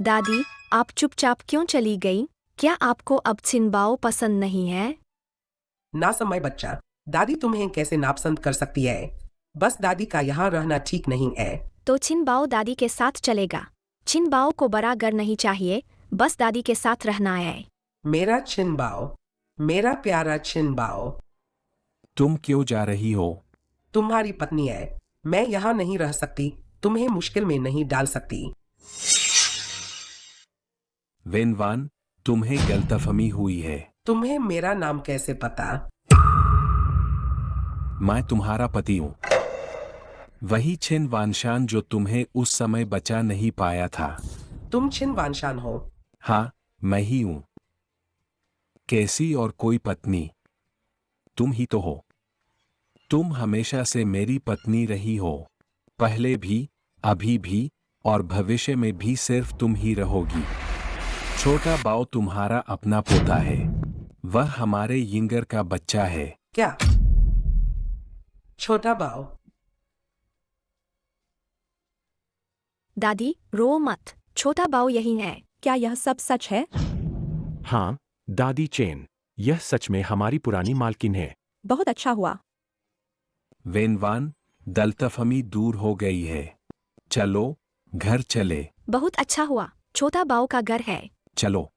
Speaker 6: दादी, आप चुपचाप क्यों चली गई? क्या आपको अब छिनबाओ पसंद नहीं है?
Speaker 3: ना समय बच्चा, दादी तुम्हें कैसे नापसंद कर सकती है? बस दादी का यहाँ रहना ठीक नहीं है।
Speaker 6: तो छिनबाओ दादी के साथ चलेगा। छिनबाओ को बड़ा घर नहीं चाहिए, बस दादी के साथ रहना है।
Speaker 3: मेरा छिनबाओ, मेरा प्यारा छिनबाओ।
Speaker 15: तुम क्यों जा रही हो?
Speaker 3: तुम्हारी पत्नी है। मैं यहाँ नहीं रह सकती, तुम्हें मुश्किल में नहीं डाल सकती।
Speaker 15: वेनवान, तुम्हें गलतफहमी हुई है।
Speaker 3: तुम्हें मेरा नाम कैसे पता?
Speaker 15: मैं तुम्हारा पति हूँ। वही छिन वानशान जो तुम्हें उस समय बचा नहीं पाया था।
Speaker 3: तुम छिन वानशान हो?
Speaker 15: हाँ, मैं ही हूँ। कैसी और कोई पत्नी? तुम ही तो हो। तुम हमेशा से मेरी पत्नी रही हो। पहले भी, अभी भी और भविष्य में भी सिर्फ तुम ही रहोगी। छोटा बाओ तुम्हारा अपना पोता है। वह हमारे यिंगर का बच्चा है।
Speaker 3: क्या? छोटा बाओ?
Speaker 6: दादी, रो मत। छोटा बाओ यही है।
Speaker 4: क्या यह सब सच है?
Speaker 5: हाँ, दादी चेन, यह सच में हमारी पुरानी मालकिन है।
Speaker 4: बहुत अच्छा हुआ।
Speaker 15: वेनवान, गलतफहमी दूर हो गई है। चलो, घर चले।
Speaker 6: बहुत अच्छा हुआ। छोटा बाओ का घर है।
Speaker 15: चलो।